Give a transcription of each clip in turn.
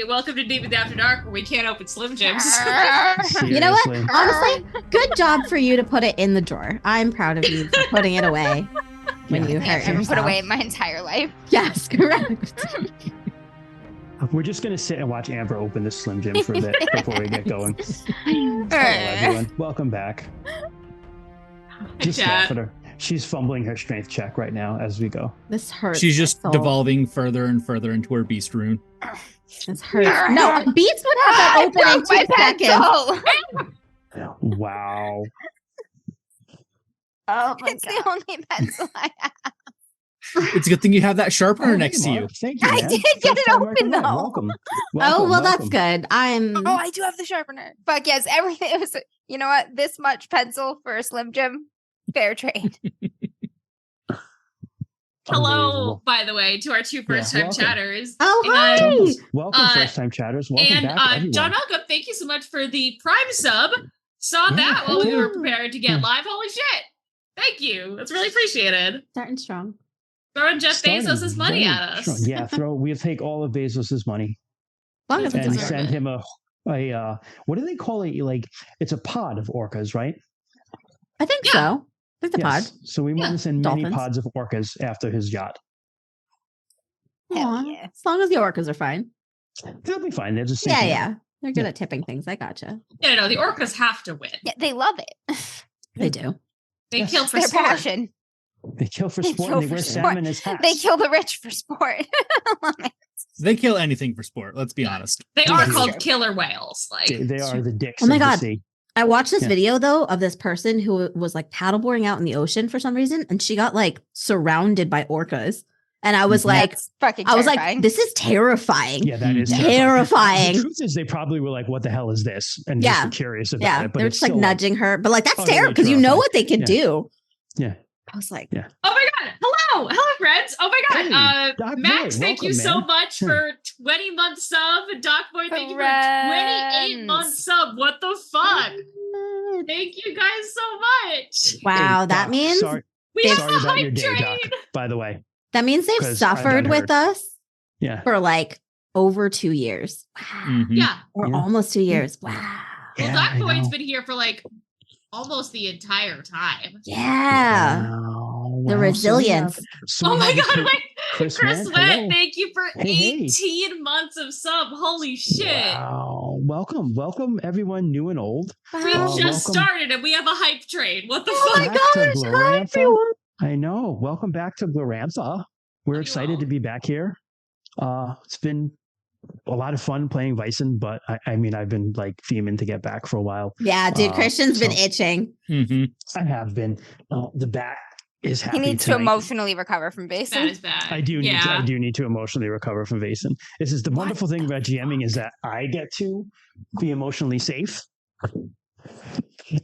welcome to Nymie After Dark, where we can't open Slim Jims. You know what? Honestly, good job for you to put it in the drawer. I'm proud of you for putting it away when you hurt I've yourself. put away my entire life. Yes, correct. We're just going to sit and watch Amber open this Slim Jim for a bit before we get going. Hello, everyone. Welcome back. Just laugh at her. She's fumbling her strength check right now as we go. This hurts. She's just devolving further and further into her beast rune. This hurts. No, Beats would have that open in 2 seconds. Wow. Oh, it's the only pencil I have. It's a good thing you have that sharpener next to you. Thank you, I man. did get it open, though. Welcome. Oh, well, that's good. Oh, I do have the sharpener. Fuck yes, everything. It was, you know what? This much pencil for a Slim Jim. Fair trade. Hello, by the way, to our two first-time chatters. Oh, hi! Welcome, first-time chatters. Welcome back, everyone. John Malcolm, thank you so much for the Prime sub. Saw that while we were prepared to get live. Holy shit! Thank you. That's really appreciated. Starting strong. Throwing Jeff Bezos' money at us. Strong. Yeah, we'll take all of Bezos' money. Long as and send him a what do they call it? Like, it's a pod of orcas, right? I think so. Like the pod. So we want to send many Dolphins. pods of orcas after his yacht. Hell yeah. As long as the orcas are fine. They'll be fine. They're just Yeah. They're good at tipping things. I gotcha. Yeah, no, the orcas have to win. Yeah, they love it. They do. They kill for Their sport. passion. They kill for sport and they wear salmon as hats. They kill the rich for sport. Love it. They kill anything for sport. Let's be honest. They are That's called true. killer whales. Like They are the dicks Oh my of the God. sea. I watched this video though of this person who was like paddleboarding out in the ocean for some reason, and she got like surrounded by orcas. And I was like, That's fucking I was terrifying. like, this is terrifying. Yeah, that is terrifying. The truth is, they probably were like, "What the hell is this?" And just were curious about it. But they were it's just like still nudging her, but like that's utterly terrible because you know terrifying. what they can Yeah. do. Yeah. I was like, oh my God. Hello, friends. Oh my God. Hey, Doc Max, Boy, thank you welcome, so man. much for 20 months sub. And Doc Boy, thank you for 28 months sub. What the fuck? Thank you guys so much. wow, Hey, that Doc, means We have sorry a about your hype day, train. Doc, by the way. that means they've 'Cause I've suffered done with us Yeah. for like over 2 years. Wow. Mhm. Yeah. Or Yeah. almost 2 years. Wow. Well, Yeah, Doc I Boyd's know. been here for like almost the entire time. Yeah. Wow. The resilience. Oh my God. Wait. Chris Chris Mann, Wett, hello. thank you for Hey, hey. 18 months of sub. Holy shit. Wow. Welcome, everyone, new and old. We Wow. just welcome. started and we have a hype train. What the Oh fuck? my Back to gosh, hi Glorantha. everyone. I know. Welcome back to Glorantha. We're you excited all. to be back here. It's been a lot of fun playing Vicen, but I mean, I've been like theming to get back for a while. Yeah, dude, Christian's been so- itching. Mhm. I have been. The back is happy He needs to tonight. emotionally recover from That Basin. is bad. I do Yeah. need to emotionally recover from Vicen. This is the wonderful thing about GMing is that I get to be emotionally safe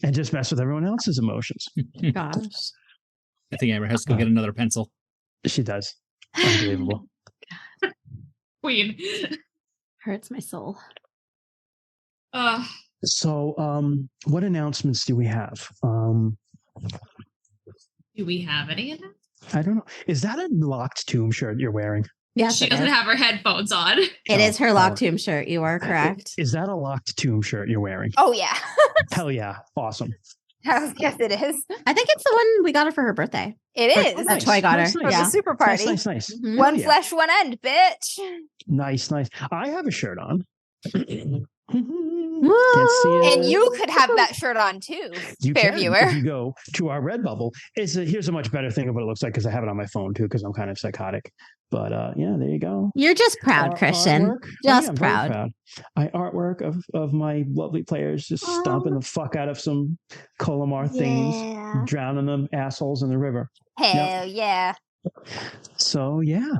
and just mess with everyone else's emotions. Gosh. I think Amber has to go get another pencil. She does. Unbelievable. Queen. Hurts my soul. So, what announcements do we have? Do we have any of that? I don't know. Is that a locked tomb shirt you're wearing? Yes, She it doesn't is. have her headphones on. It is her locked Oh. tomb shirt. You are correct. Is that a locked tomb shirt you're wearing? Oh, yeah. Hell yeah. Awesome. Yes, it is. I think it's the one we got her for her birthday. It Oh, is. nice. That's why I got her. Nice, For nice. Yeah. the super party. Nice. Mhm. One Hell yeah. flesh, one end, bitch. Nice. I have a shirt on. Woo! Can't see it. And you could have that shirt on too, You fair can, viewer. if you go to our Redbubble. Here's a much better thing of what it looks like because I have it on my phone too because I'm kind of psychotic. But yeah, there you go. You're just proud, Christian. Artwork. Just I'm very proud. Artwork of my lovely players just stomping the fuck out of some Colomar things, Yeah. drowning them assholes in the river. Hell yeah. So yeah.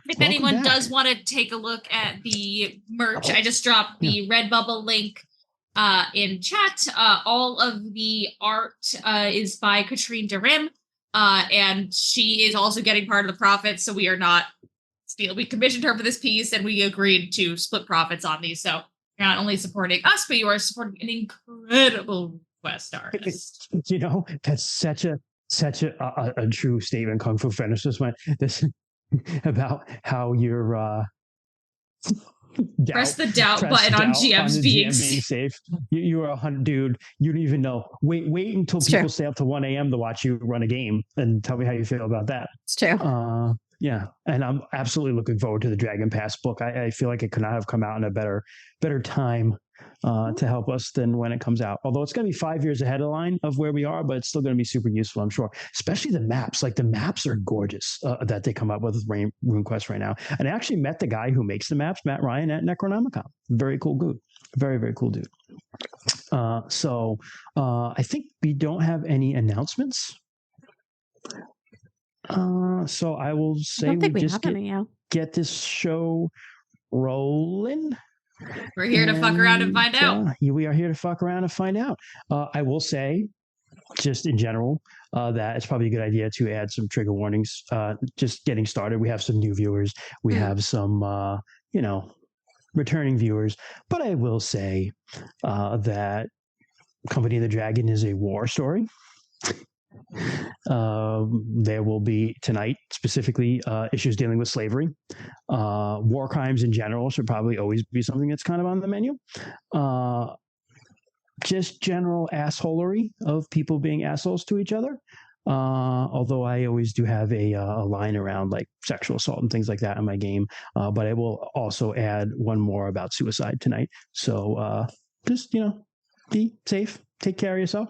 If Welcome anyone back. does want to take a look at the merch, I just dropped the Redbubble link in chat. All of the art is by Katrine Derim, and she is also getting part of the profits. So we are not, we commissioned her for this piece, and we agreed to split profits on these. So you're not only supporting us, but you are supporting an incredible Quest artist. You know, that's such a true statement. Kung Fu Finish just went this about how you're Press the doubt button on GM's being safe. You are 100, dude. You don't even know. Wait until people stay up to 1 a.m. to watch you run a game and tell me how you feel about that. It's true. Yeah, and I'm absolutely looking forward to the Dragon Pass book. I feel like it could not have come out in a better time to help us than when it comes out. Although it's going to be 5 years ahead of the line of where we are, but it's still going to be super useful, I'm sure. Especially the maps. Like the maps are gorgeous that they come up with RuneQuest right now. And I actually met the guy who makes the maps, Matt Ryan at Necronomicon. Very cool dude. Very, very cool dude. So I think we don't have any announcements. So I will say we just get this show rolling. We're here to fuck around and find out. We are here to fuck around and find out. I will say, just in general, that it's probably a good idea to add some trigger warnings. Just getting started. We have some new viewers. We have some, returning viewers. But I will say that Company of the Dragon is a war story. There will be tonight specifically issues dealing with slavery. War crimes in general should probably always be something that's kind of on the menu. Just general assholery of people being assholes to each other. Although I always do have a line around like sexual assault and things like that in my game. But I will also add one more about suicide tonight. So just, be safe. Take care of yourself.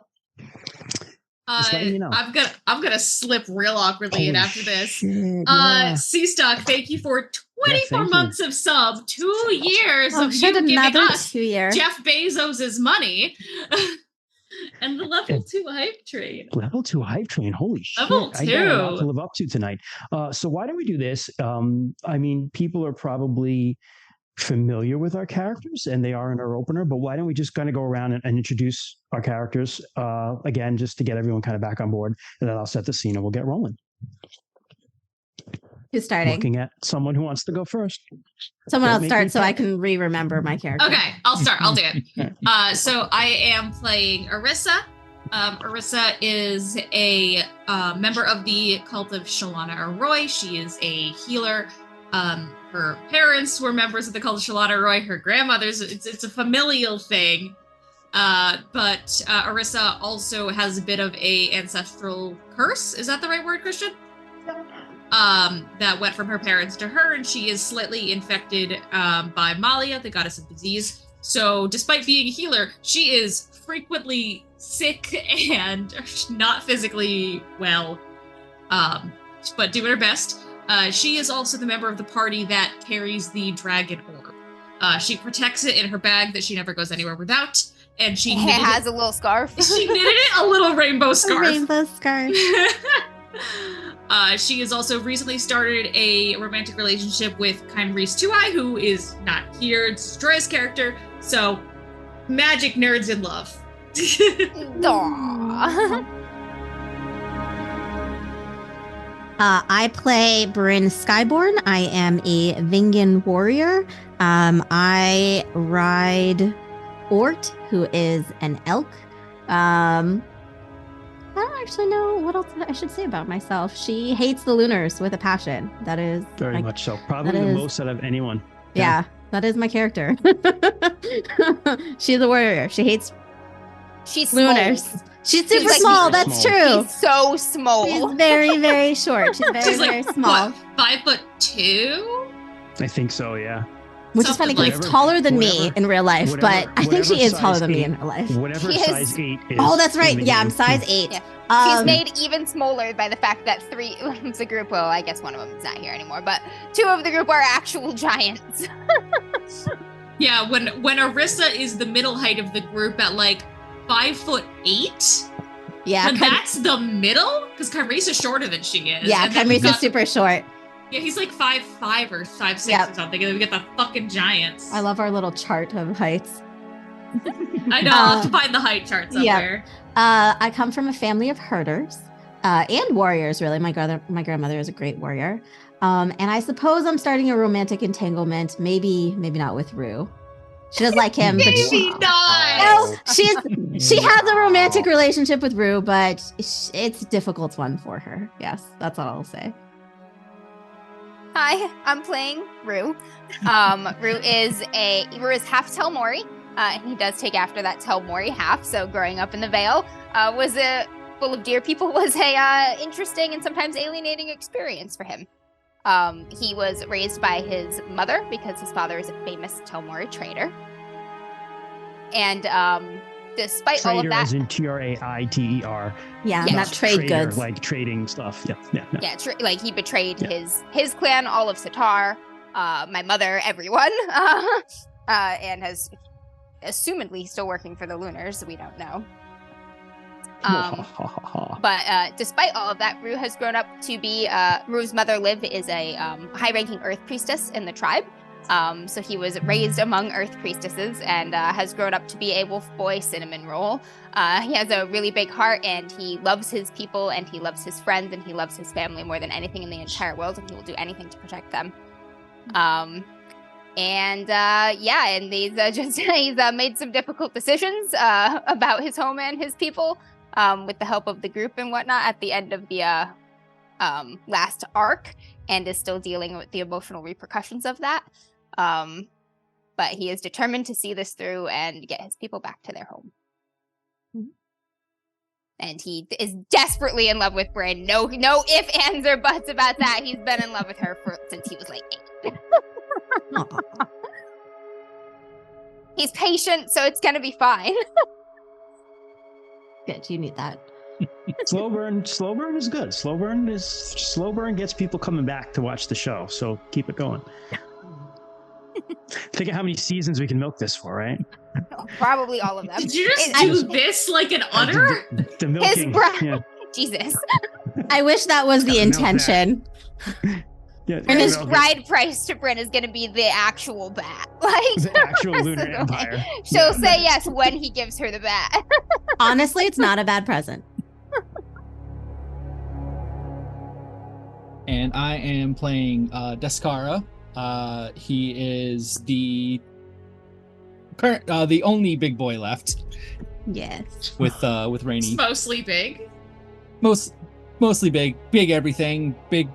I'm gonna slip real awkwardly in after this. C-Stock, thank you for 24 months of sub, 2 years of you giving us 2 years. Jeff Bezos's money. And the level 2 hype train. Level 2 hype train. Holy shit. Level 2. I got a lot to live up to tonight. So why don't we do this? People are probably familiar with our characters and they are in our opener, but why don't we just kind of go around and introduce our characters again, just to get everyone kind of back on board, and then I'll set the scene and we'll get rolling. Who's starting? Looking at someone who wants to go first. Someone else start so I can remember my character. Okay, I'll start. I'll do it. So I am playing Orisa. Orisa is a member of the cult of Shalana Arroy. She is a healer. Her parents were members of the cult of Shalana Arroy. Her grandmother's, it's a familial thing. But Orisa also has a bit of a ancestral curse. Is that the right word, Christian? That went from her parents to her, and she is slightly infected by Malia, the goddess of disease. So despite being a healer, she is frequently sick and not physically well, but doing her best. She is also the member of the party that carries the dragon orb. She protects it in her bag that she never goes anywhere without, and she has a little scarf. She knitted it a little rainbow scarf. A rainbow scarf. She has also recently started a romantic relationship with Kymreese Two-Eye, who is not here. It's Joy's character. So, magic nerds in love. Aww. I play Bryn Skyborn. I am a Vingan warrior. I ride Ort, who is an elk. I don't actually know what else I should say about myself. She hates the Lunars with a passion. That is very much so. Probably the most out of anyone. Yeah, that is my character. She's a warrior. She hates Lunars. Small. She's super small. That's true. She's so small. She's very, very short. She's very, very small. What, 5'2"? I think so. Yeah. Which is funny because she's taller than me in real life, but I think she is taller than me in real life. Whatever size 8 is. Oh, that's right. Yeah, I'm size 8. Yeah. She's made even smaller by the fact that 3 of the group, well, I guess one of them is not here anymore, but 2 of the group are actual giants. Yeah, when Orisa is the middle height of the group at like 5'8". Yeah, but that's the middle, because Kymreese is shorter than she is. Yeah, Kymreese is super short. Yeah, he's like 5'5" or 5'6" or something, and then we get the fucking giants. I love our little chart of heights. I know, I'll have to find the height chart somewhere. I come from a family of herders and warriors, really. My grandmother is a great warrior. And I suppose I'm starting a romantic entanglement, maybe not with Rue. She does like him, but maybe not. No, she has a romantic relationship with Rue, but it's a difficult one for her. Yes, that's all I'll say. Hi, I'm playing Rue. Rue is half Telmori. He does take after that Telmori half. So growing up in the Vale full of deer people was a interesting and sometimes alienating experience for him. He was raised by his mother because his father is a famous Telmori trader. And despite all of that, as in TRAITER. Yeah, not trade trader, goods. like trading stuff. Yeah. He betrayed his clan, all of Sitar, my mother, everyone, and has assumedly still working for the Lunars. We don't know. But despite all of that, Rue has grown up to be Rue's mother, Liv, is a high-ranking Earth priestess in the tribe. So he was raised among Earth priestesses and has grown up to be a wolf boy cinnamon roll. He has a really big heart and he loves his people and he loves his friends and he loves his family more than anything in the entire world, and he will do anything to protect them. And he's made some difficult decisions about his home and his people with the help of the group and whatnot at the end of the last arc, and is still dealing with the emotional repercussions of that. But he is determined to see this through and get his people back to their home. Mm-hmm. And he is desperately in love with Bryn. No ifs, ands, or buts about that. He's been in love with her since he was like 8. He's patient, so it's gonna be fine. Good, you need that. Slow burn is good. Slow burn gets people coming back to watch the show. So keep it going. Think of how many seasons we can milk this for, right? Probably all of them. Did you just do this like an udder? The milking. Yeah. Jesus. I wish that was the intention. Yeah, and his bride price to Bryn is going to be the actual bat. Like the actual Lunar Empire. She'll say yes when he gives her the bat. Honestly, it's not a bad present. And I am playing Descara. He is the only big boy left. Yes. With Rainy. It's mostly big. Mostly big everything, big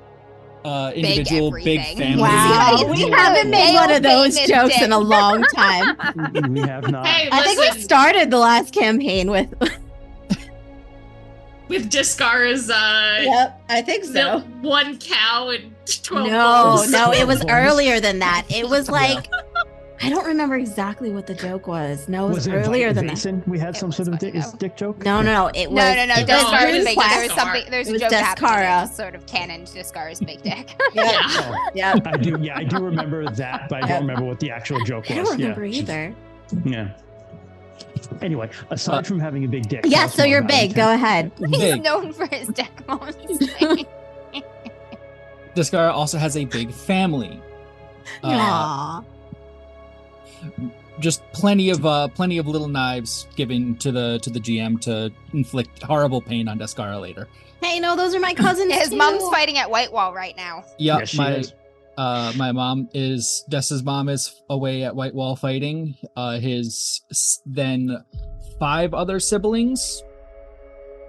individual, big family. Wow, we haven't made one of those jokes in a long time. We have not. Hey, I think we started the last campaign with Descara's yep, I think so. 1 cow and 12 bulls. No, it was earlier than that. It was like I don't remember exactly what the joke was. No, it was earlier than that. We had some sort of dick joke? No. It was Descara's big. There's a joke Descara. Sort of canon to Descara's big dick. Yeah. I do remember that, but I don't remember what the actual joke was. I don't remember either. Yeah. Anyway, aside from having a big dick. Yeah, so you're big. Go ahead. He's known for his dick moments. Descara also has a big family. Aww. Just plenty of little knives given to the GM to inflict horrible pain on Descara later. Hey, no, those are my cousins. His mom's fighting at Whitewall right now. Yeah, yes, she is. My mom is Des's mom is away at Whitewall fighting. His then 5 other siblings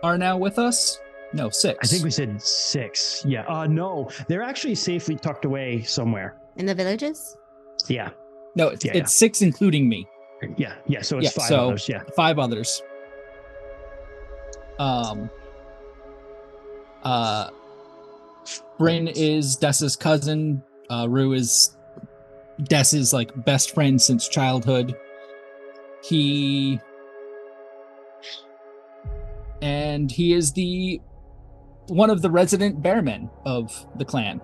are now with us. No, 6. I think we said 6. Yeah. No, they're actually safely tucked away somewhere In the villages? Yeah. No, it's 6 including me. Yeah. So it's 5 others. Yeah. 5 others. Bryn is Des's cousin. Rue is Des's best friend since childhood. He is one of the resident bearmen of the clan.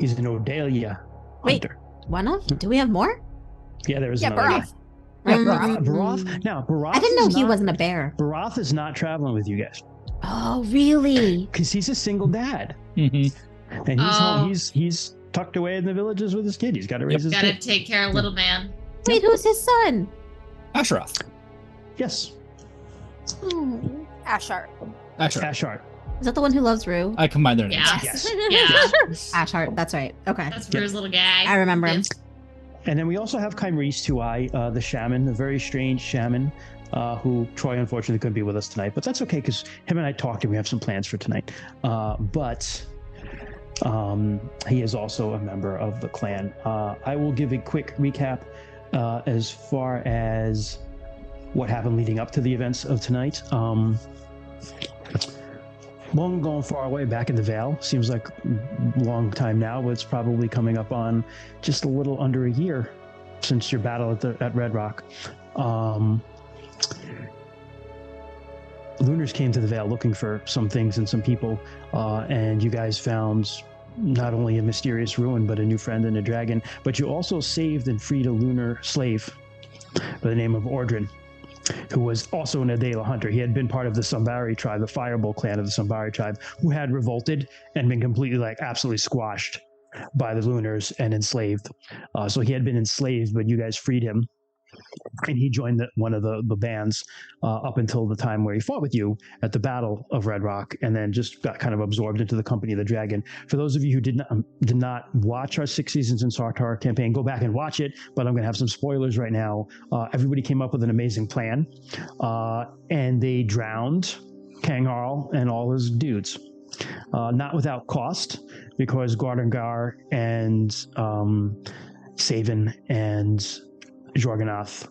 He's an Odalia hunter. Wait, one of? Do we have more? Yeah, there was another guy. Barath. Now, Barath. I didn't know he wasn't a bear. Barath is not traveling with you guys. Oh, really? Because he's a single dad. Mm-hmm. And he's tucked away in the villages with his kid. He's got to raise his kid. Gotta take care of little man. Wait, who's his son? Asheroth. Yes. Ashart. Ashart. Is that the one who loves Rue? I combined their names. Yes. Yeah. Ashart, that's right. Okay. That's Rue's little guy. I remember him. And then we also have Kymreese Tuai, the shaman, the very strange shaman, who Troy unfortunately couldn't be with us tonight. But that's okay because him and I talked and we have some plans for tonight. But He is also a member of the clan. I will give a quick recap as far as what happened leading up to the events of tonight. Long going far away, back in the Vale. Seems like a long time now, but it's probably coming up on just a little under a year since your battle at Red Rock. Lunars came to the Vale looking for some things and some people, and you guys found not only a mysterious ruin, but a new friend and a dragon. But you also saved and freed a lunar slave by the name of Ordrin, who was also an Adela hunter. He had been part of the Sumbari tribe, the Fireball clan of the Sumbari tribe, who had revolted and been completely, absolutely squashed by the Lunars and enslaved. So he had been enslaved, but you guys freed him. And he joined one of the bands up until the time where he fought with you at the Battle of Red Rock, and then just got kind of absorbed into the company of the dragon. For those of you who did not watch our 6 Seasons in Sartar campaign, go back and watch it, but I'm going to have some spoilers right now. Everybody came up with an amazing plan, and they drowned Kangharl and all his dudes. Not without cost, because Gardengar and Savan and Jorganath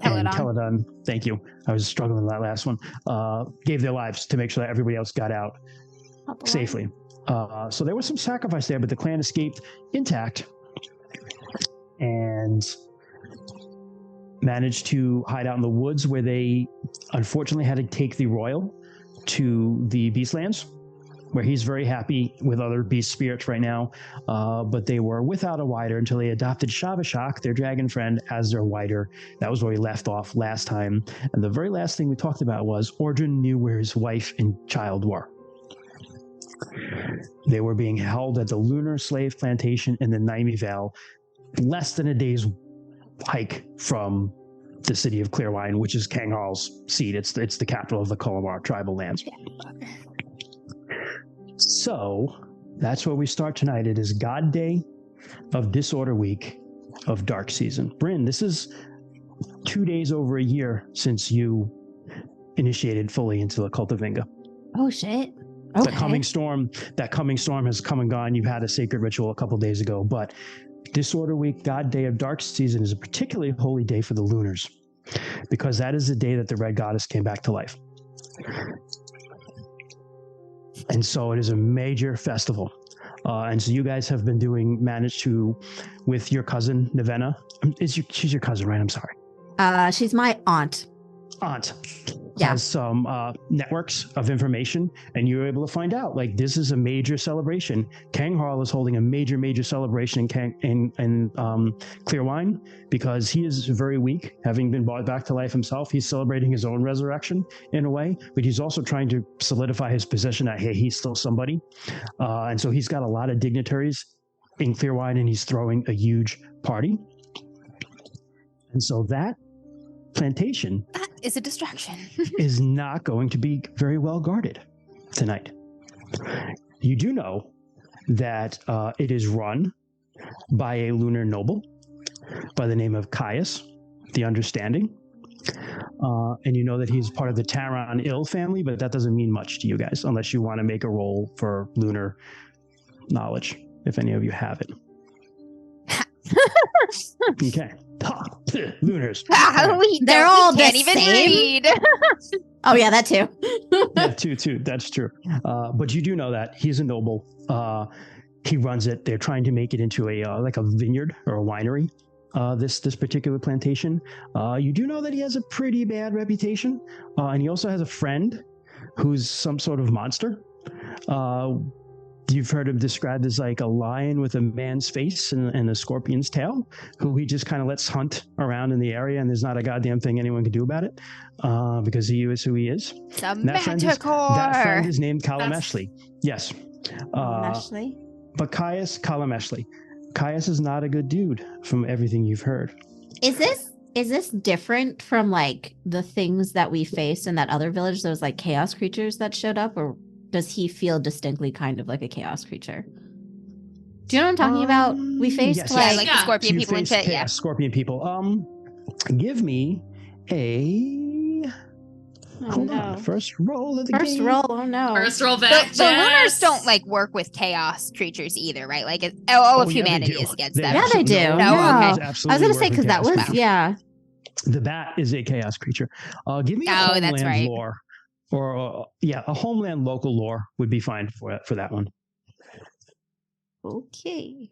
and Teledon, thank you. I was struggling with that last one. Gave their lives to make sure that everybody else got out safely. So there was some sacrifice there, but the clan escaped intact and managed to hide out in the woods, where they unfortunately had to take the royal to the Beastlands, where he's very happy with other beast spirits right now, but they were without a wider until they adopted Shavashak, their dragon friend, as their wider. That was where we left off last time. And the very last thing we talked about was Ordrin knew where his wife and child were. They were being held at the Lunar Slave Plantation in the Nymie Vale, less than a day's hike from the city of Clearwine, which is Kangharl's seat. It's the capital of the Kolomar tribal lands. So that's where we start tonight. It is God Day of Disorder Week of Dark Season. Bryn, this is 2 days over a year since you initiated fully into the Cult of Vinga. Oh shit. Okay. That coming storm has come and gone. You had a sacred ritual a couple days ago, but Disorder Week, God Day of Dark Season, is a particularly holy day for the Lunars, because that is the day that the Red Goddess came back to life. And so it is a major festival. And so you guys have been managed to, with your cousin, Nevena. She's your cousin, right? I'm sorry. She's my aunt. Yeah. Has some networks of information, and you're able to find out, this is a major celebration. Kangharl is holding a major celebration in Clearwine, because he is very weak, having been brought back to life himself. He's celebrating his own resurrection in a way, but he's also trying to solidify his position that, hey, he's still somebody. And so he's got a lot of dignitaries in Clearwine, and he's throwing a huge party. And so that plantation is a distraction. is not going to be very well guarded tonight. You do know that it is run by a lunar noble by the name of Caius, the Understanding. And you know that he's part of the Taran Ill family, but that doesn't mean much to you guys unless you want to make a roll for lunar knowledge, if any of you have it. Okay. Lunars. They're all can't the even same? read. Oh yeah, that too. Yeah, too. That's true. But you do know that he's a noble. He runs it. They're trying to make it into a vineyard or a winery. This particular plantation. You do know that he has a pretty bad reputation, and he also has a friend who's some sort of monster. You've heard him described as like a lion with a man's face and a scorpion's tail, who he just kind of lets hunt around in the area, and there's not a goddamn thing anyone can do about it, because he is who he is. That friend is named Kalameshli. Yes. But Caius Kalameshli. Caius is not a good dude from everything you've heard. Is this different from the things that we faced in that other village, those chaos creatures that showed up, or does he feel distinctly kind of like a chaos creature? Do you know what I'm talking about? We faced the scorpion people and shit. Yeah, scorpion people. Give me a Hold on. First roll of the First game. roll. Oh no. First roll back. The Lunars don't like work with chaos creatures either, right? Like all of humanity is against them. Yeah, they do. No, No. okay. I was gonna say because that was The bat is a chaos creature. Give me a homeland lore, or a homeland local lore would be fine for that one. Okay.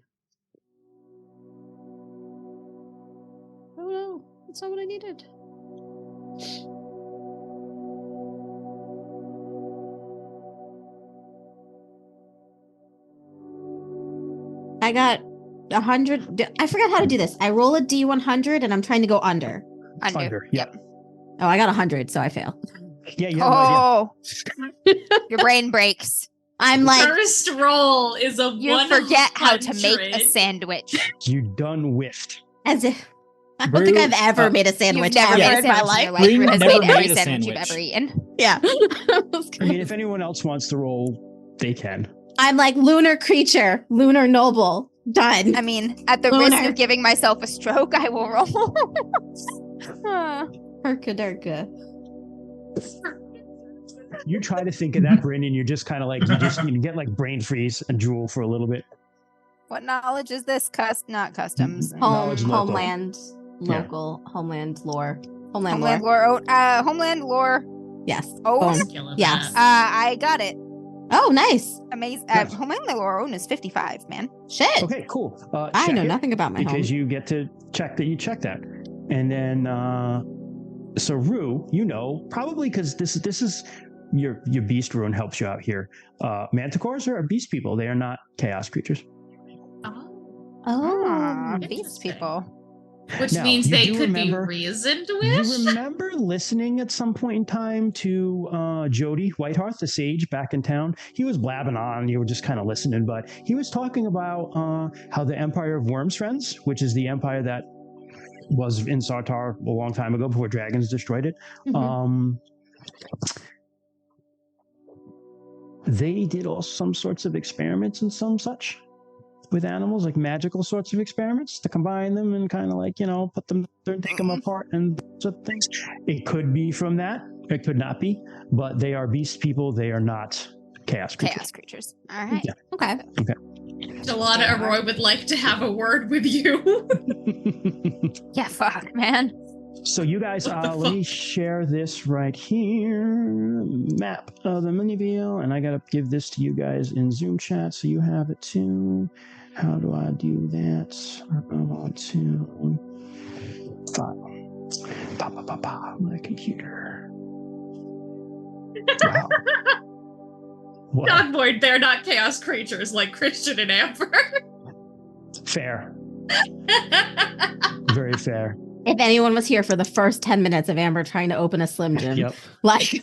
Oh no, that's not what I needed. I got 100. I forgot how to do this. I roll a D100 and I'm trying to go under. Under. Yep. Oh, I got 100, so I fail. Yeah. Your brain breaks. I'm like, first roll is a 100. You forget how to make a sandwich. You done whiffed. As if I don't think I've ever made a sandwich ever ever in my life. Brew has never made every made a sandwich you've sandwich. ever eaten. Yeah. I mean, if anyone else wants to roll, they can. I'm like lunar creature, lunar noble. Done. I mean, at the Lunar. risk of giving myself a stroke, I will roll. Herkaderka. You try to think of that, Bryn, and you're just kind of like, you get like brain freeze and drool for a little bit. What knowledge is this? Not customs. Knowledge local. Homeland, local, homeland lore. Homeland Homeland lore. lore. Homeland lore. Yes. Own. Killing Yes. that. I got it. Oh, nice. Amazing. Nice. Homeland lore own is 55, man. Shit. Okay, cool. I check know it, nothing about my because home. you get to check that you check that, and then so Rue, probably because this is your beast rune helps you out here. Manticores are beast people. They are not chaos creatures. Oh, Beast Interesting. people. Which Now, means you they do could remember- be reasoned You with. remember listening at some point in time to Jody Whitehearth, the sage back in town? He was blabbing on. You were just kind of listening, but he was talking about how the Empire of Wormsfriends, which is the empire that was in Sartar a long time ago before dragons destroyed it. Mhm. They did all some sorts of experiments and some such with animals, like magical sorts of experiments to combine them and kind of like, put them and take them apart and sort of things. It could be from that. It could not be, but they are beast people. They are not chaos creatures. Chaos creatures. All right. Yeah. okay. Delana Arroy would like to have a word with you. Yeah, fuck, man. So you guys, What the let me fuck? share this right here. Map of the Miniville, and I gotta give this to you guys in Zoom chat so you have it too. How do I do that? I want to my computer. Wow. What? Dogboy, they're not chaos creatures like Christian and Amber. Fair. Very fair. If anyone was here for the first 10 minutes of Amber trying to open a Slim Jim, Yep. like,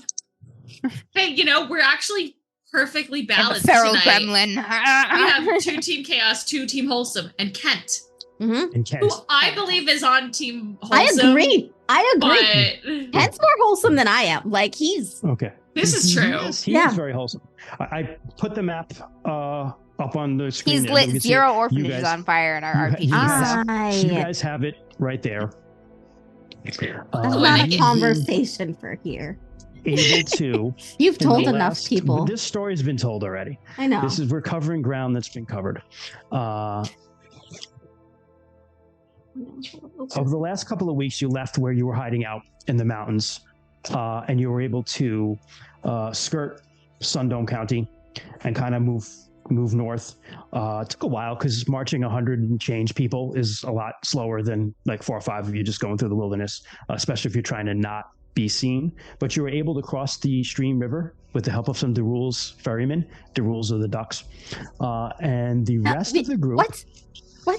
Hey, we're actually perfectly And the balanced feral tonight. gremlin. We have 2 Team Chaos, 2 Team Wholesome, and Kent, mhm. And who I believe is on Team I Wholesome. agree. But Kent's more wholesome than I am. Like, he's, Okay. this is true. He Yeah. is very wholesome. I put the map up on the screen. He's there, so you lit can see 0 it. orphanages guys- on fire in our you RPG. guys- So. You guys have it right there. that's Oh, not and a I- conversation for here. Able to. You've in told the enough last- people. This story's been told already. I know. We're covering ground that's been covered. Over the last couple of weeks, you left where you were hiding out in the mountains, and you were able to skirt Sundome County and kind of move north. It took a while because marching 100 and change people is a lot slower than like 4 or 5 of you just going through the wilderness, especially if you're trying to not be seen. But you were able to cross the Stream River with the help of some Derule's ferrymen. Derule's are the ducks. And the rest of the group... What?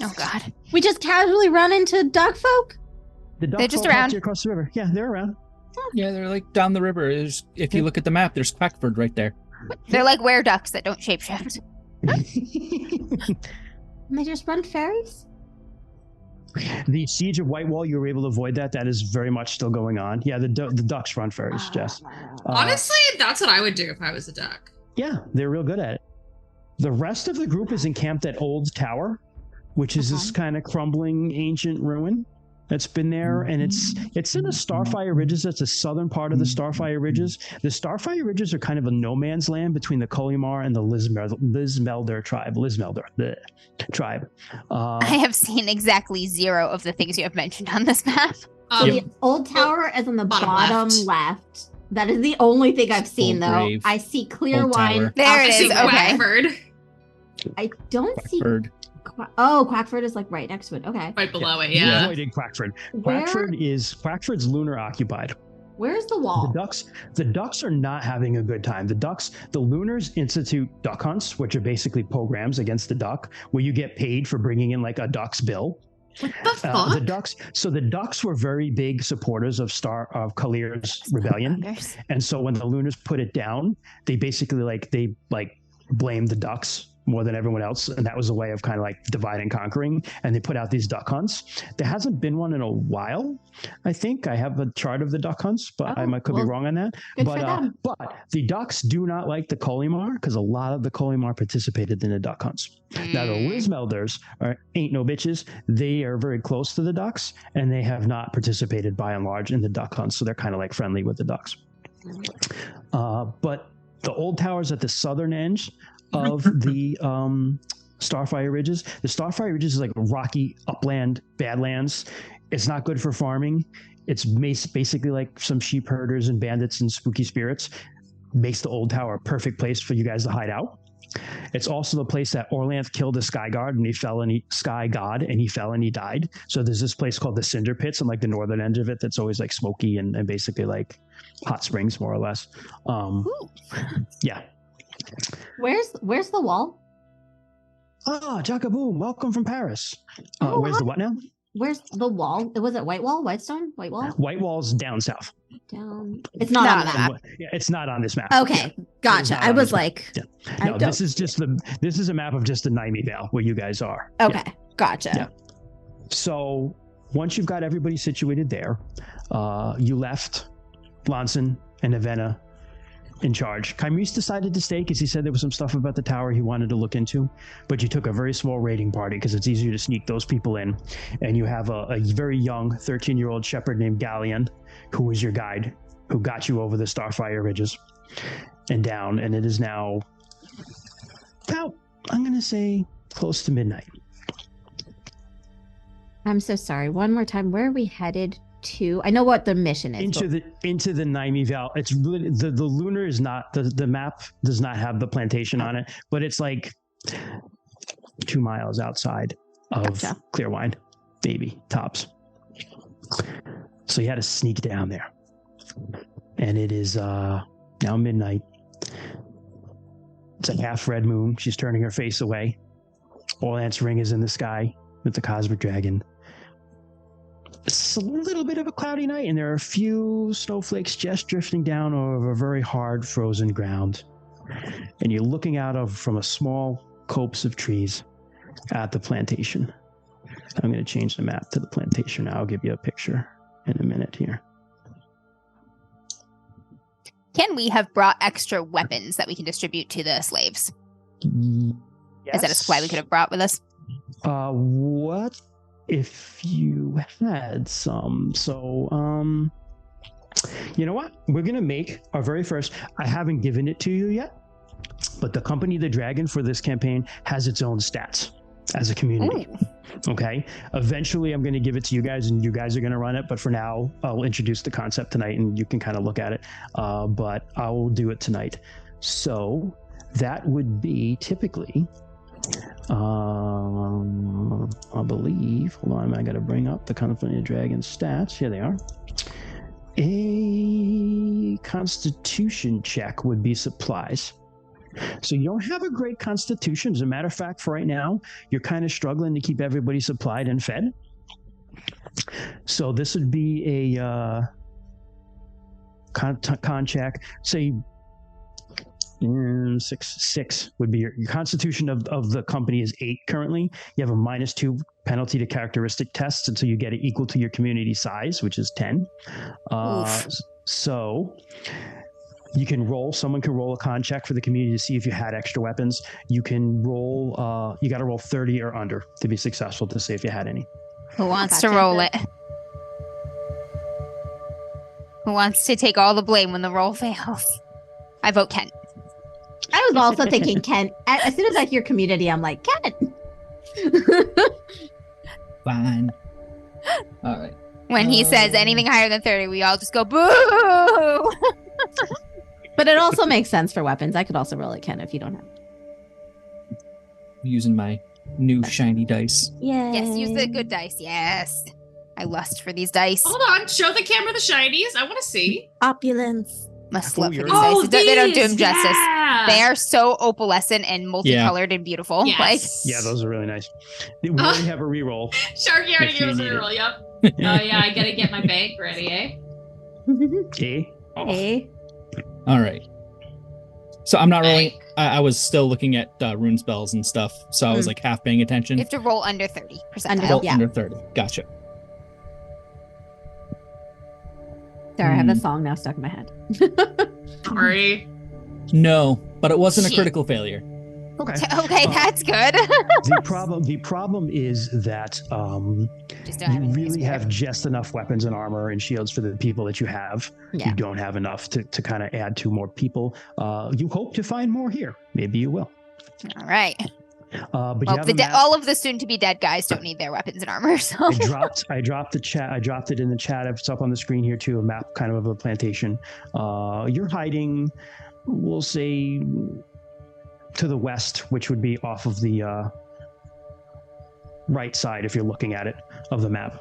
Oh, God. We just casually run into dog folk? The duck They're just folk helped around. you across the river. Yeah, they're around. Yeah, they're like down the river. If you look at the map, there's Quackford right there. They're like were-ducks that don't shapeshift. And they just run ferries? The siege of Whitewall, you were able to avoid that. That is very much still going on. Yeah, the ducks run ferries, Jess. Honestly, that's what I would do if I was a duck. Yeah, they're real good at it. The rest of the group is encamped at Old Tower, which is this kind of crumbling ancient ruin. that's been there, and it's in the Starfire Ridges. That's the southern part of the Starfire Ridges. The Starfire Ridges are kind of a no man's land between the Kolimar and the Lismelder tribe. The tribe. I have seen exactly 0 of the things you have mentioned on this map. So the old tower is on the bottom left. That is the only thing I've seen, though. Grave. I see clear wine. Tower. There it is. Okay. Quackford. I don't see. Quackford. Quackford is like right next to it. Okay. Right below it, yeah. Avoiding Quackford. Quackford's lunar occupied. Where's the wall? The ducks are not having a good time. The Lunars institute duck hunts, which are basically programs against the duck, where you get paid for bringing in like a duck's bill. What the fuck? The ducks were very big supporters of Kalir's rebellion, and so when the Lunars put it down, they basically blamed the ducks more than everyone else, and that was a way of kind of like divide and conquering, and they put out these duck hunts. There hasn't been one in a while. I think I have a chart of the duck hunts, but I could be wrong on that. But the ducks do not like the Kolimar, because a lot of the Kolimar participated in the duck hunts. Now the Lismelders ain't no bitches. They are very close to the ducks, and they have not participated by and large in the duck hunts, so they're kind of like friendly with the ducks. But the old tower's at the southern edge of the Starfire Ridges. The Starfire Ridges is like rocky upland badlands. It's not good for farming. It's basically like some sheep herders and bandits and spooky spirits. Makes the old tower a perfect place for you guys to hide out. It's also the place that Orlanth killed the Sky God, and he fell and he died. So there's this place called the Cinder Pits on like the northern end of it that's always like smoky and basically like hot springs, more or less. Yeah. Where's the wall? Jackaboom, welcome from Paris. Where's the what now? Where's the wall? Was it White Wall? Whitestone? White Wall? White Wall's down south. It's not on the map. Yeah, it's not on this map. Okay, gotcha. I was like, no, this is a map of just the Nymie Vale where you guys are. Okay, gotcha. Yeah. So once you've got everybody situated there, you left Lonson and Avena in charge. Kymese decided to stay because he said there was some stuff about the tower he wanted to look into, but you took a very small raiding party because it's easier to sneak those people in, and you have a very young 13-year-old shepherd named Galleon, who was your guide, who got you over the Starfire Ridges and down, and it is now about, I'm going to say, close to midnight. I'm so sorry. One more time. Where are we headed to? I know what the mission is. Into the Nymie Vale. It's really the lunar is not the map does not have the plantation on it, but it's like 2 miles outside of Clearwine, maybe tops. So you had to sneak down there, and it is now midnight. It's a half red moon. She's turning her face away. Orlanth's ring is in the sky with the cosmic dragon. It's a little bit of a cloudy night, and there are a few snowflakes just drifting down over very hard frozen ground. And you're looking out from a small copse of trees at the plantation. I'm going to change the map to the plantation now. I'll give you a picture in a minute here. Can we have brought extra weapons that we can distribute to the slaves? Yes. Is that a supply we could have brought with us? What if you had some? So, you know what? We're going to make our very first. I haven't given it to you yet, but the Company of the Dragon for this campaign has its own stats as a community. Ooh. Okay. Eventually, I'm going to give it to you guys, and you guys are going to run it. But for now, I'll introduce the concept tonight, and you can kind of look at it. But I will do it tonight. So that would be typically. I believe. Hold on, I got to bring up the Company of Dragon stats. Here they are. A Constitution check would be supplies. So you don't have a great Constitution. As a matter of fact, for right now, you're kind of struggling to keep everybody supplied and fed. So this would be a con check. Say 6 would be your Constitution of the company is 8 currently. You have a -2 penalty to characteristic tests until you get it equal to your community size, which is 10. So you can roll. Someone can roll a con check for the community to see if you had extra weapons. You can roll. You got to roll 30 or under to be successful to see if you had any. Who wants to roll it? Who wants to take all the blame when the roll fails? I vote Kent. I was also thinking Kent. As soon as I hear community, I'm like, Kent. Fine. All right. When he says anything higher than 30, we all just go, boo! But it also makes sense for weapons. I could also roll it, Kent, if you don't have. Using my new shiny dice. Yeah. Yes, use the good dice. Yes. I lust for these dice. Hold on, show the camera the shinies. I want to see. Opulence. Must love for these Oh, dice. They don't do them these, justice. yeah. They are so opalescent and multicolored and beautiful. Yes. Like, Yeah, those are really nice. We already have a reroll. Sharky already If gave you us a need reroll, yep. Oh, yeah, I gotta get my bank ready, eh? Okay. Oh. Hey. All right. So I'm not rolling. Bank. I was still looking at rune spells and stuff, so I was like half paying attention. you have to roll under 30 percentile. Roll yeah. under 30. Gotcha. Sorry, I have a song now stuck in my head. Sorry. No, but it wasn't a Shit. critical failure. Okay. Okay, that's good. The problem is that Just don't you have any really spare. have just enough weapons and armor and shields for the people that you have. Yeah. You don't have enough to kind of add to more people. You hope to find more here. Maybe you will. All right. But you Well, have a map. all of the soon-to-be dead guys don't need their weapons and armor, so... I dropped the chat. I dropped it in the chat. It's up on the screen here too. A map kind of a plantation. You're hiding, we'll say, to the west, which would be off of the right side if you're looking at it of the map,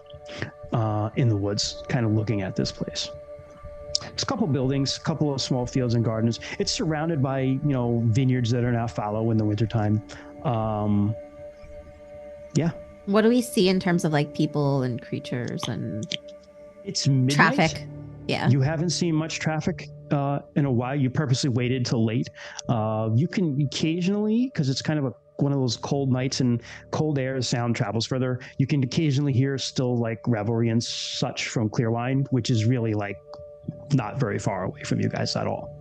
in the woods, kind of looking at this place. It's a couple buildings, a couple of small fields and gardens. It's surrounded by, vineyards that are now fallow in the wintertime. Yeah. What do we see in terms of like people and creatures and It's midnight. traffic? Yeah. You haven't seen much traffic in a while. You purposely waited till late. You can occasionally, because it's kind of one of those cold nights and cold air, sound travels further. You can occasionally hear still like revelry and such from Clearwine, which is really like not very far away from you guys at all.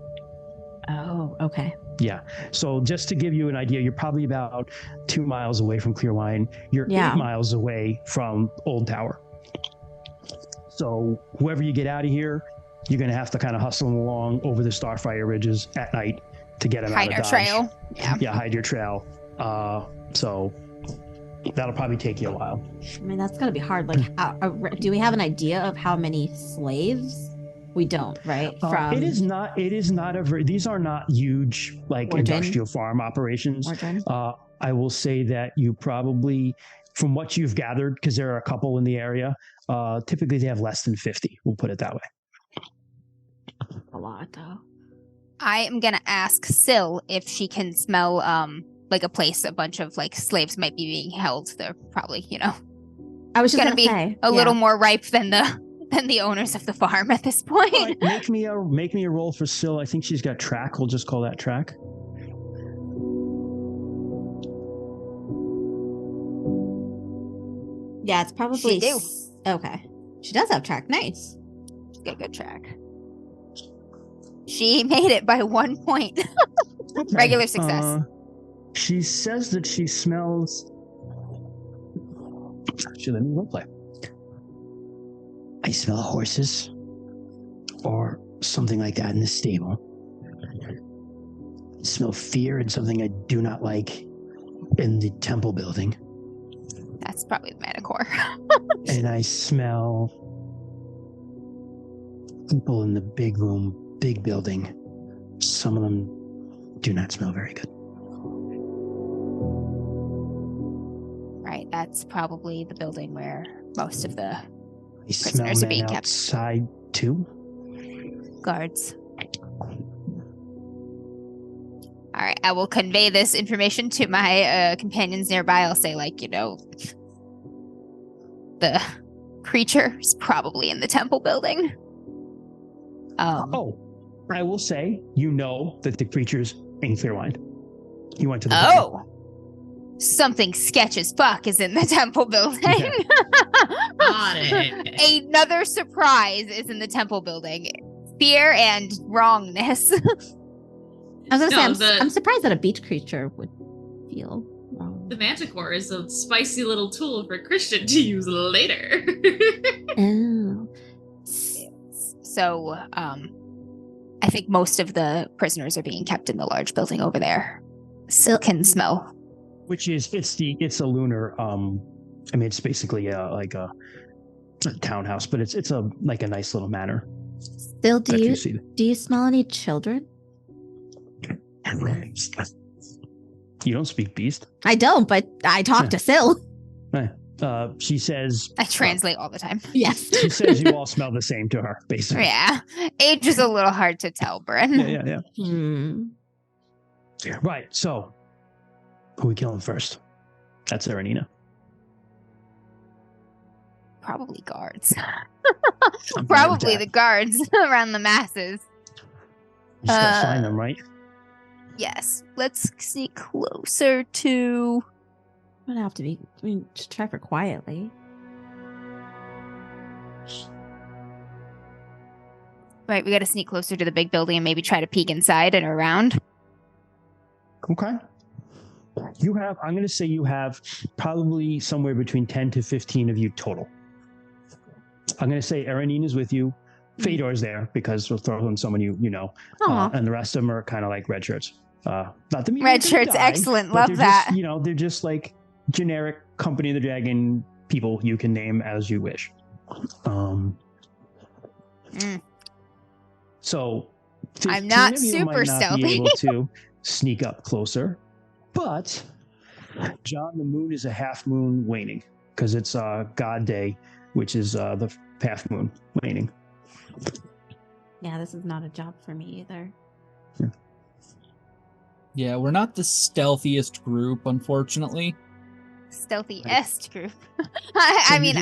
Oh, okay. Yeah. So just to give you an idea, you're probably about 2 miles away from Clearwine. You're 8 miles away from Old Tower. So whoever you get out of here, you're going to have to kind of hustle along over the Starfire ridges at night to get them Hide out our of Dodge. trail. Yeah. Yeah, hide your trail. So that'll probably take you a while. I mean, that's gotta be hard. Like, do we have an idea of how many slaves? We don't, right? It is not these are not huge like industrial farm operations. I will say that you probably, from what you've gathered, because there are a couple in the area, typically they have less than 50. We'll put it that way. A lot, though. I am going to ask Syl if she can smell like a place a bunch of like slaves might be being held. They're probably, I was just going gonna to be say, a little more ripe than the owners of the farm at this point. All right, make me a roll for Syl. I think she's got track. We'll just call that track. Yeah, it's probably. She do. Okay. She does have track. Nice. She's got a good track. She made it by 1 point. Okay. Regular success. She says that she smells. Actually, let me roleplay. I smell horses or something like that in the stable. I smell fear and something I do not like in the temple building. That's probably the Manticore. And I smell people in the big room, big building. Some of them do not smell very good. Right, that's probably the building where most of the I smell prisoners are men being kept. outside too. Guards. All right, I will convey this information to my companions nearby. I'll say, the creature is probably in the temple building. I will say, that the creature's in Clearwine. You went to the temple. Something sketch as fuck is in the temple building. Got it. Another surprise is in the temple building. Fear and wrongness. I was gonna say, I'm surprised that a beach creature would feel wrong. The Manticore is a spicy little tool for Christian to use later. Oh. So, I think most of the prisoners are being kept in the large building over there. Still can smell. Which is it's a lunar. I mean, it's basically like a townhouse, but it's a like a nice little manor. Still, do you smell any children? You don't speak beast. I don't, but I talk to Syl. She says... I translate all the time. Yes. She says you all smell the same to her, basically. Yeah. Age is a little hard to tell, Bryn. Yeah. Right, so... Who are we killing first? That's Erenina. Probably guards. Probably the guards around the masses. You just gotta find them, right? Yes. Let's sneak closer to... Would have to be. I mean, just try for quietly. Right, we gotta sneak closer to the big building and maybe try to peek inside and around. Okay. I'm going to say you have probably somewhere between 10 to 15 of you total. I'm going to say Erenina's with you. Fedor's there because we'll throw in someone you know. And the rest of them are kind of like red shirts. Not the red shirts, excellent. Love that. Just, they're just like generic Company of the Dragon people you can name as you wish. So I'm not super stealthy. Be able to sneak up closer, but John, the moon is a half moon waning because it's God Day, which is the half moon waning. Yeah, this is not a job for me either. Yeah, we're not the stealthiest group, unfortunately. Stealthiest group. I mean,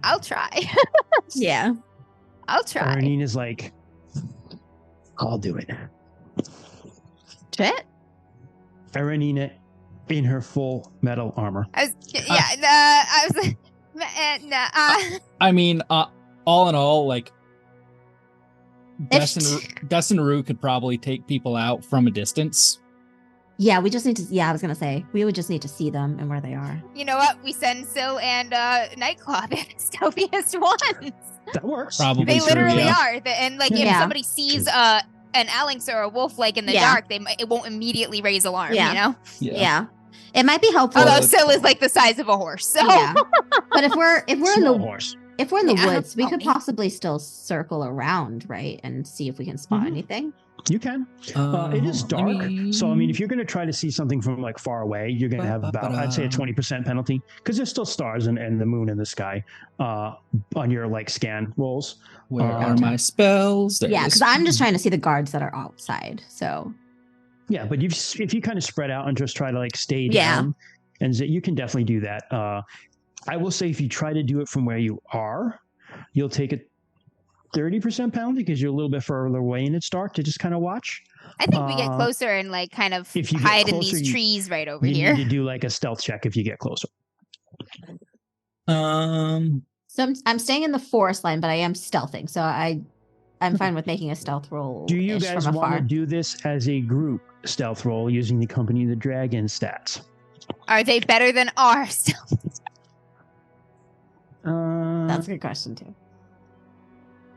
I'll try. Yeah. I'll try. Erenina's like, I'll do it. Shit. Erenina in her full metal armor. I mean, all in all, like, Des and Rue could probably take people out from a distance. Yeah, we just need to. Yeah, I was gonna say we would just need to see them and where they are. You know what? We send Syl and Nightclaw, the stealthiest ones. That works. Probably they literally yeah. are. And like, if somebody sees an Alex or a wolf like in the dark, it won't immediately raise alarm. Yeah. You know? Yeah. It might be helpful. Although Syl is like the size of a horse. So. Yeah. But if we're in the horse. If we're in the woods, we could possibly still circle around, right, and see if we can spot anything. You can. It is dark, so I mean, if you're going to try to see something from like far away, you're going to have about, I'd say, a 20% penalty because there's still stars and the moon in the sky on your like scan rolls. Where are my spells? Yeah, because I'm just trying to see the guards that are outside. So. Yeah, but if you kind of spread out and just try to like stay down, and you can definitely do that. I will say if you try to do it from where you are, you'll take a 30% penalty because you're a little bit further away and it's dark to just kind of watch. I think we get closer and like kind of hide in these trees right over here. You need to do like a stealth check if you get closer. So I'm staying in the forest line, but I am stealthing, so I'm fine with making a stealth roll. Do you guys want to do this as a group stealth roll using the Company of the Dragon stats? Are they better than our stealth? That's a good question too.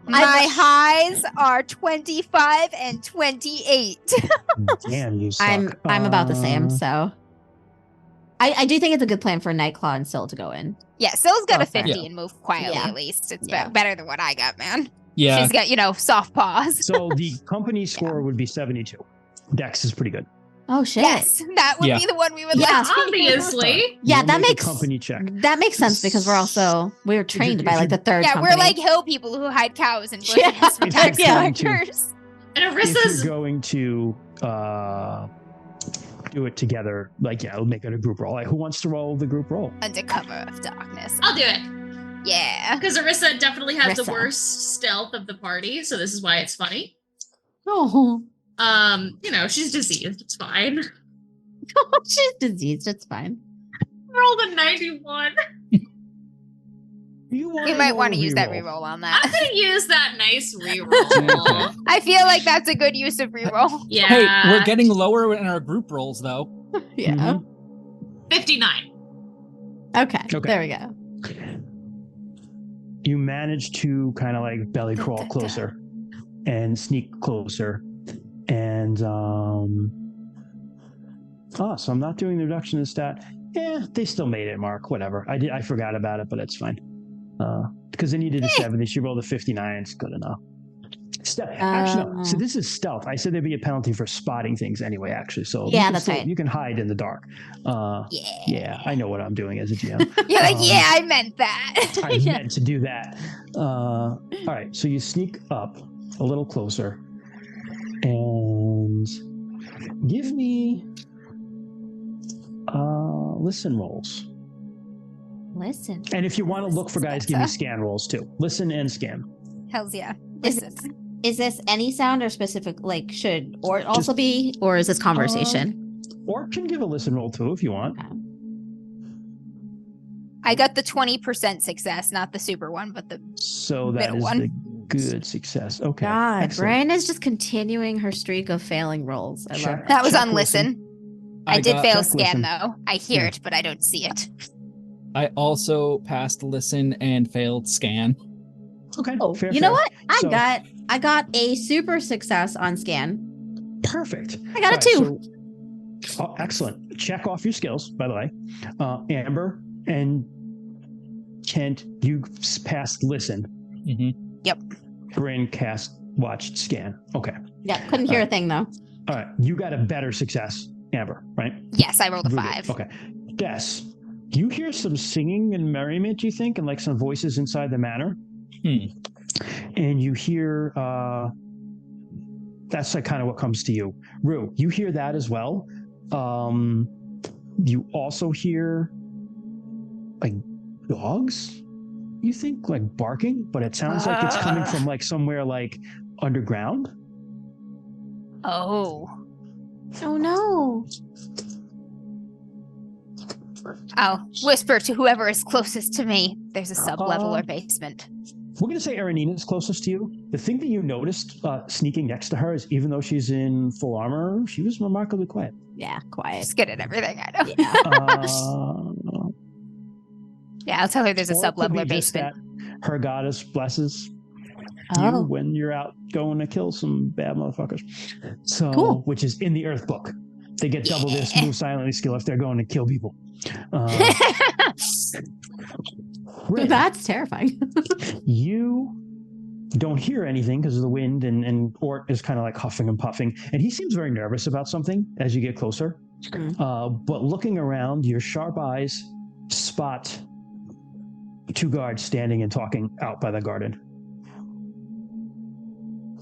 My highs are 25 and 28. Damn, you suck. I'm about the same, so I do think it's a good plan for Nightclaw and Syl to go in. Yeah, Syl's got a 50 and move quietly at least. It's better than what I got, man. Yeah. She's got, soft paws. So the company score would be 72. Dex is pretty good. Oh shit! Yes, that would be the one we would like. Obviously. Yeah, that makes company check. That makes sense because we're trained by like the third. Yeah, company. we're like hill people who hide cows and bushes for tax collectors. And Arissa's if you're going to do it together, like we'll make it a group roll. Like, who wants to roll the group roll? Under cover of darkness. I'll do it. Yeah, because Arissa definitely has the worst stealth of the party, so this is why it's funny. Oh. She's diseased. It's fine. She's diseased. It's fine. Rolled a 91. We might want to use that reroll on that. I'm gonna use that nice reroll. I feel like that's a good use of reroll. Yeah. Hey, we're getting lower in our group rolls, though. Yeah. 59. Okay. There we go. You manage to kind of like belly crawl closer. and sneak closer. And so I'm not doing the reduction in stat. Yeah, they still made it, Mark. Whatever. I forgot about it, but it's fine. Because then you did a 70. She rolled a 59. It's good enough. Actually, no. So this is stealth. I said there'd be a penalty for spotting things anyway, actually. So yeah, that's right. You can hide in the dark. Yeah, I know what I'm doing as a GM. You're like, I meant that. I meant to do that. All right, so you sneak up a little closer and give me listen rolls. Listen. And if you want to look for guys, give me scan rolls too. Listen and scan. Hells yeah. Is this any sound or specific, like, should Ort also be, or is this conversation? Ort can give a listen roll too if you want. Okay. I got the 20% success, not the super one, but the so that is one. The good success. Okay. God, excellent. Brian is just continuing her streak of failing rolls. I love it. That was on listen. I did fail scan listen. though. I hear it, but I don't see it. I also passed listen and failed scan. Okay. Fair, you know what? I got a super success on scan. Perfect. I got a 2. Excellent. Check off your skills, by the way. Amber and Kent, you passed listen. Mm-hmm. Yep. Bryn watched scan. Okay. Yeah, couldn't hear a thing though. All right. You got a better success, Amber, right? Yes, I rolled a 5. Okay. Des, you hear some singing and merriment, you think, and like some voices inside the manor? And you hear, that's like kind of what comes to you. Rue, you hear that as well. You also hear like dogs, you think, like barking, but it sounds like it's coming from like somewhere like underground. Oh no. I'll whisper to whoever is closest to me. There's a sub-level or basement. We're going to say Erenina's closest to you. The thing that you noticed sneaking next to her is even though she's in full armor, she was remarkably quiet. Yeah, quiet. She's good at everything, I know. Yeah, yeah, I'll tell her there's a sub-level or basement. That her goddess blesses you when you're out going to kill some bad motherfuckers. So, cool. Which is in the Earth book. They get double this move silently skill if they're going to kill people. That's terrifying. You don't hear anything because of the wind, and Ort is kind of like huffing and puffing, and he seems very nervous about something as you get closer. But looking around, your sharp eyes spot 2 guards standing and talking out by the garden,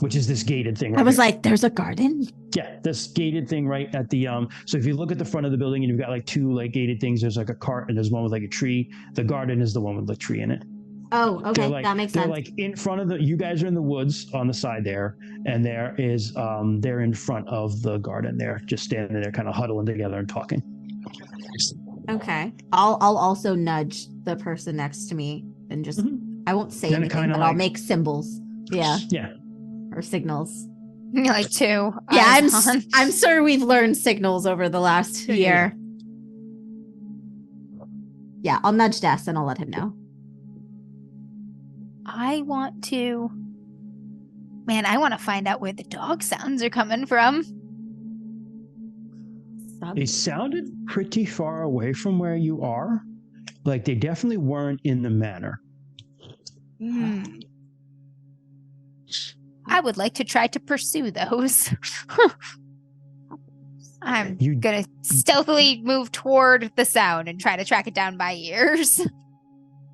which is this gated thing. Right I was here. like, there's a garden? Yeah, this gated thing right at the so if you look at the front of the building and you've got like 2 like gated things, there's like a cart and there's one with like a tree. The garden is the one with the tree in it. Oh, okay, that makes sense. They're like in front of you guys are in the woods on the side there, and there is they're in front of the garden there, just standing there kind of huddling together and talking. Okay. I'll also nudge the person next to me and just I won't say Then anything, but I'll make symbols. Yeah. Yeah. Or signals. Like 2. Yeah, I'm sure we've learned signals over the last year. Yeah, I'll nudge Des and I'll let him know. I want to find out where the dog sounds are coming from. They sounded pretty far away from where you are. Like they definitely weren't in the manor. I would like to try to pursue those. I'm gonna stealthily move toward the sound and try to track it down by ears.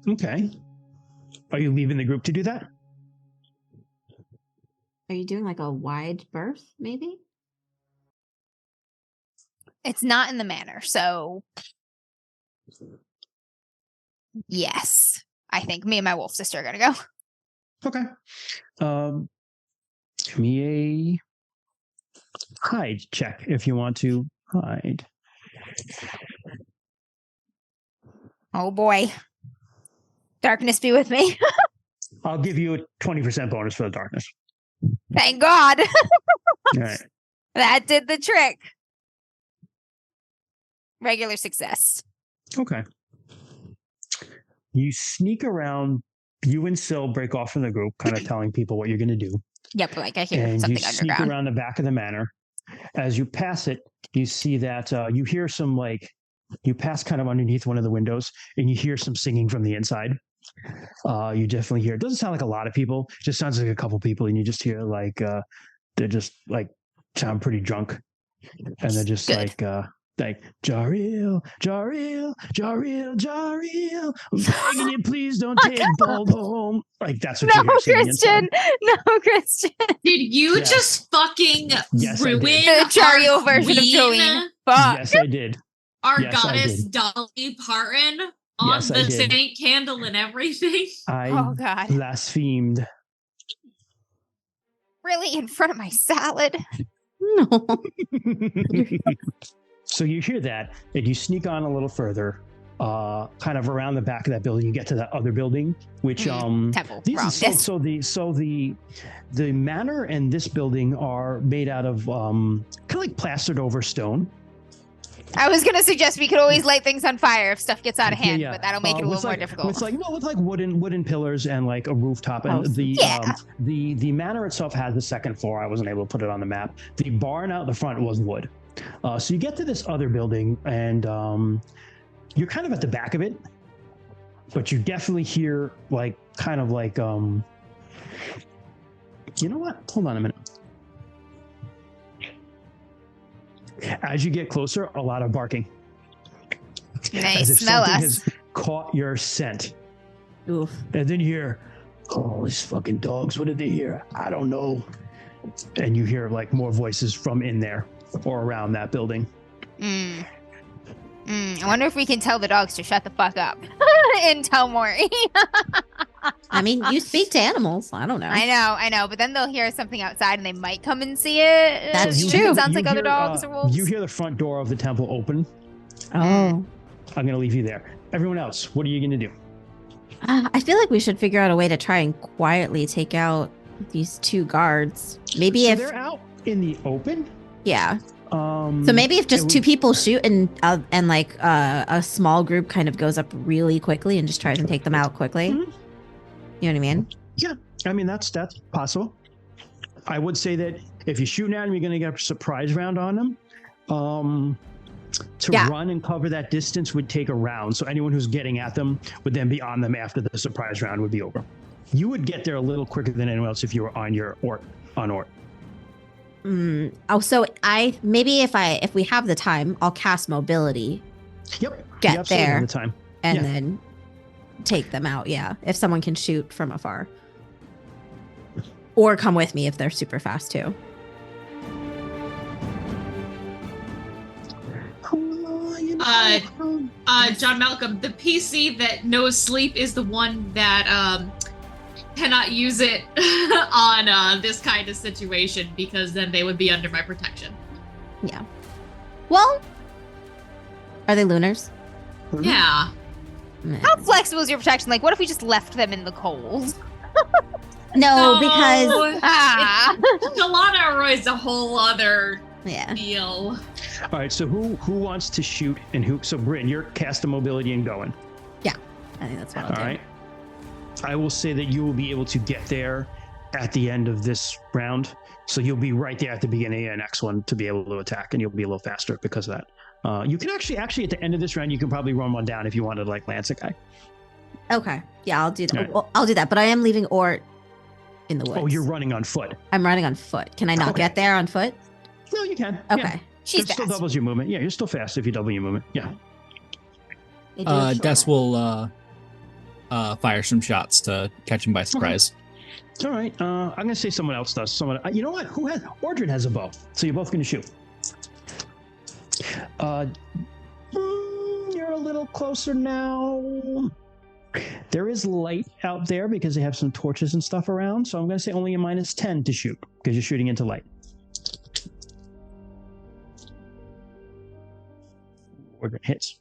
Okay. Are you leaving the group to do that? Are you doing like a wide berth, maybe? It's not in the manor, so yes. I think me and my wolf sister are gonna go. Okay. Give me a hide check if you want to hide. Oh boy. Darkness be with me. I'll give you a 20% bonus for the darkness. Thank God. All right. That did the trick. Regular success. Okay. You sneak around. You and Syl break off from the group, kind of telling people what you're going to do. Yep, like I hear and something you sneak underground. around the back of the manor. As you pass it, you see that you hear some you pass kind of underneath one of the windows, and you hear some singing from the inside. You definitely hear. It doesn't sound like a lot of people. It just sounds like a couple people, and you just hear they're just sound pretty drunk, and they're just Good. Jareel, Jareel, Jareel, Jareel, I'm begging you, please don't take Bald home. That's what you hear singing Christian. inside. No, Christian. Did you Yes. just fucking Yes, I ruin did. The Chario our version of queen, Jolene. Fuck. Yes, I did. our Yes, I goddess did. Dolly Parton on Yes, I the did. Saint Candle and everything? I Oh God. blasphemed. Really? In front of my salad? No. So you hear that, and you sneak on a little further, kind of around the back of that building. You get to that other building, which Temple. these Wrong. the manor and this building are made out of kind of like plastered over stone. I was gonna suggest we could always light things on fire if stuff gets out of hand, Yeah. but that'll make it a little more difficult. It's with wooden pillars and like a rooftop. And Oh, the manor itself has the second floor. I wasn't able to put it on the map. The barn out the front was wood. So you get to this other building, and you're kind of at the back of it, but you definitely hear you know what? Hold on a minute. As you get closer, a lot of barking. They As if smell something us. has caught your scent. Oof. And then you hear, oh, these fucking dogs, what did they hear? I don't know. And you hear more voices from in there or around that building. I wonder if we can tell the dogs to shut the fuck up and tell Maury. I mean, you speak to animals. I don't know. I know, but then they'll hear something outside and they might come and see it. That's So you true. hear- It sounds like you other hear, dogs or wolves. You hear the front door of the temple open. Oh. I'm going to leave you there. Everyone else, what are you going to do? I feel like we should figure out a way to try and quietly take out these two guards. Maybe So if they're out in the open. yeah. So So maybe if just two people shoot and a small group kind of goes up really quickly and just tries and take them out quickly. Mhm. You know what I mean? Yeah, I mean that's possible. I would say that if you're shooting at them, you're going to get a surprise round on them. To Yeah. run and cover that distance would take a round. So anyone who's getting at them would then be on them after the surprise round would be over. You would get there a little quicker than anyone else if you were on your on Ort. Oh, so if we have the time, I'll cast mobility Yep. Get you absolutely there. have the time. and Yeah. then take them out. Yeah, if someone can shoot from afar, or come with me if they're super fast too. John Malcolm, the PC that knows sleep is the one that cannot use it on this kind of situation, because then they would be under my protection. Yeah. Well, are they lunars? Yeah. How flexible is your protection? Like, what if we just left them in the cold? No, because Ah. Galana Roy's a whole other yeah. deal. All right. So who wants to shoot and who? So Bryn, you're casting mobility and going. I think that's what I'll All do. right. I will say that you will be able to get there at the end of this round. So you'll be right there at the beginning of the next one to be able to attack, and you'll be a little faster because of that. You can actually at the end of this round, you can probably run one down if you wanted to lance a guy. Okay. Yeah, I'll do that. Right. Well, I'll do that. But I am leaving Ort in the woods. Oh, you're running on foot. I'm running on foot. Can I not Okay. get there on foot? No, you can. Okay. Yeah. She's It still fast. doubles your movement. Yeah, you're still fast if you double your movement. Yeah. Des will fire some shots to catch him by surprise. It's all right. I'm gonna say someone else does. You know what? Ordred has a bow, so you're both gonna shoot. You're a little closer now. There is light out there because they have some torches and stuff around. So I'm gonna say only a -10 to shoot because you're shooting into light. Ordred hits.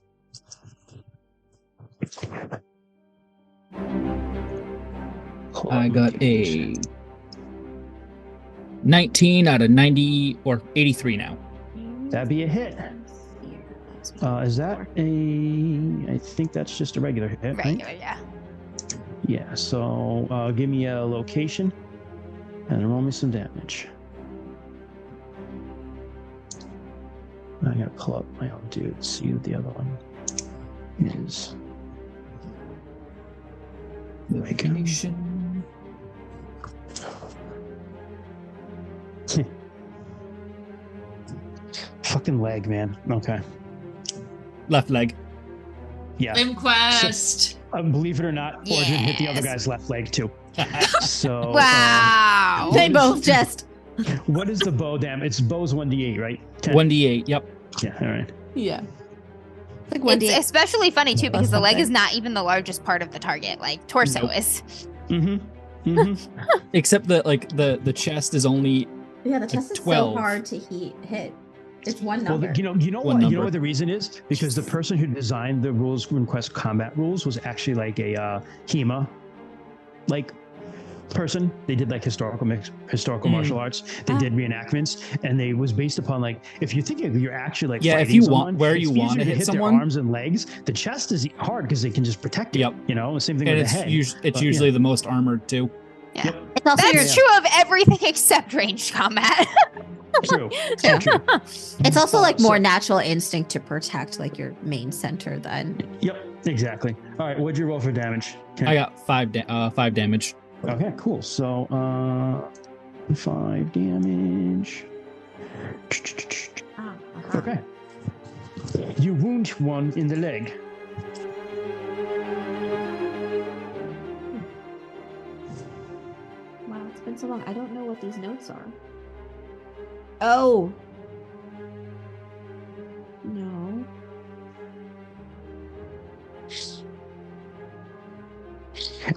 I got a 19 out of 90 or 83 now. That'd be a hit. Is that I think that's just a regular hit, right? Regular, yeah. Yeah, so give me a location. And roll me some damage. I gotta pull up my own dude, see what the other one is. Nation. Fucking leg, man. Okay. Left leg. Yeah. RuneQuest. Believe it or not, Origin hit the other guy's left leg too. So Wow. They both just. what is the bow damage? It's bow's 1d8, right? 10? 1d8. Yep. Yeah. All right. Yeah. Like one It's especially funny too because the leg something. is not even the largest part of the target. Like torso Nope. is. Mm-hmm. Mm-hmm. Except that the chest is only Yeah, the chest is 12. so hard to hit. It's one Well, number. you know One what? You know number. what the reason is? Because the person who designed the rules, RuneQuest combat rules, was actually like a HEMA, like person. They did like historical martial arts. They did reenactments, and they was based upon like if you think you're actually like Yeah, if fighting you someone, want where it's you want easier to hit their someone. arms and legs. The chest is hard because they can just protect it. Yep. You know, same thing and with it's the head. it's But, usually the most armored too. Yeah. Yep. It's also That's true of everything except ranged combat. True. So true. It's also like So- more natural instinct to protect like your main center than. Yep. Exactly. All right. What'd you roll for damage? Okay. I got 5 damage. Okay, cool. So, 5 damage. Okay. You wound one in the leg. Wow, it's been so long. I don't know what these notes are. Oh. No.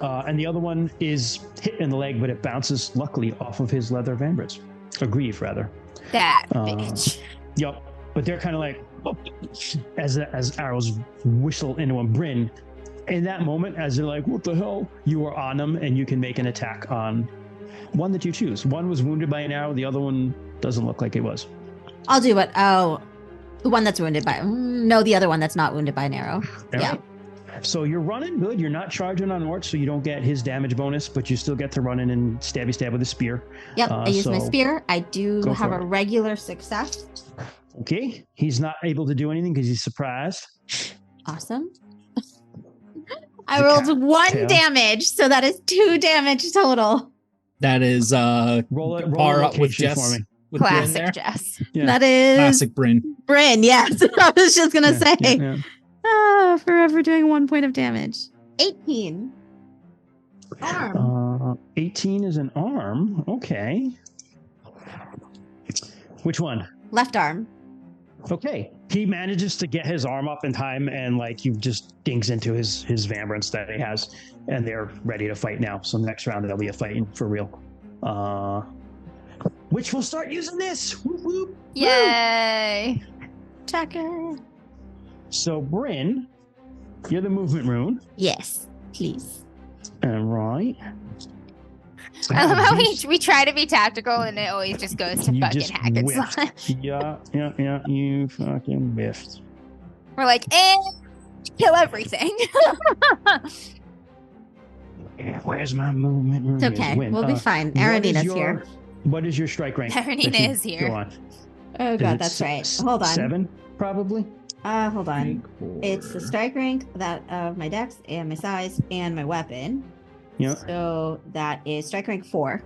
And the other one is hit in the leg, but it bounces luckily off of his leather vambrets. Or greave, rather. That Uh, bitch. Yep. But they're kind of like, as arrows whistle into him. Bryn, in that moment, as they're like, what the hell? You are on them, and you can make an attack on one that you choose. One was wounded by an arrow. The other one doesn't look like it was. I'll do it. Oh, the one that's wounded by. No, the other one that's not wounded by an arrow. All Yeah. right. So you're running good. You're not charging on Ort, so you don't get his damage bonus, but you still get to run in and stabby stab with a spear. Yep. I use my so spear. I do go have for a it. regular success. Okay. He's not able to do anything because he's surprised. Awesome. I The rolled cat 1 tail. damage, so that is 2 damage total. That is Roll a par up with location Jess. for me. With Bryn Classic there. Jess. Yeah. That is Classic Bryn. Bryn. Yes, I was just gonna say. Yeah. Forever doing 1 point of damage. 18. Arm. 18 is an arm. Okay. Which one? Left arm. Okay. He manages to get his arm up in time, and like he just dinks into his vambrants that he has, and they're ready to fight now. So next round there'll be a fighting for real. Which will start using this. Whoop, whoop. Yay. Checker. So Bryn, you're the movement rune. Yes, please. All right. I love how we try to be tactical and it always just goes to You fucking just hack and whiffed. slash. Yeah. You fucking whiffed. We're like, kill everything. Where's my movement rune? It's okay. Win. We'll be fine. what is Aranina's your- here. What is your strike rank? Aranina that you is here. Go on. Oh Is god, it that's right. Hold on. 7, probably. Hold on. It's the strike rank, that of my dex, and my size, and my weapon. Yeah. So that is strike rank 4.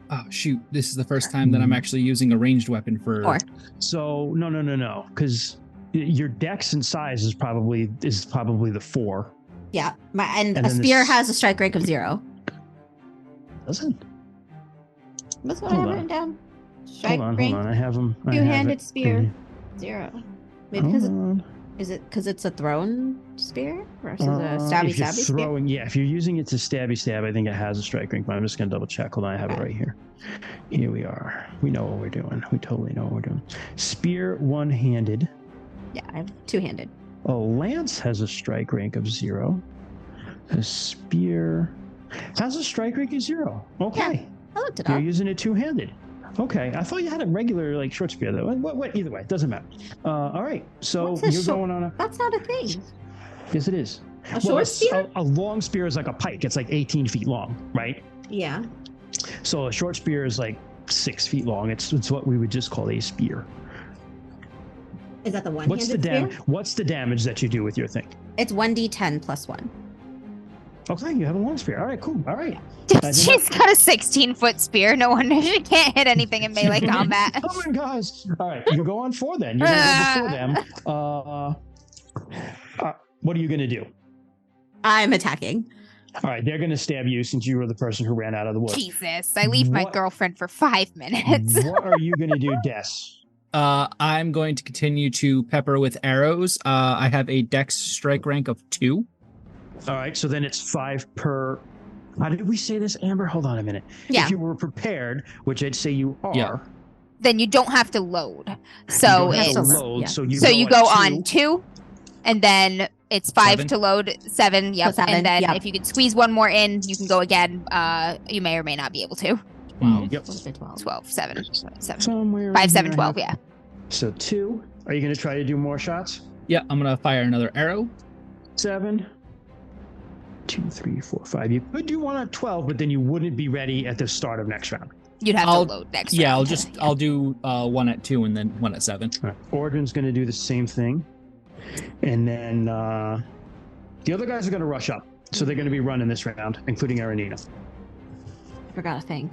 Oh shoot! This is the first time that I'm actually using a ranged weapon for. 4. So no, because your dex and size is probably the 4. Yeah. And And a then spear this- has a strike rank of 0. Doesn't? That's what I Hold have on. written down. Strike Hold rank, on. I have them. two-handed spear, 0. Maybe because is it because it's a thrown spear versus a stabby if you're spear? throwing, yeah, if you're using it to stabby stab, I think it has a strike rank, but I'm just gonna double check. Hold on, I have it Okay. right here. Here we are. We know what we're doing. We totally know what we're doing. Spear one-handed. Yeah, I have 2-handed. A lance has a strike rank of 0. A spear has a strike rank of 0. Okay. I looked it You're up. using it two-handed. Okay. I thought you had a regular like short spear though. What either way, it doesn't matter. All right. So What's a you're short- going on a That's not a thing. yes it is. A short spear? A long spear is like a pike. It's like 18 feet long, right? Yeah. So a short spear is like 6 feet long. It's what we would just call a spear. Is that the one-handed spear? What's the damage that you do with your thing? It's 1d10 plus 1. Okay, you have a long spear. All right, cool. All right. She's got a 16-foot spear. No wonder she can't hit anything in melee combat. Come on, guys. All right, you go on 4 then. You're going to go before them. What are you going to do? I'm attacking. All right, they're going to stab you since you were the person who ran out of the woods. Jesus, I leave my girlfriend for 5 minutes. What are you going to do, Des? I'm going to continue to pepper with arrows. I have a dex strike rank of 2. All right, so then it's 5 per. How did we say this, Amber? Hold on a minute. Yeah. If you were prepared, which I'd say you are, then you don't have to load. So you don't have to it's load. yeah. So you go on 2, and then it's 5 7. to load. 7, yep. 7, and then yep. if you could squeeze one more in, you can go again. You may or may not be able to. Wow. Yep. 12, 7, 7. Somewhere 5, 7, around 12, here. yeah. So 2. Are you going to try to do more shots? Yeah, I'm going to fire another arrow. 7. 2, 3, 4, 5. You could do one at 12, but then you wouldn't be ready at the start of next round. You'd have I'll- to load next Yeah, round. I'll do 1 at 2 and then 1 at 7. All right. Origins going to do the same thing. And then the other guys are going to rush up. So they're going to be running this round, including Aranina. Forgot a thing.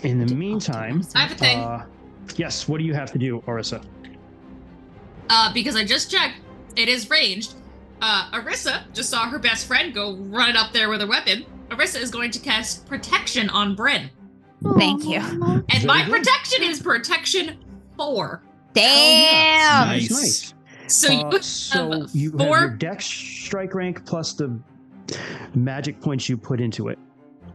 In the meantime, I have a thing. yes, what do you have to do, Orisa? Because I just checked, it is ranged. Arissa just saw her best friend go running up there with a weapon. Arissa is going to cast Protection on Bryn. Thank you. And Very my good. protection is Protection 4. Damn! Nice. So you So have you have 4. your dex strike rank plus the magic points you put into it.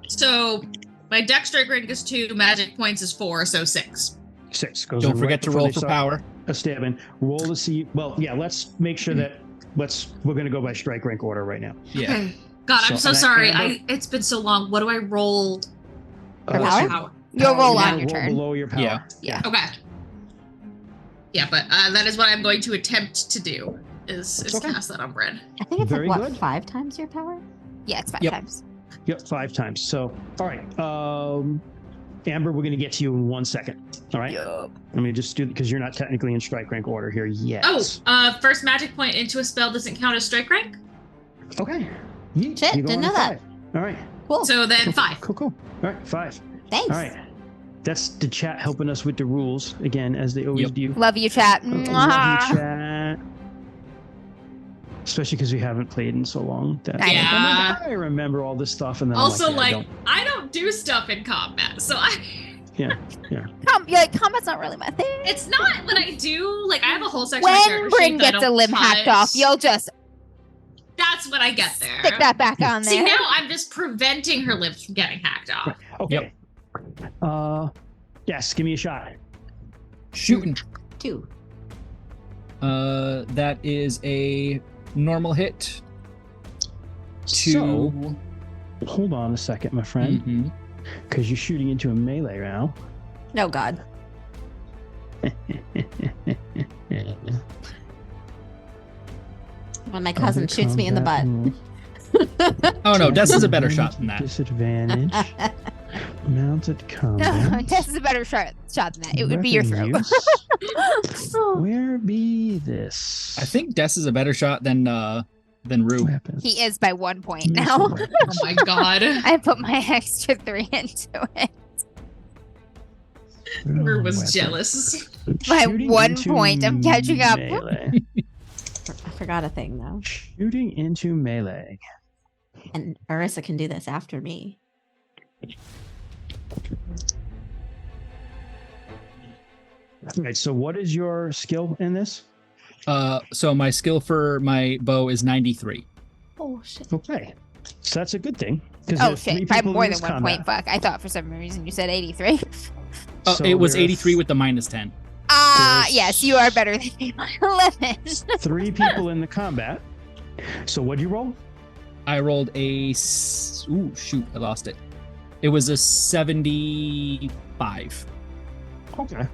So my dex strike rank is 2, magic points is 4, so 6. 6 goes Don't in forget right to before roll they for start power. a stabbing. Roll to see. Well, yeah. Let's make sure that we're going to go by strike rank order right now. Yeah. Okay. God, I'm so and sorry. Amber- It's been so long. What do I roll? For so power? Power. You'll roll you on gotta your roll turn. below your power. Yeah. Okay. Yeah, but that is what I'm going to attempt to do. Is Okay. cast that on Bryn. I think it's Very like, what, good. 5 times your power? Yeah, it's 5 Yep. times. Yep, 5 times. So, all right. Amber, we're going to get to you in 1 second. All right. Yup. Let me just do because you're not technically in strike rank order here yet. Oh, first magic point into a spell doesn't count as strike rank. Okay. Yeet. Shit, You go didn't on know that. 5. All right. Cool. So then 5. Cool. All right. 5. Thanks. All right. That's the chat helping us with the rules again, as they always Yep. do. Love you, chat. Love you, Mwah. chat. Especially because we haven't played in so long. That I know. Yeah. I remember all this stuff, and then Also, I'm like, I don't do stuff in combat, so You're like, combat's not really my thing. it's not when I do. Like, I have a whole section of When character Bryn sheet that I gets a don't limb hacked touch. off, you'll just That's when I get there. stick that back on See, there. now I'm just preventing her limbs from getting hacked off. okay. Yes, give me a shot. Shooting. 2. That is a normal hit. So, 2. hold on a second, my friend, Mhm. because you're shooting into a melee round. Oh, God. When my cousin Other shoots me in the butt. combat rules. Oh no, Des is a better shot than that. Disadvantage. Mounted No, combat. Tess is a better shot than that. It would be your Weapon throat. use. Where be this? I think Des is a better shot than Rue. Weapons. He is by 1 point Use now. the weapons. Oh my god. I put my extra 3 into it. Rue was Weapons. jealous. By Shooting 1 into point, I'm catching up. melee. I forgot a thing, though. Shooting into melee. And Arissa can do this after me. Right. So, what is your skill in this? So my skill for my bow is 93. Oh, shit. Okay, so that's a good thing. 'cause Oh there's 3 shit, by people in more this than 1 combat. point. Fuck. I thought for some reason you said 83. Oh, So it was there are 83 with the minus 10. There's- Yes, you are better than me by 11. 3 people in the combat. So, what'd you roll? I rolled a ooh shoot, I lost it. It was a 75. Okay.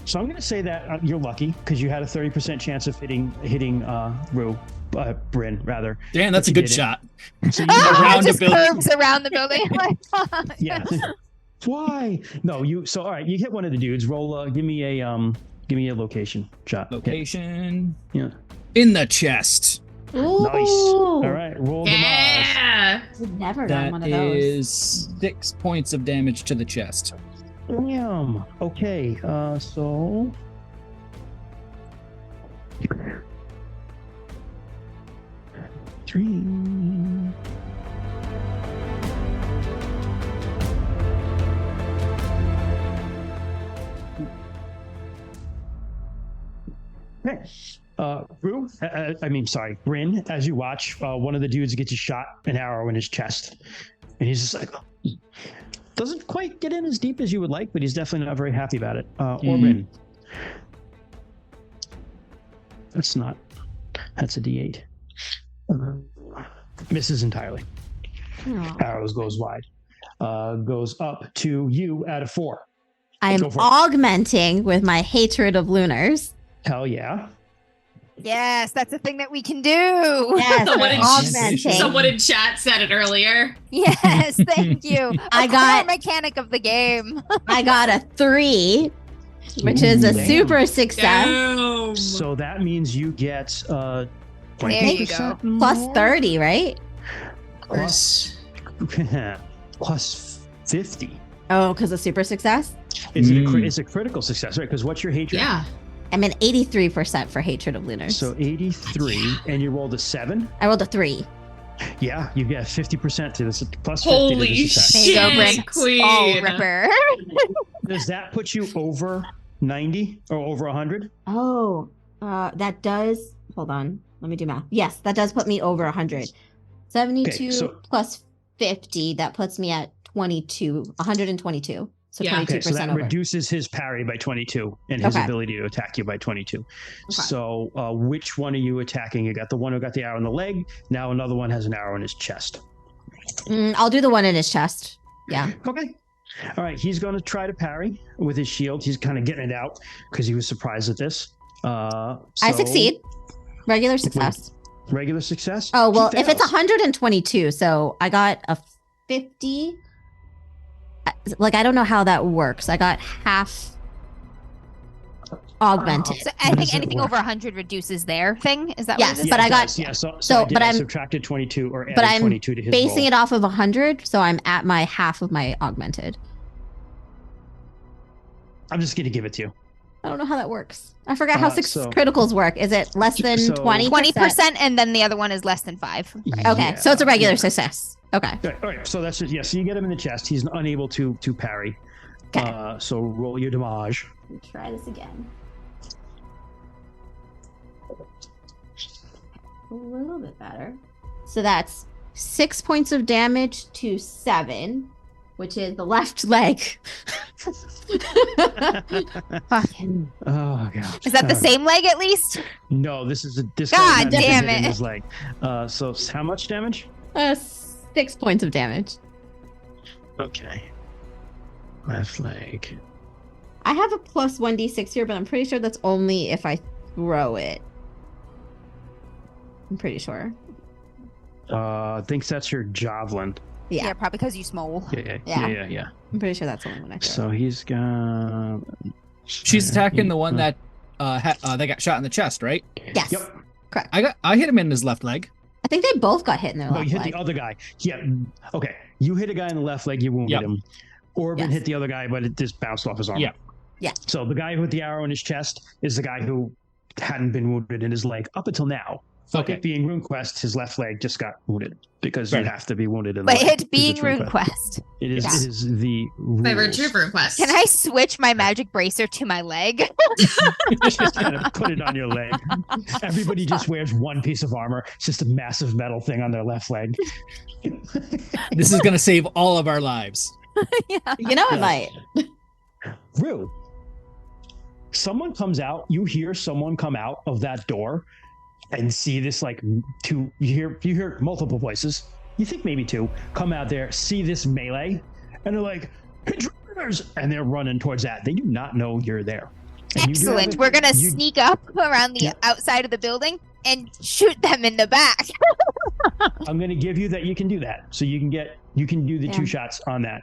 So I'm going to say that you're lucky because you had a 30% chance of hitting Rue. Bryn, rather. Damn, that's a You good did it. shot. So you Around the just building. curves around the building. yeah. Why? No, you. So all right, you hit one of the dudes. Roll. Give me a location shot. Location. Yeah. In the chest. Ooh. Nice. All right, roll the Maj. Yeah. We've never done That one of those. is 6 points of damage to the chest. Damn. Okay. So. Three. Okay. Rue, Bryn, as you watch, one of the dudes gets a shot, an arrow in his chest. And he's just like, doesn't quite get in as deep as you would like, but he's definitely not very happy about it. Orbin. That's a D8. Misses entirely. Oh. Arrows goes wide. Goes up to you at a 4. I'm Go for it. augmenting with my hatred of lunars. Hell yeah. Yes, that's a thing that we can do. Yes, Someone I'm in- augmenting. Someone in chat said it earlier. Yes, thank you. I A got- core mechanic of the game. I got a 3, which is a Damn. super success. Damn. So that means you get There you go. Plus 30, right? Plus, plus 50. Oh, because of super success? It's a critical success, right? Because what's your hatred? Yeah. I'm an 83% for hatred of lunars. So 83, and you rolled a 7. I rolled a 3. Yeah, you get 50% to this, plus 50 to Holy this attack. There you go, Bryn. shit, queen. Oh, ripper. Does that put you over 90 or over 100? Oh, that does. Hold on. Let me do math. Yes, that does put me over 100. 72 Okay, so- plus 50, that puts me at 122. So Yeah. 22% Okay, so that over. reduces his parry by 22 and his Okay. ability to attack you by 22. Okay. So which one are you attacking? You got the one who got the arrow in the leg. Now another one has an arrow in his chest. I'll do the one in his chest. Yeah. Okay. All right. He's going to try to parry with his shield. He's kind of getting it out because he was surprised at this. I So, succeed. Regular success. Regular success? Oh, well, He if it's fails. 122, so I got a 50. Like, I don't know how that works. I got half augmented. So I How does think it anything work? over 100 reduces their thing. Is that Yes, what it is? but it I got- does. Yeah, so so, I did. but I I'm- subtracted 22 or added but I'm 22 to his Basing roll. it off of 100, so I'm at my half of my augmented. I'm just going to give it to you. I don't know how that works. I forgot how six so- criticals work. Is it less than So- 20%? 20%, and then the other one is less than 5. Right? Okay, Yeah, so it's a regular yeah. success. Okay. All right, so that's just, yeah, so you get him in the chest. He's unable to parry. Okay. So roll your damage. Let me try this again. A little bit better. So that's 6 points of damage to 7, which is the left leg. Fucking. Oh god. Is that the same leg at least? No, this is this God guy's not damn visiting it. his leg. So how much damage? 6 points of damage. Okay. Left leg. I have a plus 1d6 here, but I'm pretty sure that's only if I throw it. I'm pretty sure. Thinks that's your javelin. Yeah, probably because you smole. Yeah. I'm pretty sure that's only when I throw So it. he's got. She's attacking the one that they got shot in the chest, right? Yes. Yep. I hit him in his left leg. I think they both got hit in their No, left you hit leg. the other guy. Yeah. Okay. You hit a guy in the left leg. You wounded Yep. him. Orbin Yes. hit the other guy, but it just bounced off his arm. Yeah. Yeah. So the guy with the arrow in his chest is the guy who hadn't been wounded in his leg up until now. But Okay. it being RuneQuest, his left leg just got wounded because Fair you have have to be wounded in the But leg. it being because it's RuneQuest. It is. Yeah. It is the rules. By virtue of RuneQuest. Can I switch my magic bracer to my leg? Just kind of put it on your leg. Everybody just wears one piece of armor. It's just a massive metal thing on their left leg. This is gonna save all of our lives. Yeah. You know it Yeah. might. Rue, someone comes out. You hear someone come out of that door, and see this like two. You hear multiple voices. You think maybe two come out there, see this melee, and they're like, "Intruders!" and they're running towards that. They do not know you're there. And you do Excellent. have a- We're gonna you- sneak up around the Yeah. outside of the building and shoot them in the back. I'm going to give you that you can do that. So you can do the 2 shots on that.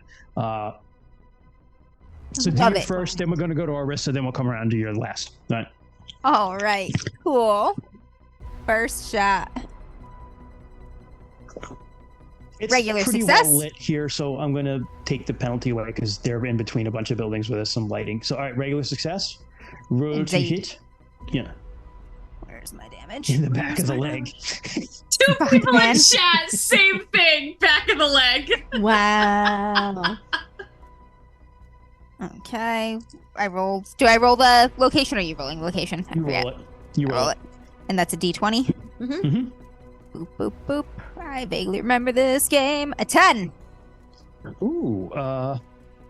So do Love your it. first, then we're going to go to Orisa, then we'll come around to your last. All right. All right, cool. First shot. It's Regular pretty success. well lit here, so I'm going to take the penalty away because they're in between a bunch of buildings with some lighting. So, all right, regular success. Roll to Indeed. hit. Yeah, Where's my damage? in the back of the leg. 2 people in chat, same thing, back of the leg. Wow. Okay. I rolled. Do I roll the location or are you rolling the location? I You forget. roll it. You roll it. And that's a d20. Mm-hmm. Boop, boop, boop. I vaguely remember this game. A 10. Ooh,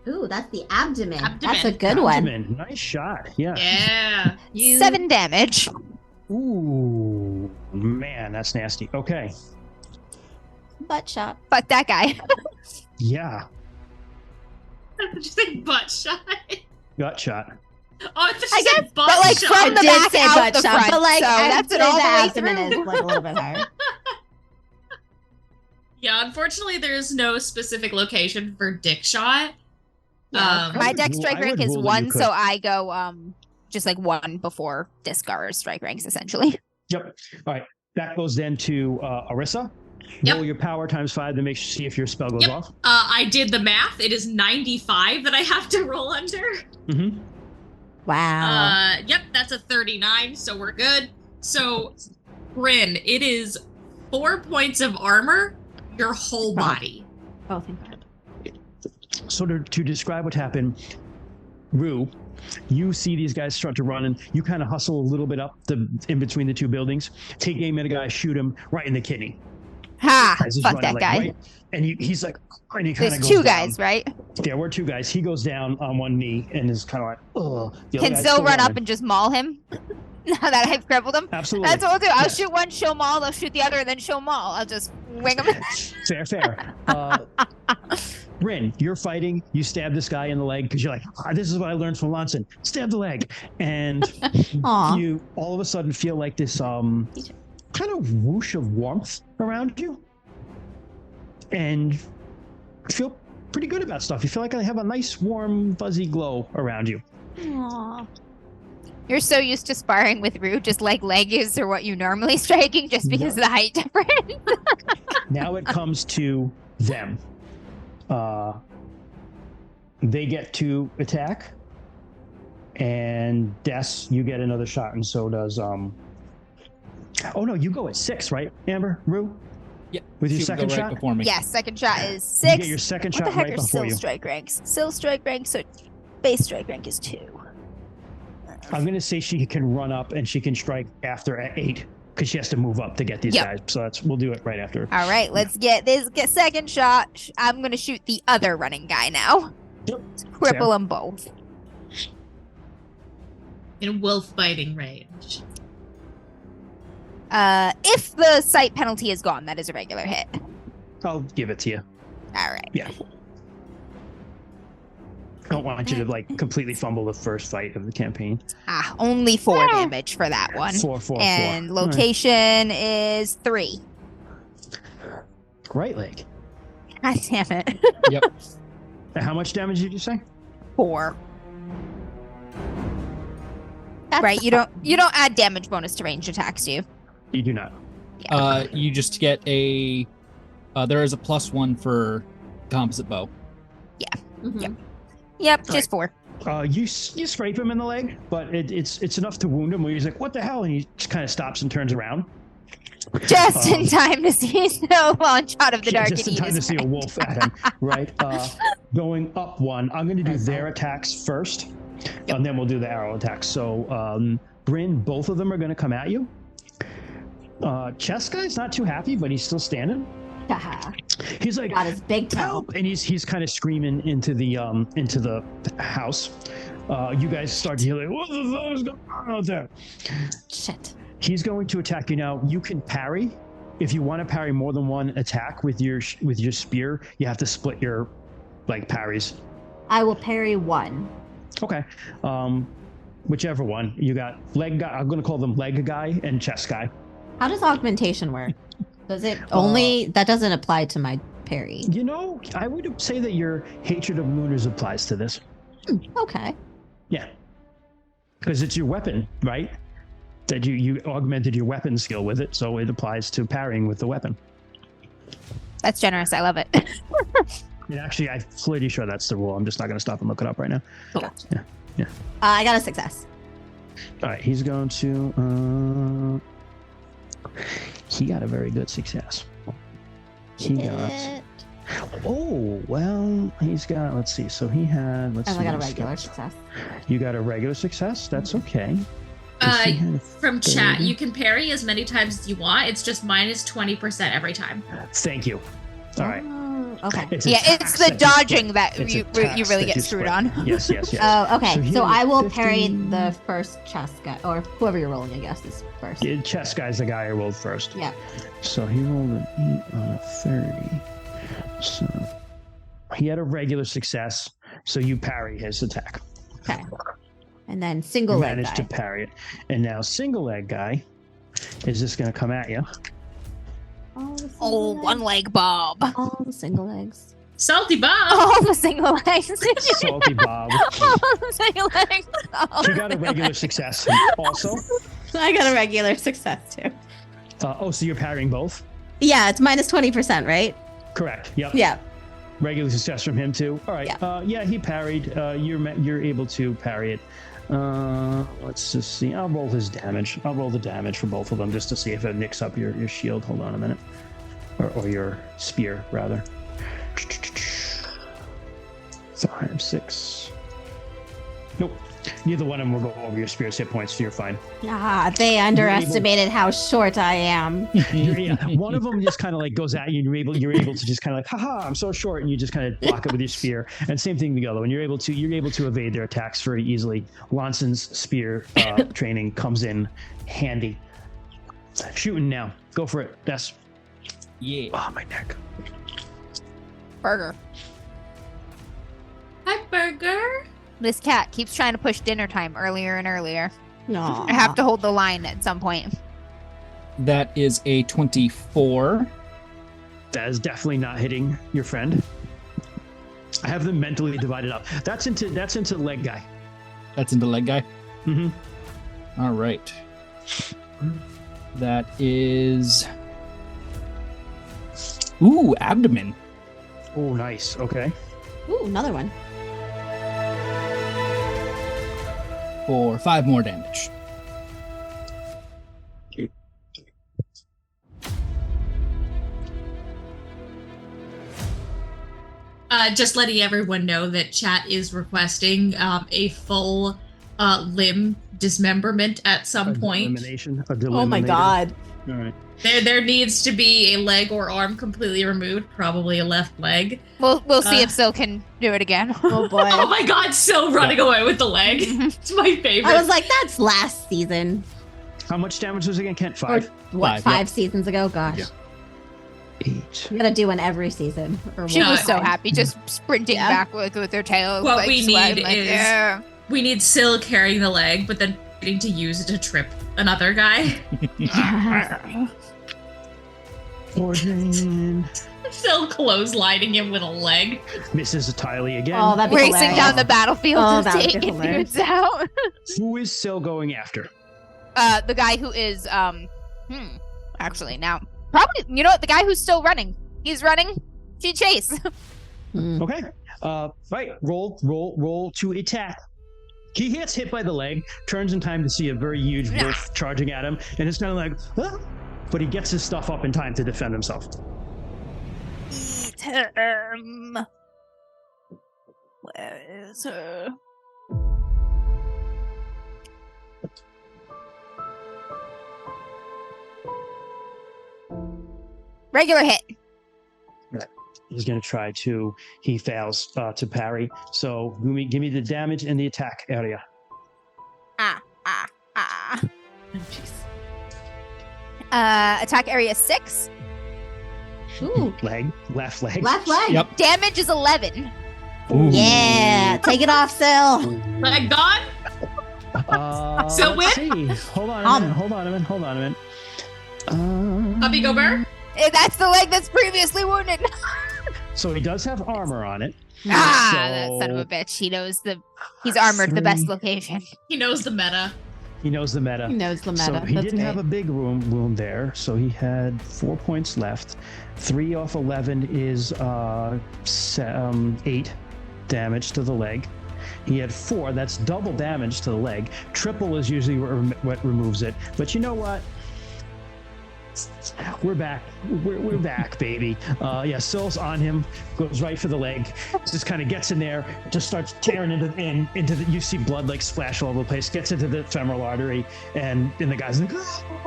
Ooh, that's the abdomen. Abdomen. That's a good one. abdomen. Nice shot. Yeah. Yeah. 7 damage. Ooh, man, that's nasty. Okay. Butt shot. Fuck that guy. Yeah. Did you say butt shot? Gut shot. Oh, I thought I you said guess, butt but like shot. from the I did back say out butt the shot, front, but like so I'd that's say it all the the way abdomen through. is like a little bit higher. Yeah, unfortunately, there's no specific location for dick shot. Yeah. My would deck rule- strike I rank would is rule that you 1, could. so I go just like 1 before Discar's strike ranks essentially. Yep. All right. That goes then to Orisa. Yep. Roll your power times 5 to see if your spell goes Yep. off. I did the math. It is 95 that I have to roll under. Mm-hmm. Wow. Yep, that's a 39, so we're good. So, Bryn, it is 4 points of armor, your whole body. Oh, thank God. So to describe what happened, Rue, you see these guys start to run, and you kind of hustle a little bit up in between the 2 buildings, take aim at a guy, shoot him right in the kidney. Ha! As he's Fuck running, that guy. right- and he's like, and he kind There's of 2 goes guys, down. right? There were 2 guys. He goes down on one knee and is kind of like, ugh. The other Can guy's still run up running. and just maul him. Now that I've crippled him. Absolutely. That's what we'll do. I'll Yeah. shoot one, show maul, I'll shoot the other, and then show maul. I'll just wing him. Fair. Bryn, you're fighting. You stab this guy in the leg because you're like, this is what I learned from Lonson. Stab the leg. And Aw. you all of a sudden feel like this kind of whoosh of warmth around you. And you feel pretty good about stuff. You feel like I have a nice, warm, fuzzy glow around you. Aw. You're so used to sparring with Rue, just like legs are what you normally striking just because of the height difference. Now it comes to them. They get to attack, and Des, you get another shot, and so does oh no, you go at 6, right, Amber? Rue? Yeah. With your Shoot, second go right shot? before me. Yes, second shot is You 6. get your second What shot the heck right are before still you. strike ranks? Still strike rank, so base strike rank is 2. I'm going to say she can run up and she can strike after at 8 because she has to move up to get these Yep. guys. So we'll do it right after. All right, let's get this second shot. I'm going to shoot the other running guy now. Yep. Cripple them both. In wolf biting range. If the sight penalty is gone, that is a regular hit. I'll give it to you. All right. Yeah. Don't want you to like completely fumble the first fight of the campaign. Only 4 damage for that one. 4. And All right. location is 3. Right leg. God damn it. Yep. And how much damage did you say? 4. That's Right, you don't add damage bonus to ranged attacks, do you? You do not. You just get a. There is a +1 for composite bow. Mhm. Yep, Right. just 4. You scrape him in the leg, but it's enough to wound him where he's like, what the hell? And he just kind of stops and turns around. Just in time to see the launch out of the dark Just in and eat time to his see a friend. wolf at him, right? Going up 1. I'm going to do their attacks first, and then we'll do the arrow attacks. So, Bryn, both of them are going to come at you. Chess guy's not too happy, but he's still standing. Haha. He's like, Got his big toe. help! And he's kind of screaming into the house. You guys start to hear like, what the fuck is going on out there? Shit. He's going to attack you now. You can parry. If you want to parry more than one attack with your spear, you have to split your parries. I will parry 1. Okay. Whichever one. You got leg guy. I'm going to call them leg guy and chest guy. How does augmentation work? Does it only that doesn't apply to my parry? You know, I would say that your hatred of lunars applies to this. Okay. Yeah. Because it's your weapon, right? That you augmented your weapon skill with it, so it applies to parrying with the weapon. That's generous. I love it. And actually, I'm pretty sure that's the rule. I'm just not going to stop and look it up right now. Cool. Yeah. I got a success. All right, he's going to... he got a very good success. He got... Oh, well, he's got... Let's see. So he had... Let's see. I got a regular success. You got a regular success? That's okay. From chat, you can parry as many times as you want. It's just minus 20% every time. Thank you. All right. Okay. It's the dodging that you really get screwed on. Yes. Oh, okay. So I will 15... parry the first chess guy, or whoever you're rolling, I guess, is first. Yeah, chess guy's the guy I rolled first. Yeah. So he rolled an 8 on a 30. So he had a regular success. So you parry his attack. Okay. And then single leg managed guy. to parry it. And now single leg guy is just going to come at you. Oh, one leg Bob. All the single legs. Salty Bob! All the single legs. Salty Bob. All the single legs. You got a regular success also. I got a regular success too. So you're parrying both? Yeah, it's minus 20%, right? Correct. Yep. Yeah. Regular success from him too. All right. Yeah. He parried. You're able to parry it. Let's just see. I'll roll his damage. I'll roll the damage for both of them just to see if it nicks up your shield. Hold on a minute. Or your spear, rather. 6. Nope. Neither one of them will go over your spear's hit points, so you're fine. They underestimated how short I am. One of them just kind of like goes at you, and you're able to just kind of like, haha, I'm so short, and you just kind of block it with your spear. And same thing with the other one. You're able to evade their attacks very easily. Lonson's spear training comes in handy. Shooting now. Go for it. That's oh, my neck. Burger. Hi, Burger. This cat keeps trying to push dinner time earlier and earlier. No. I have to hold the line at some point. That is a 24. That is definitely not hitting your friend. I have them mentally divided up. That's into leg guy. That's into leg guy? Mm-hmm. All right. That is... Ooh, abdomen. Oh, nice. Okay. Ooh, another one. For 5 more damage. Just letting everyone know that chat is requesting a full limb dismemberment at some point. Elimination. Oh my god. All right. There needs to be a leg or arm completely removed, probably a left leg. We'll see if Sil can do it again. Oh boy. Oh my god, Sil running away with the leg. It's my favorite. I was like, that's last season. How much damage was it again, Kent? 5? Five seasons ago? Gosh. Yeah. 8. We gotta do one every season. Or She more. was so happy, just sprinting back with her tail. What like, we sweating, need like, is yeah. we need Sil carrying the leg, but then getting to use it to trip another guy. Origin. Sil clotheslining him with a leg. Misses entirely again. Oh, that'd be Racing hilarious. down the battlefield Oh, to that would be take hilarious. dudes out. Who is Sil going after? The guy who is actually now probably, you know what, the guy who's still running. He's running. She chase. Okay. Right. Roll to attack. He gets hit by the leg, turns in time to see a very huge wolf charging at him, and it's kind of like, ah! But he gets his stuff up in time to defend himself. Eat him. Where is her? Regular hit. He's going to try to. He fails to parry. So give me the damage and the attack area. Attack area 6. Ooh. Left leg. Left leg. Yep. Damage is 11. Ooh. Yeah. Take it off, Sil. Leg gone? So Let's see. Hold on a minute. Puppy go burr? That's the leg that's previously wounded. So he does have armor on it. That son of a bitch. He's armored the best location. He knows the meta. He knows the meta. He knows the meta. So he That's didn't great. have a big wound there, so he had 4 points left. 3 off 11 is 8 damage to the leg. He had 4. That's double damage to the leg. Triple is usually what removes it. But you know what? We're back. We're back, baby. Sill's on him, goes right for the leg, just kind of gets in there, just starts tearing into the. You see blood like splash all over the place, gets into the femoral artery, and the guy's like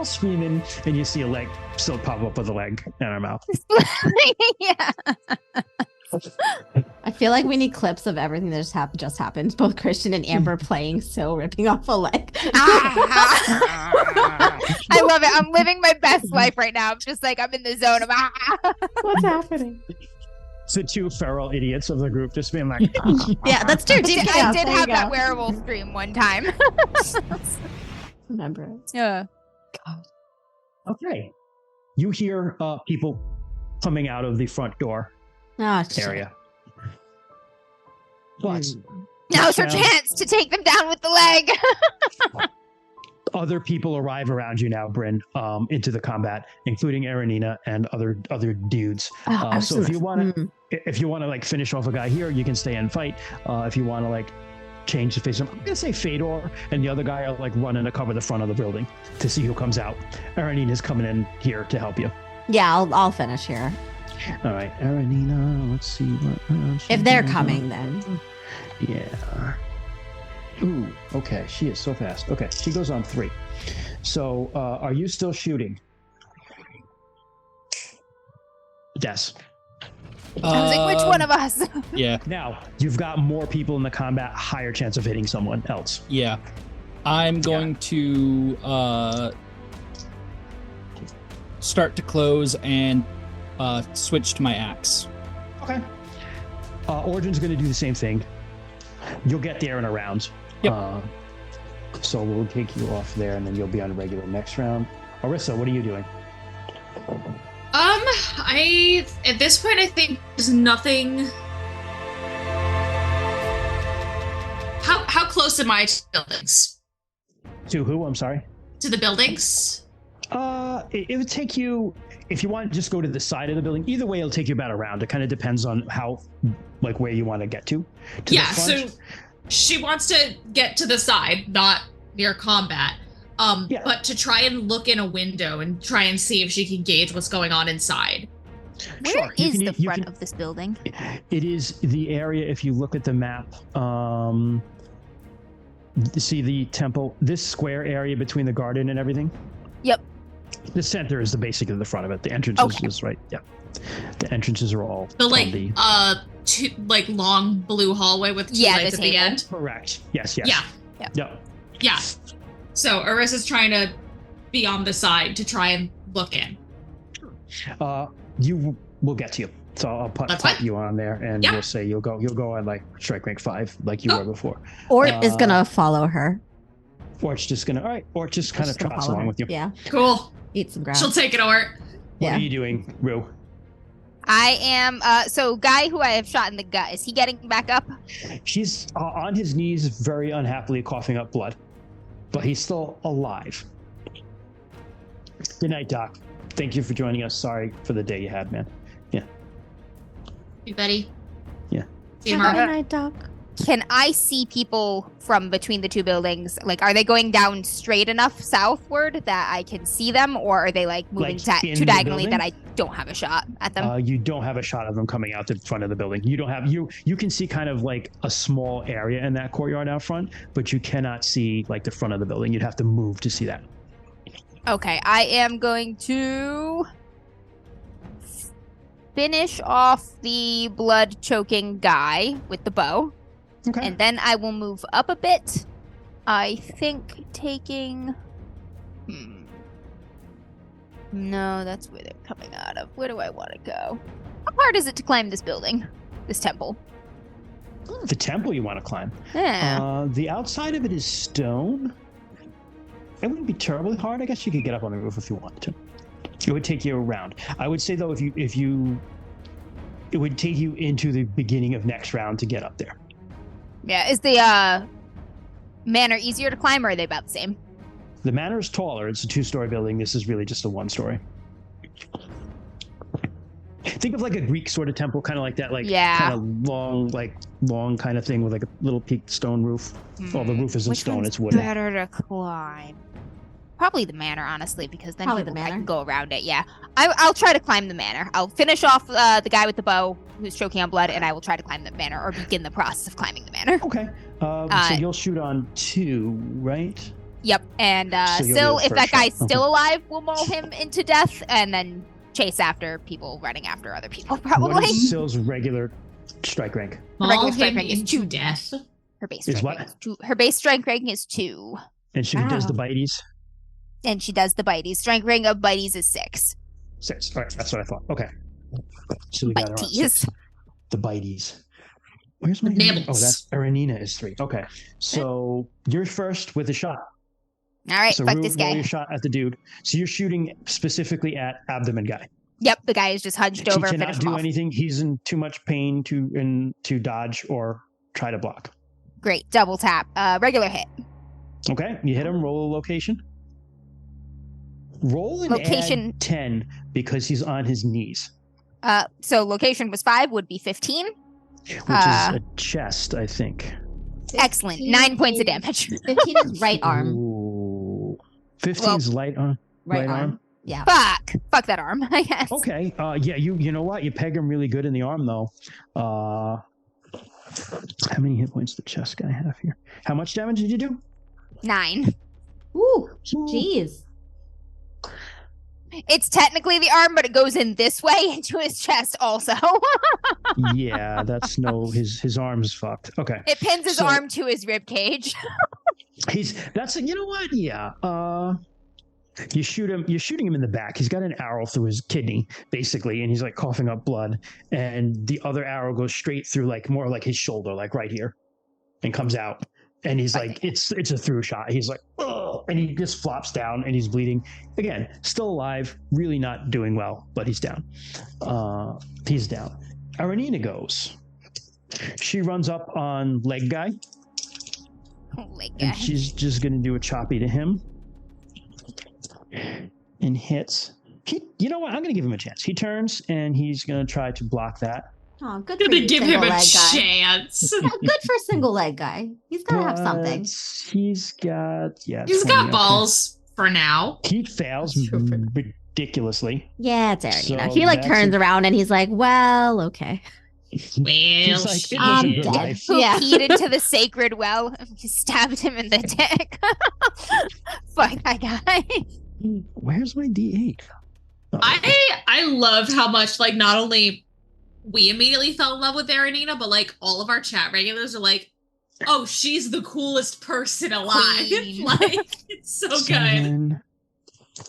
screaming, and you see a leg still pop up with a leg in our mouth. Yeah. I feel like we need clips of everything that just happened. Both Christian and Amber playing Sill ripping off a leg. I love it. I'm living my best life right now. I'm just like, I'm in the zone of What's happening? It's the 2 feral idiots of the group just being like, Yeah, that's true. I did have that werewolf stream one time. Remember it. Yeah. okay. You hear people coming out of the front door area. But Now's our chance to take them down with the leg. other people arrive around you now, Bryn, into the combat, including Aranina and other dudes. So if you want to like finish off a guy here, you can stay and fight. If you want to like change the face, I'm gonna say Fedor and the other guy are like running to cover the front of the building to see who comes out. Aranina's coming in here to help you. Yeah, I'll finish here. All right, Aranina, let's see what If they're coming, then. Yeah. Ooh, okay, she is so fast. Okay, she goes on 3. So, are you still shooting? Yes. I was like, which one of us? Yeah. Now, you've got more people in the combat, higher chance of hitting someone else. Yeah. I'm going to start to close and switch to my axe. Okay. Origin's going to do the same thing. You'll get there in a round. Yep. So we'll take you off there, and then you'll be on regular next round. Orisa, what are you doing? At this point, I think there's nothing. How close am I to the buildings? To who? I'm sorry. To the buildings? It would take you, if you want to just go to the side of the building. Either way, it'll take you about a round. It kind of depends on how, like, where you want to get to. Yeah. So she wants to get to the side, not near combat. But to try and look in a window and try and see if she can gauge what's going on inside. Where is the front of this building? It is the area, if you look at the map, see the temple, this square area between the garden and everything? Yep. The center is basically the front of it. The entrance is right. Yeah. The entrances are all two, long blue hallway with 2 lights at the end. Correct. Yes. Yeah. So Arisa's trying to be on the side to try and look in. You will get to you. So I'll put you on there, and we'll say you'll go on like strike rank 5, like you were before. Or is gonna follow her. Or it's just gonna just kind of trots along with you. Yeah. Cool. Eat some grass. She'll take it, Ort. What are you doing, Rue? I am, so guy who I have shot in the gut, is he getting back up? He's on his knees, very unhappily coughing up blood, but he's still alive. Good night, Doc. Thank you for joining us. Sorry for the day you had, man. Yeah. Hey, Betty. Yeah. See you Good tomorrow. night, Doc. Can I see people from between the 2 buildings? Like, are they going down straight enough southward that I can see them, or are they like moving too diagonally that I don't have a shot at them? You don't have a shot of them coming out the front of the building. You don't have you can see kind of like a small area in that courtyard out front, but you cannot see like the front of the building. You'd have to move to see that. Okay, I am going to finish off the blood choking guy with the bow. Okay. And then I will move up a bit. I think taking... No, that's where they're coming out of. Where do I want to go? How hard is it to climb this building? This temple? The temple you want to climb. Yeah. The outside of it is stone. It wouldn't be terribly hard. I guess you could get up on the roof if you wanted to. It would take you around. I would say though, if you, it would take you into the beginning of next round to get up there. Yeah, is the manor easier to climb, or are they about the same? The manor is taller. It's a 2-story building. This is really just a 1-story. Think of like a Greek sort of temple, kind of like that, like kind of long kind of thing with like a little peaked stone roof. Well, the roof isn't stone; it's wooden. Better to climb. Probably the manor, honestly, because then I can go around it. Yeah, I'll try to climb the manor. I'll finish off the guy with the bow who's choking on blood, and I will try to climb the manor or begin the process of climbing the manor. Okay. So you'll shoot on 2, right? Yep. And Syl, if that guy's still alive, we'll maul him into death, and then chase after people running after other people. Probably. What is Syl's regular strike rank? Maul him into death. Her base is strike what? rank is 2. Her base strength ranking is 2. And she does the bites. And she does the bites. Strength rank of bites is 6. 6. All right, that's what I thought. Okay. So we got her on 6. The bites. Where's my nibbles? Oh, that's Aranina is 3. Okay. So you're first with a shot. All right, so fuck this guy. Roll your shot at the dude. So you're shooting specifically at abdomen guy. Yep, the guy is just hunched over. He cannot do anything. He's in too much pain to dodge or try to block. Great, double tap. Regular hit. Okay, you hit him. Roll a location. Roll and location add 10 because he's on his knees. So location was 5, would be 15. Which is a chest, I think. 15 excellent. 9 points of damage. 15 is right arm. Ooh. 15 is light arm. Right arm. Yeah. Fuck that arm, I guess. Okay. Yeah, you know what? You peg him really good in the arm though. How many hit points did the chest guy have here? How much damage did you do? 9. Ooh, jeez. It's technically the arm, but it goes in this way into his chest also. Yeah, that's his arm's fucked. Okay. It pins his arm to his rib cage. You know what? Yeah. You're shooting him in the back. He's got an arrow through his kidney, basically, and he's like coughing up blood. And the other arrow goes straight through more like his shoulder, like right here, and comes out. And he's like, it's a through shot. He's like, oh, and he just flops down and he's bleeding. Again, still alive, really not doing well, but he's down. He's down. Aranina goes. She runs up on leg guy. And she's just going to do a choppy to him. And hits. You know what? I'm going to give him a chance. He turns and he's going to try to block that. Oh, good for you, give him a chance. Yeah, good for single leg guy. He's got to have something. He's got, He's got balls for now. He fails ridiculously. Yeah, it's Aranina. He turns around and he's like, well, okay. Well, I'm dead. Who peed into the sacred well and stabbed him in the dick. Fuck that guy. Where's my D8? Oh. I love how much not only we immediately fell in love with Aranina, but all of our chat regulars are like, oh, she's the coolest person alive. It's so 7. good.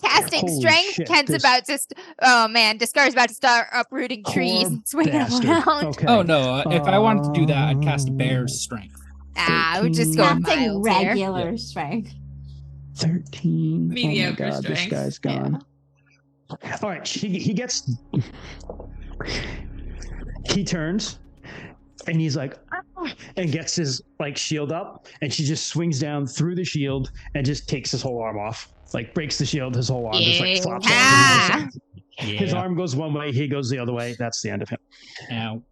Casting Holy strength. shit, Ken's about to. Oh man, Discar's about to start uprooting trees and swinging them around. Okay. Oh no! If I wanted to do that, I'd cast Bear's Strength. I would just go casting regular strength. 13. Mediocre oh my God, strength. This guy's gone. Yeah. All right, he turns and he's like, ah, and gets his shield up, and she just swings down through the shield and just takes his whole arm off. Breaks the shield, his whole arm just flops off. His arm goes one way, he goes the other way. That's the end of him. Ow.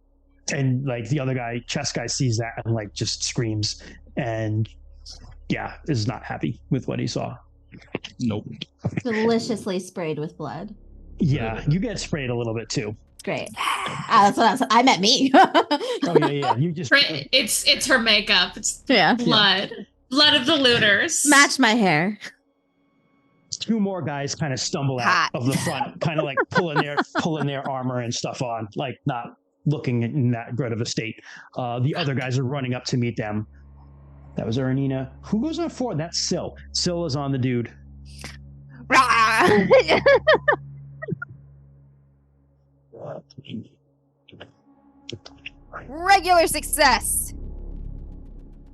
And the other guy, chest guy, sees that and just screams and is not happy with what he saw. Nope. Deliciously sprayed with blood. Yeah, you get sprayed a little bit too. Great. That's what I meant me. Oh yeah. You just it's her makeup. It's blood. Blood of the Lunars. Match my hair. 2 more guys kind of stumble out of the front, kind of pulling their armor and stuff on, not looking in that good of a state. The other guys are running up to meet them. That was Aranina. Who goes on 4? That's Syl. Syl is on the dude. Regular success.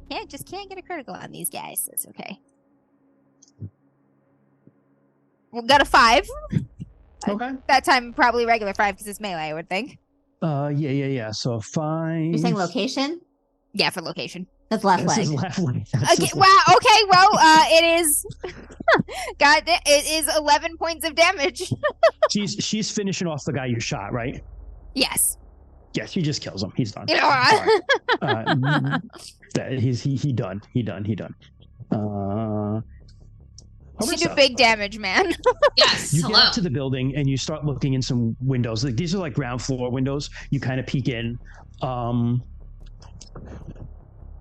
Can't get a critical on these guys. That's okay. We got a 5. Okay. That time, probably regular 5 because it's melee, I would think. Yeah. So 5. You're saying location? Yeah, for location. That's left This leg. is left leg. That's Okay, his wow, okay, well, it is... God, it is 11 points of damage. She's finishing off the guy you shot, right? Yes. Yes, he just kills him. He's done. Yeah. He done. She do big damage, man. Yes. You hello. get up to the building and you start looking in some windows. Like, these are like ground floor windows. You kind of peek in.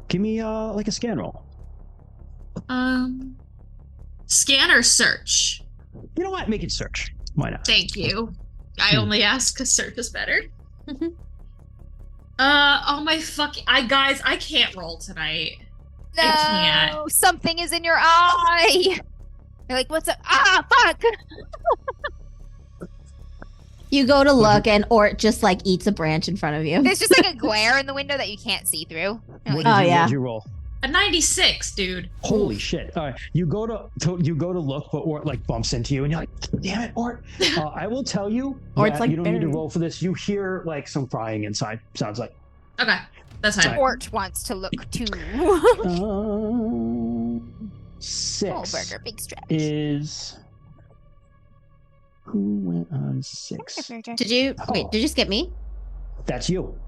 Give me like a scan roll. Scan or search? You know what? Make it search. Why not? Thank you. I only ask because search is better. Oh my fucking... guys, I can't roll tonight. No, I can't. something is in your eye. You're like, what's up? Ah, fuck. You go to look, and Ort just like eats a branch in front of you. There's just like a glare in the window that you can't see through. You're What like, did yeah. you roll? A 96, dude. Holy shit! All right, you go to look, but Ort like bumps into you, and you're like, "Damn it, Ort!" I will tell you, Ort's that like you don't need to buried. roll for this. You hear like some crying inside. Sounds like. Okay, that's fine. Ort wants to look too. 6 Oh, burger, big stretch. is. Who went on 6? Did you Oh. Did you skip me? That's you.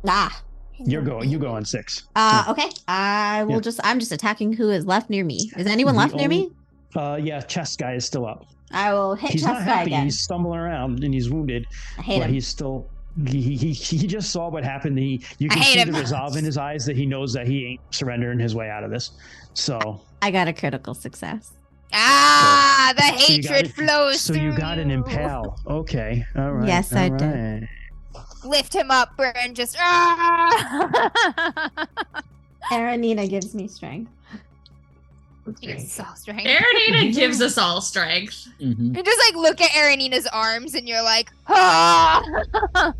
Ah. You go on 6. Okay. I will Yeah. I'm just attacking who is left near me. Is anyone left near me? Yeah, chest guy is still up. I will hit He's not chest guy happy. again. He's stumbling around and he's wounded. I hate But him. he's still. He just saw what happened. You I can hate see him. the resolve in his eyes that he knows that he ain't surrendering his way out of this. So I got a critical success. Ah, the So you hatred got it- flows so you got an through. impale. Okay. All right. Yes, I all did. right. Lift him up, and just. Ah! Aranina gives me strength. She gets so strength. Aranina gives us all strength. Mhm. You just like look at Aranina's arms, and you're like, ah! I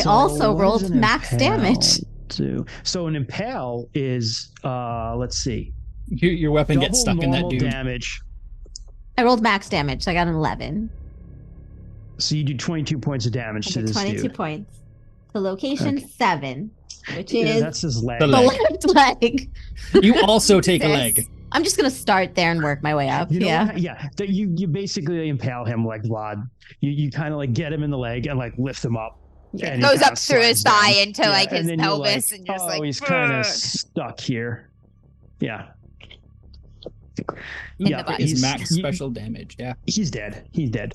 So also what rolled does an max impale damage. do? So an impale is let's see. Your weapon gets stuck in that normal dude. damage. I rolled max damage, so I got an 11. So you do 22 points of damage I to did this 22 dude. points. The location Okay. 7, which Yeah, is that's his leg. The the leg. left leg. You also take a Jesus. leg. I'm just gonna start there and work my way up. You know Yeah. what? Yeah. You basically impale him like Vlad. You kind of like get him in the leg and like lift him up. Yeah. And he Goes kinda up through his slides down. thigh into Yeah, like and his then you're pelvis, like, and just oh, like. he's kind of "Ugh." stuck here. Yeah. In yeah, the butt. Is max special damage. Yeah. He's dead. He's dead.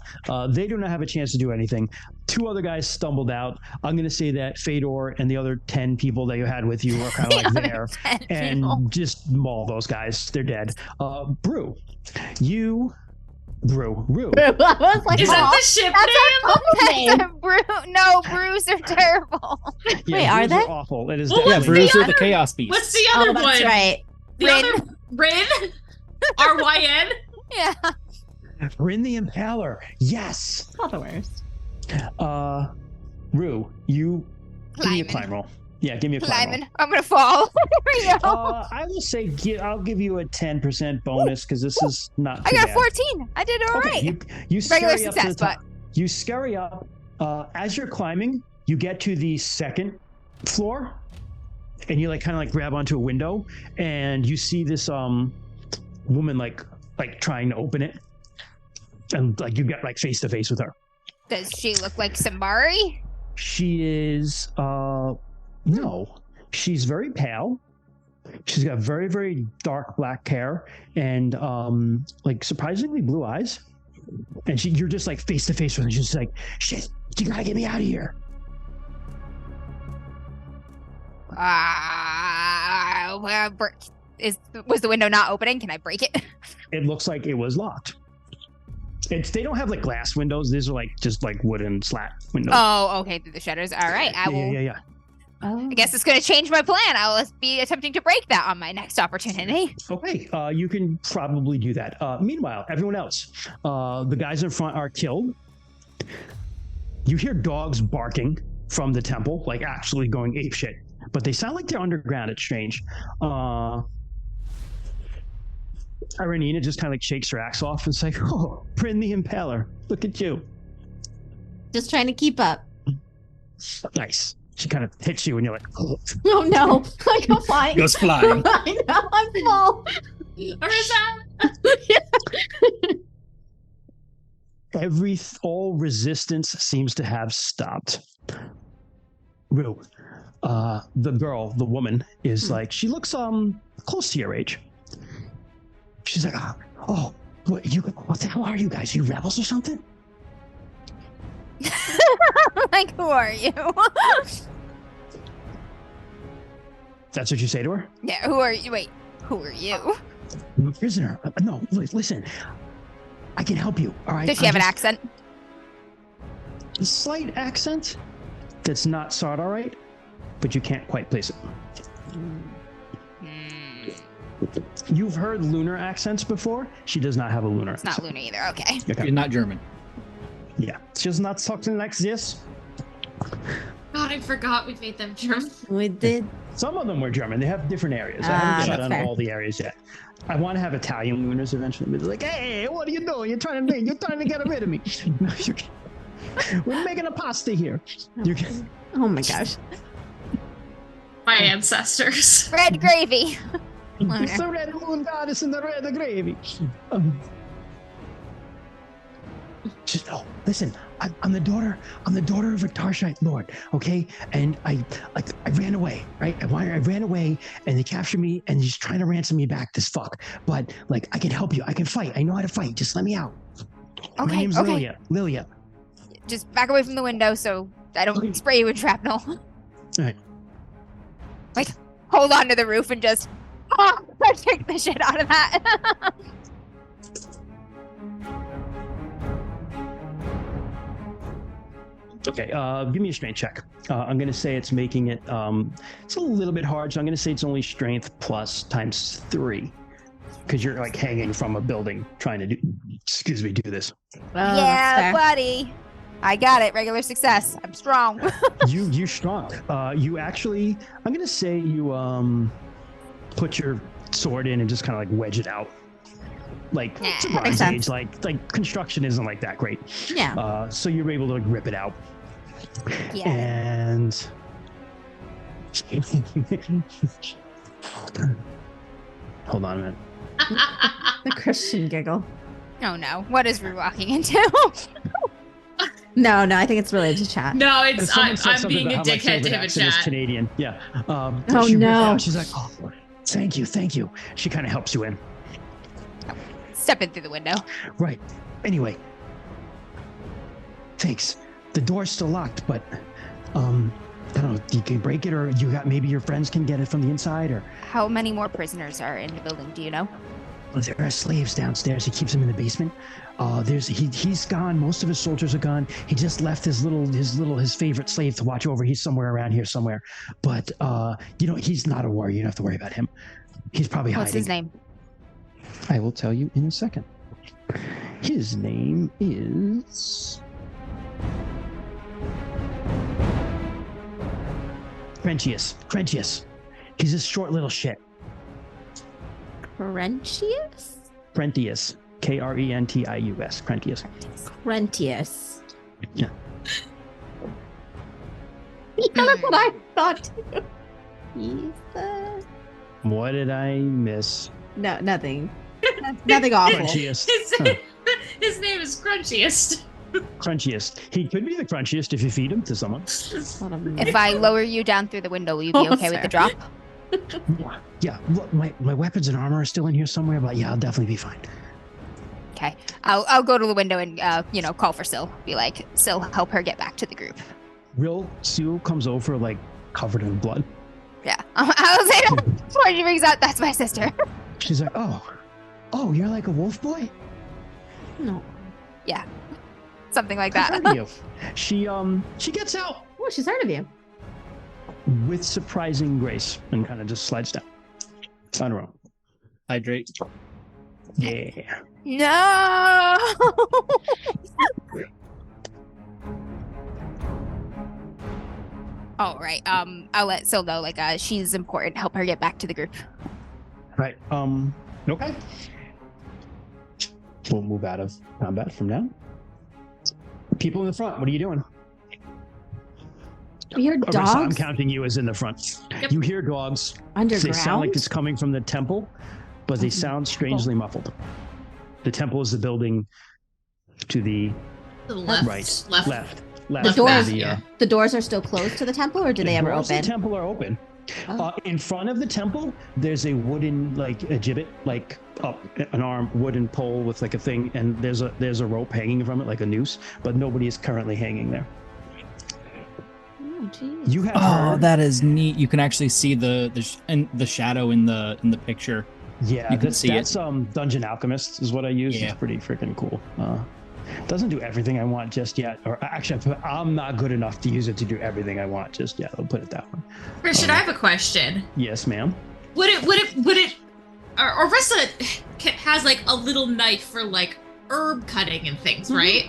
They do not have a chance to do anything. 2 other guys stumbled out. I'm going to say that Fedor and the other 10 people that you had with you were kind of like there and just maul those guys. They're dead. Brew. Rue. I was like, Is that the ship name? That's a no, brews are terrible. Yeah, Wait, are brews they? awful. It is Well, Yeah, what's definitely- Bruiser other- the Chaos Beast. What's the other Oh, that's one? right. The Rin. other Rin? RYN? Yeah. Rin the Impaler. Yes. Not the worst. Rue, you give me a Climbing. climb roll. Yeah, give me a climb roll. Climbing. I'm gonna fall. Here we go. I will say I'll give you a 10% bonus because this is not. I too got bad. 14. I did all Okay, right. you Regular scurry up to success, the top. You scurry up. As you're climbing, you get to the 2nd floor, and you like kind of like grab onto a window, and you see this woman like trying to open it, and like you get like face to face with her. Does she look like Sambari? She is no. She's very pale. She's got very, very dark black hair and like surprisingly blue eyes. And you're just like face to face with her. She's just like, shit, you gotta get me out of here. Was the window not opening? Can I break it? It looks like it was locked. They don't have like glass windows. These are like just like wooden slat windows. Oh, okay, through the shutters. All right, I will. Yeah. Oh. I guess it's going to change my plan. I will be attempting to break that on my next opportunity. Okay, you can probably do that. Meanwhile, everyone else, the guys in front are killed. You hear dogs barking from the temple, like actually going apeshit, but they sound like they're underground. It's strange. Aranina just kind of like shakes her axe off and is like, "Oh, Bryn the Impaler, look at you." Just trying to keep up. Nice. She kind of hits you and you're like, oh. Oh no. I go flying. Goes flying. I know, I'm full. All resistance seems to have stopped. Rue, the woman is like, she looks close to your age. She's like, oh, what the hell are you guys? You rebels or something? Like, who are you? That's what you say to her? Yeah, who are you? Wait, who are you? I'm a prisoner. No, listen. I can help you, all right? Does she have an accent? A slight accent that's not sort all right, but you can't quite place it. You've heard lunar accents before. She does not have a lunar accent. Not lunar either, okay. You're not German. Yeah. She's not talking like this. God, I forgot we made them German. We did. Some of them were German. They have different areas. I haven't shut on all the areas yet. I want to have Italian lunars eventually. It's like, hey, what are you doing? You're trying to get rid of me. We're making a pasta here. Oh my gosh. My ancestors. Red gravy. It's the red moon goddess and the red gravy. Listen, I'm the daughter of a Tarshite lord, okay? And I ran away, right? I ran away, and they captured me, and he's trying to ransom me back. This fuck, but like I can help you. I can fight. I know how to fight. Just let me out. Okay, My name's okay. Lilia. Just back away from the window so I don't spray you with shrapnel. All right. Like, hold on to the roof and just take the shit out of that. Okay, give me a strength check. I'm going to say it's making it, it's a little bit hard, so I'm going to say it's only strength plus times 3. Because you're like hanging from a building trying to do this. Yeah, buddy. I got it. Regular success. I'm strong. You're strong. You actually, I'm going to say you put your sword in and just kind of like wedge it out. Like, it's a Bronze Age, like construction isn't like that great. Yeah. So you're able to like rip it out. Yeah. And hold on a minute. The Christian giggle. Oh no. What is Rue walking into? No, I think it's related to chat. No, it's Someone said I'm something being a about how my dickhead to favorite him in accent is chat. Canadian. Yeah. Oh, she ripped no. out. She's like, oh, thank you. She kind of helps you in. Step in through the window. Right. Anyway. Thanks. The door's still locked, but I don't know. You can break it, or maybe your friends can get it from the inside, or How many more prisoners are in the building? Do you know? there are slaves downstairs. He keeps them in the basement. He's gone. Most of his soldiers are gone. He just left his favorite slave to watch over. He's somewhere around here somewhere. But he's not a warrior. You don't have to worry about him. He's probably hiding. What's his name? I will tell you in a second. His name is Crentius. He's a short little shit. Crentius? Crentius. Krentius. Crentius. Crentius. Yeah. That's what I thought too. He's the... What did I miss? No, nothing. Nothing awful. Crunchiest. His name is Crunchiest. Crunchiest. He could be the crunchiest if you feed him to someone. If I lower you down through the window, will you be okay with the drop? Yeah, look, my weapons and armor are still in here somewhere, but yeah, I'll definitely be fine. Okay. I'll go to the window and call for Syl. Be like, Syl, help her get back to the group. Real Sue comes over like covered in blood. Yeah. I'll say that before she brings out, that's my sister. She's like, oh, you're like a wolf boy? No. Yeah. Something like I've that. heard of you. She gets out Oh, she's heard of you. with surprising grace and kind of just slides down. On her own. Hydrate. Yeah. No. All right. I'll let Syl know. She's important. Help her get back to the group. Right. Okay. We'll move out of combat from now. People in the front, what are you doing? We hear Arissa, dogs I'm counting you as in the front. Yep. You hear dogs. underground. They sound like it's coming from the temple, but they sound strangely muffled. The temple is the building to the left. left. The doors, yeah. the doors are still closed to the temple, or do they ever doors to open? the temple are open. Oh. In front of the temple, there's a wooden a gibbet, up an arm wooden pole with a thing, and there's a rope hanging from it like a noose, but nobody is currently hanging there. Oh, geez. You have heard, that is neat. You can actually see the shadow in the picture. yeah, you can that's see it. Dungeon Alchemist is what I use. Yeah. It's pretty freaking cool. Doesn't do everything I want just yet, or actually, I'm not good enough to use it to do everything I want just yet. I'll put it that way. Christian, I have a question. Yes, ma'am. Would it? Orissa has a little knife for herb cutting and things, right?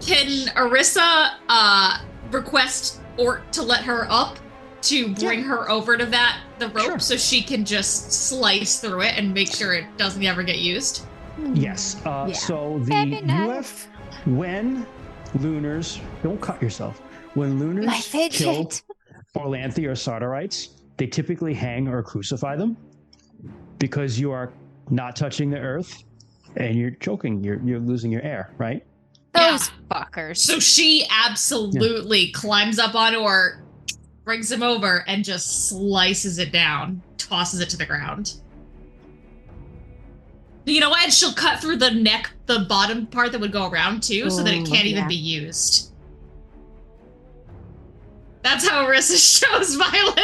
Can Orissa request Ort to let her up to bring her over to the rope so she can just slice through it and make sure it doesn't ever get used? Yes. So when Lunars, don't cut yourself. When Lunars kill Orlanthe or Sartorites, they typically hang or crucify them because you are not touching the earth and you're choking. You're losing your air, right? Those fuckers. So she absolutely climbs up on Ort, brings him over, and just slices it down, tosses it to the ground. You know what? She'll cut through the neck, the bottom part that would go around too, so that it can't even be used. That's how Orissa shows violence.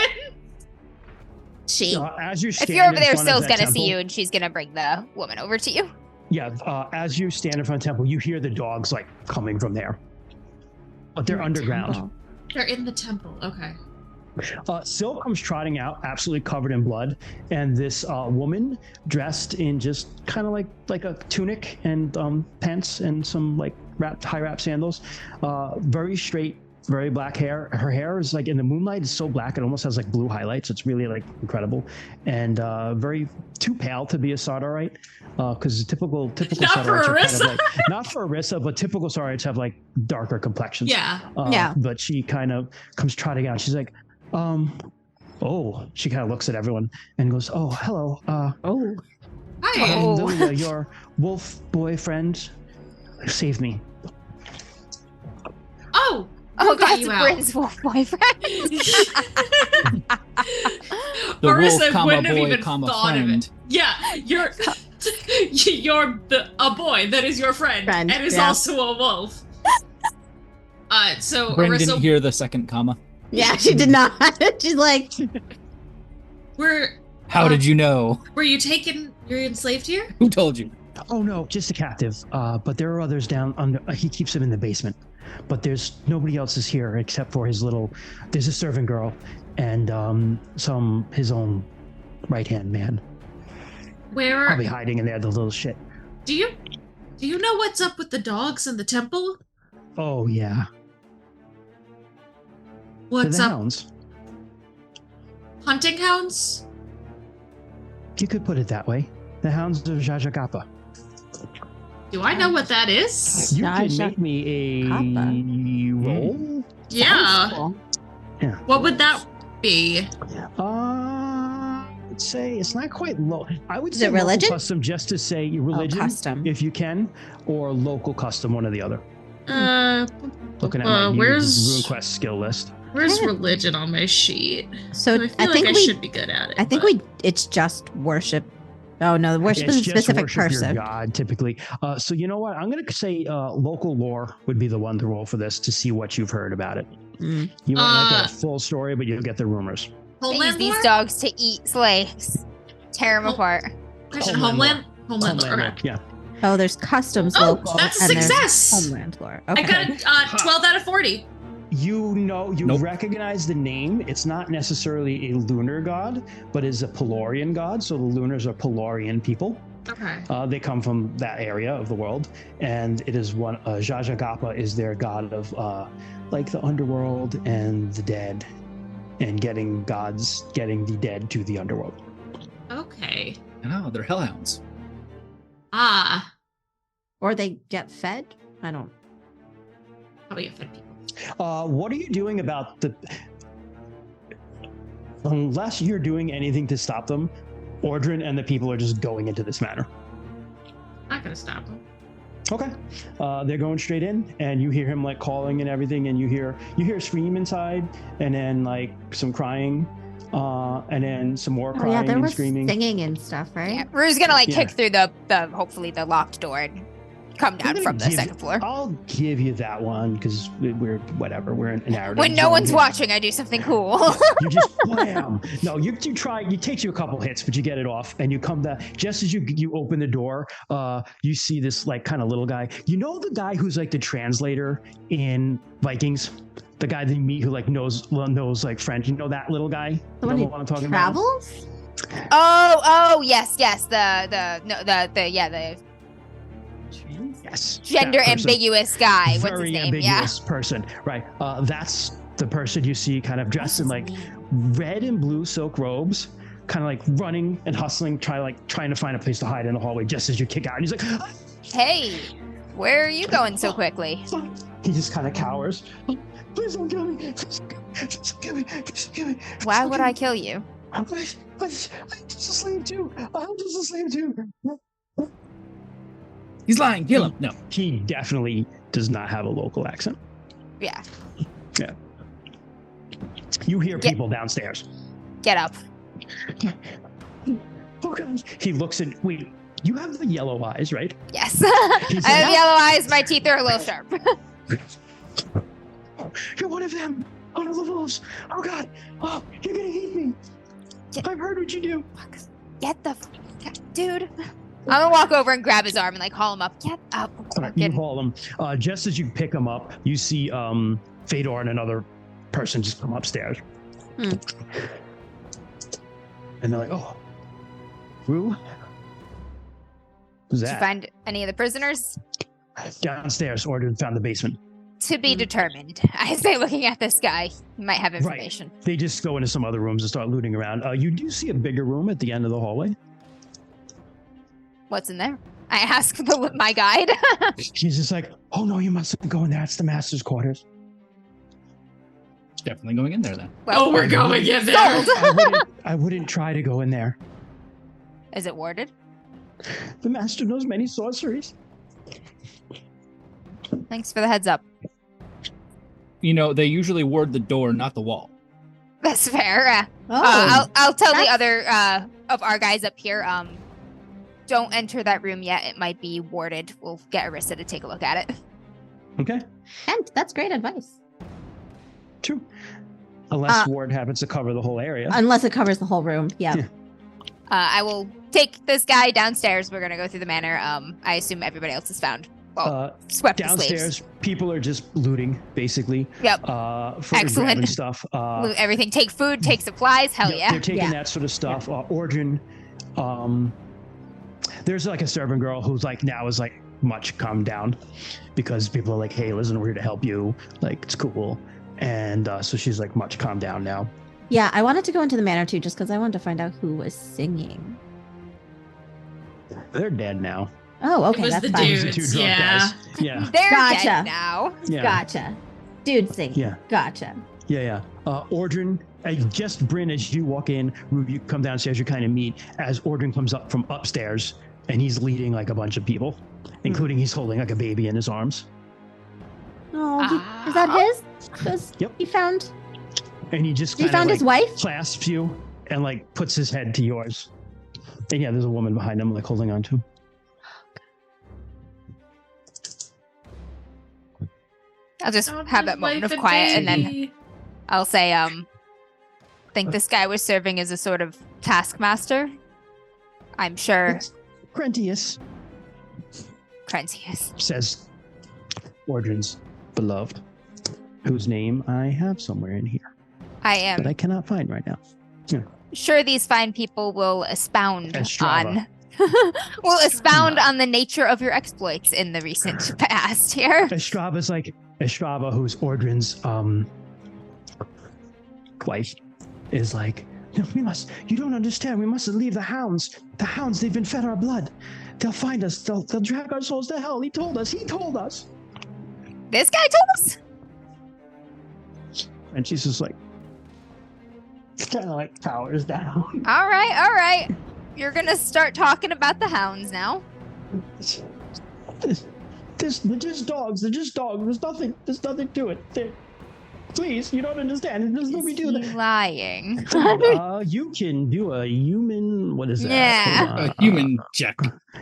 As you stand If you're over in there, front of Sill's that gonna temple, see you, and she's gonna bring the woman over to you. Yeah, as you stand in front of the temple, you hear the dogs coming from there, but they're underground. Temple. They're in the temple. Okay. Syl comes trotting out, absolutely covered in blood, and this woman dressed in just kind of like a tunic and pants and some high wrap sandals, very straight, very black hair. Her hair is in the moonlight, it's so black it almost has blue highlights. It's really incredible, and very too pale to be a Sardarite, because typical Not Sardarite for are Orissa. not for Orissa, but typical Sardarite have darker complexions. Yeah. Yeah. But she kind of comes trotting out. She's like, she kind of looks at everyone and goes, "Oh, hello. Hi. Lilia, your wolf boyfriend saved me." Oh, that's you out. Bryn's wolf boyfriend. The Orissa wolf, wouldn't have boy, even thought friend. of it. Yeah, you're a boy that is your friend and is also a wolf. So Bryn Orissa, didn't hear the second comma. Yeah, she did not. She's like, How did you know? Were you you're enslaved here? Who told you? Oh no, just a captive. But there are others down under. He keeps them in the basement. But there's nobody else is here except for there's a servant girl and his own right hand man. Where Probably hiding in there, the little shit. do you know what's up with the dogs in the temple? Oh yeah. What's They're the up? hounds. Hunting hounds? You could put it that way. The hounds of Jajagapa. Do I know what that is? You can Jajagapa. make me a roll. Yeah. cool. Yeah. What would that be? I'd say it's not quite low. I would Is say it religion? local custom, just to say religion, custom. if you can, or local custom, one or the other. Looking at my where's RuneQuest skill list. Where's religion on my sheet? So I feel I think I we should be good at it. I think but- it's just worship. Oh no, worship It's is a just specific worship person. your god, typically. So you know what? I'm going to say local lore would be the one to roll for this to see what you've heard about it. Mm. You might not get a full story, but you'll get the rumors. They use Homeland these lore? dogs to eat slaves. Tear them Oh. apart. Christian, Homeland Homeland lore. lore, Okay. yeah. Oh, there's customs Oh, local. that's a and there's success. Homeland lore. I Okay. got a 12 out of 40. You Nope. recognize the name. It's not necessarily a lunar god, but is a Pelorian god. So the Lunars are Pelorian people. Okay. They come from that area of the world, and it is one. Jajagapa is their god of the underworld and the dead, and getting the dead to the underworld. Okay. Oh, they're hellhounds. Ah. Or they get fed. I don't. probably offend people. What are you doing about the... Unless you're doing anything to stop them, Ordrin and the people are just going into this manor. Not gonna stop them. Okay. They're going straight in, and you hear him like calling and everything, and you hear a scream inside, and then like some crying, and then some more crying yeah, there and was screaming. singing and stuff, right? Yeah, Rue's gonna kick through the hopefully the locked door and come down from the second floor. I'll give you that one because we're in an narrative. When no one's watching, I do something cool. You just wham. No, you try. It takes you a couple hits, but you get it off, and you come down. Just as you open the door, you see this like kind of little guy. You know the guy who's like the translator in Vikings, the guy that you meet who like knows like French. You know that little guy. The one who I'm talking travels? about. Oh yes. The Yes. Gender ambiguous guy. What's Very his name? ambiguous person. Right. That's the person you see kind of dressed in like red and blue silk robes, kind of like running and hustling, trying to find a place to hide in the hallway just as you kick out. And he's like, "Ah!" Hey, where are you going so quickly? He just kind of cowers. Please don't kill me. Please don't kill me. Please don't kill me. Why would I kill you? I'm just a slave too. I'm just a slave too. He's lying. Kill him. No. He definitely does not have a local accent. Yeah. Yeah. You hear people downstairs. Get up. Oh God. He looks at. Wait, you have the yellow eyes, right? Yes. I have yellow eyes. My teeth are a little sharp. You're one of them. One of the wolves. Oh God. Oh, you're gonna eat me. I've heard what you do. Get the dude. I'm gonna walk over and grab his arm and like haul him up. Get up. You haul him. Just as you pick him up, you see Fedor and another person just come upstairs. And they're like, "Oh, Rue? Who's Did you that?" find any of the prisoners? Downstairs. Ordrin found the basement. To be determined. I say, looking at this guy, he might have information. Right. They just go into some other rooms and start looting around. You do see a bigger room at the end of the hallway. What's in there? I ask my guide. She's just like, "Oh no, you mustn't go in there. It's the master's quarters." Definitely going in there then. Well, we're going in there. I wouldn't try to go in there. Is it warded? The master knows many sorceries. Thanks for the heads up. You know, they usually ward the door, not the wall. That's fair. I'll tell the other of our guys up here. Don't enter that room yet. It might be warded. We'll get Arissa to take a look at it. Okay. And that's great advice. True. Unless ward happens to cover the whole area. Unless it covers the whole room. Yeah. I will take this guy downstairs. We're gonna go through the manor. I assume everybody else is found. Well, swept downstairs. The slaves. People are just looting, basically. Yep. For Excellent. grabbing stuff. Loot everything. Take food. Take supplies. Hell yeah. They're taking that sort of stuff. Ordrin. There's like a servant girl who's like now is like much calmed down because people are like, "Hey, listen, we're here to help you. Like, it's cool." And so she's like much calmed down now. Yeah, I wanted to go into the manor too, just because I wanted to find out who was singing. They're dead now. Oh, okay, It was that's the fine. dudes, The two drunk yeah. guys. Yeah. They're Gotcha. dead now. Yeah. Gotcha. Dude singing. Yeah. Gotcha. Yeah. Ordrin, just Bryn, as you walk in, you come downstairs, you kind of meet as Ordrin comes up from upstairs, and he's leading like a bunch of people, including he's holding like a baby in his arms. Oh, is that his? Because Yep. he found And he just he kind of found like his wife. clasps you and like puts his head to yours. And yeah, there's a woman behind him like holding on to him. I'll just have that moment of quiet, and then I'll say, think this guy was serving as a sort of taskmaster. I'm sure Crentius, Crentius. says Ordrin's beloved, whose name I have somewhere in here, I but I am cannot find right now. sure these fine people will expound Estrava. on the nature of your exploits in the recent past here. Estrava, who's Ordrin's wife, is like, "No, you don't understand, we mustn't leave the hounds. The hounds, they've been fed our blood. They'll find us, they'll drag our souls to hell. He told us. This guy told us? And she's just like, kind of like towers down. All right. You're gonna start talking about the hounds now. They're just dogs. They're just dogs. There's nothing to it. Please, you don't understand. There's no we do that. Lying. You can do a human. What is that? Yeah. A human check.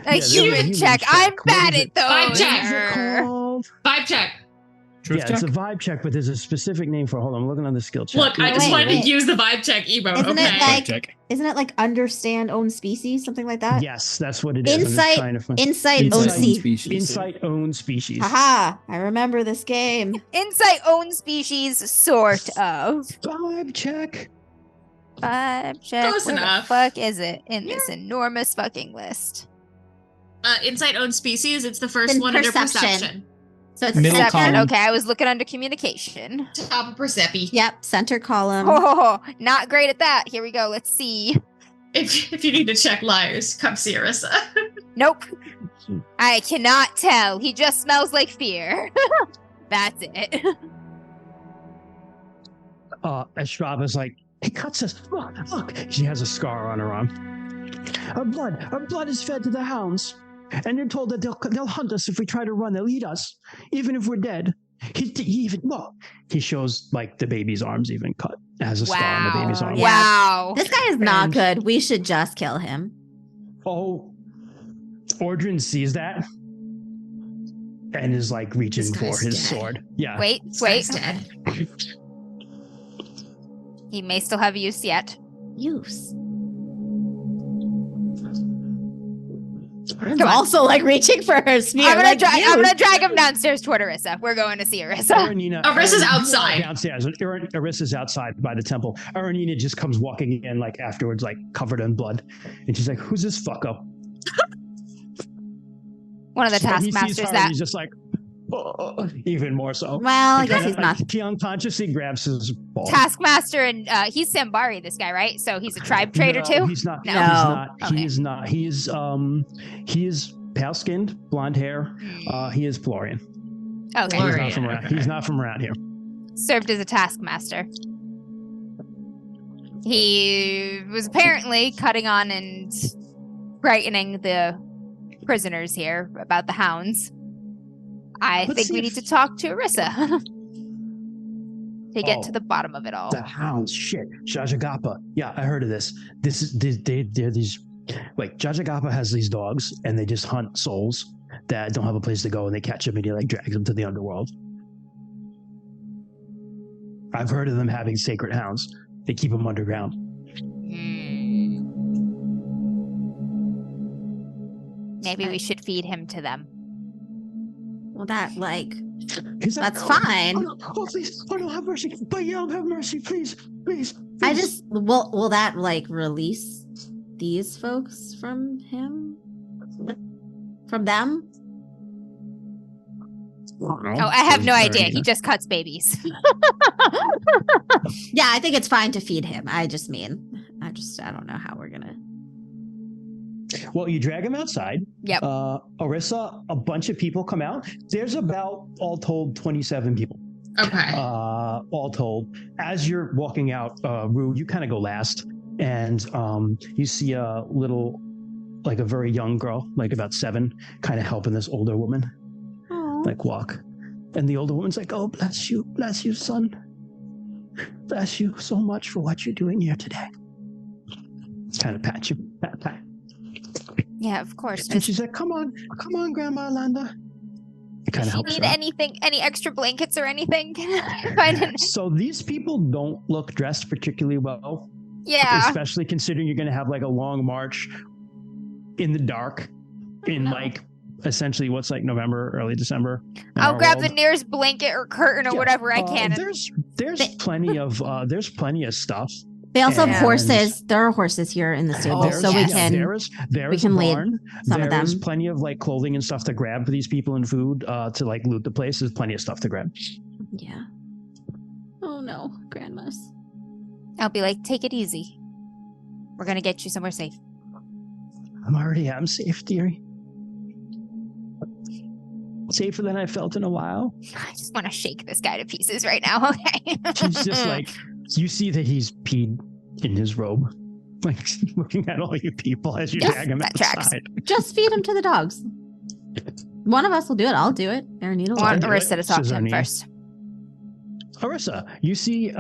A human check. I'm bad at those. Vibe check. What is it called? Vibe check. Truth check? It's a vibe check, but there's a specific name for it. Hold on, I'm looking on the skill check. Look, I just Wait, wanted wait. to use the vibe check emote. Isn't it Okay. like- Check. Isn't it like understand own species, something like that? Yes, that's what it is. I'm just Insight, trying to find- insight, Insight own own species. Insight own species. Haha! I remember this game. Insight own species, sort of. Vibe check. Vibe check. Close Where enough. the fuck is it in this enormous fucking list? Insight own species. It's the first Then one under perception. perception. So it's Middle center. column. Okay, I was looking under communication. Top of Percepi. Yep, center column. Oh, not great at that. Here we go. Let's see. If you need to check liars, come see Arissa. Nope. I cannot tell. He just smells like fear. That's it. Estrava's like, he cuts us. Look. She has a scar on her arm. Our blood is fed to the hounds. And you're told that they'll hunt us if we try to run. They'll eat us, even if we're dead. He shows like the baby's arms even cut. It has a scar on the baby's arm. Yeah. Wow. This guy is not And- good. We should just kill him. Oh, Ordrin sees that and is like reaching This for guy's his dead. sword. Yeah. Wait. Guy's dead. He may still have use yet. Use. Come on. Also, like reaching for her spear. I'm like, gonna drag him downstairs toward Arissa. We're going to see Arissa. Arissa's outside. Downstairs. Arissa's outside by the temple. Aranina just comes walking in like afterwards, like covered in blood. And she's like, who's this fucko? One of the And he sees taskmasters her and that he's just like, oh, even more so. Well, I He guess kinda, he's not. like, he unconsciously grabs his ball. taskmaster and he's Sambari, this guy, right? So he's a tribe trader No, too. He's not. No. He's not. Okay. He is not. He is pale skinned, blonde hair. He is Florian. Okay. He's Florian. not from around. He's not from around here. Served as a taskmaster. He was apparently cutting on and frightening the prisoners here about the hounds. I Let's think see we if- need to talk to Arissa to get to Oh. the bottom of it all. The hounds, shit. Jajagappa. Yeah, I heard of this. They're these. Like Jajagappa has these dogs, and they just hunt souls that don't have a place to go, and they catch them and he like drags them to the underworld. I've heard of them having sacred hounds. They keep them underground. Maybe we should feed him to them. Well, that like He's like, that's "Oh, fine. Oh, no, oh, please, oh no, have mercy! But yeah, have mercy, please. I just will that like release these folks from him? From them? Oh, I have no idea. He just cuts babies. Yeah, I think it's fine to feed him. I don't know how we're gonna. Well, you drag him outside. Yep. Arissa, a bunch of people come out. There's about, all told, 27 people. Okay. All told. As you're walking out, Rue, you kind of go last, and you see a little, like a very young girl, like about 7, kind of helping this older woman, like walk. And the older woman's like, "Oh, bless you, son. Bless you so much for what you're doing here today." Kind of pat you, pat. Yeah, of course. And she's like, come on, Grandma Landa. It kind Does of she helps need her out. anything, any extra blankets or anything? I didn't. So these people don't look dressed particularly well, Yeah. especially considering you're going to have like a long march in the dark in like essentially what's like November, early December. in I'll our grab the world. nearest blanket or curtain or Yeah, whatever I can. There's plenty of stuff. They also have And- horses. There are horses here in the stable, Oh, so yes. we can. there we is can a lead barn. some of There is them. plenty of like clothing and stuff to grab for these people and food to like loot the place. There's plenty of stuff to grab. Yeah. Oh no, grandmas. I'll be like, take it easy. We're gonna get you somewhere safe. I'm safe, dearie. safer than I felt in a while. I just want to shake this guy to pieces right now. Okay. He's just like, you see that he's peed in his robe, like looking at all you people as you drag him outside. Just feed him to the dogs. One of us will do it. I'll do it. Aaronina will. I want Arissa to talk to him first. Arissa, you see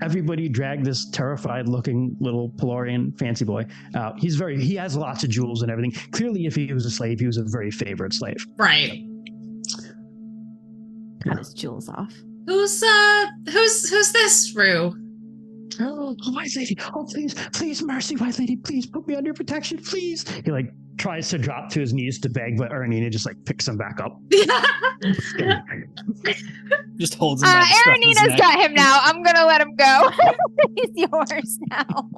everybody drag this terrified-looking little Pelorian fancy boy out. He has lots of jewels and everything. Clearly, if he was a slave, he was a very favorite slave. Right. Got his jewels off. Who's this, Rue? Oh, White Lady. Oh, please, mercy, White Lady. Please put me under protection, please. He tries to drop to his knees to beg, but Aaronina just picks him back up. Just holds him by the scruff of his Aaronina's neck. got him now. I'm gonna let him go. He's yours now.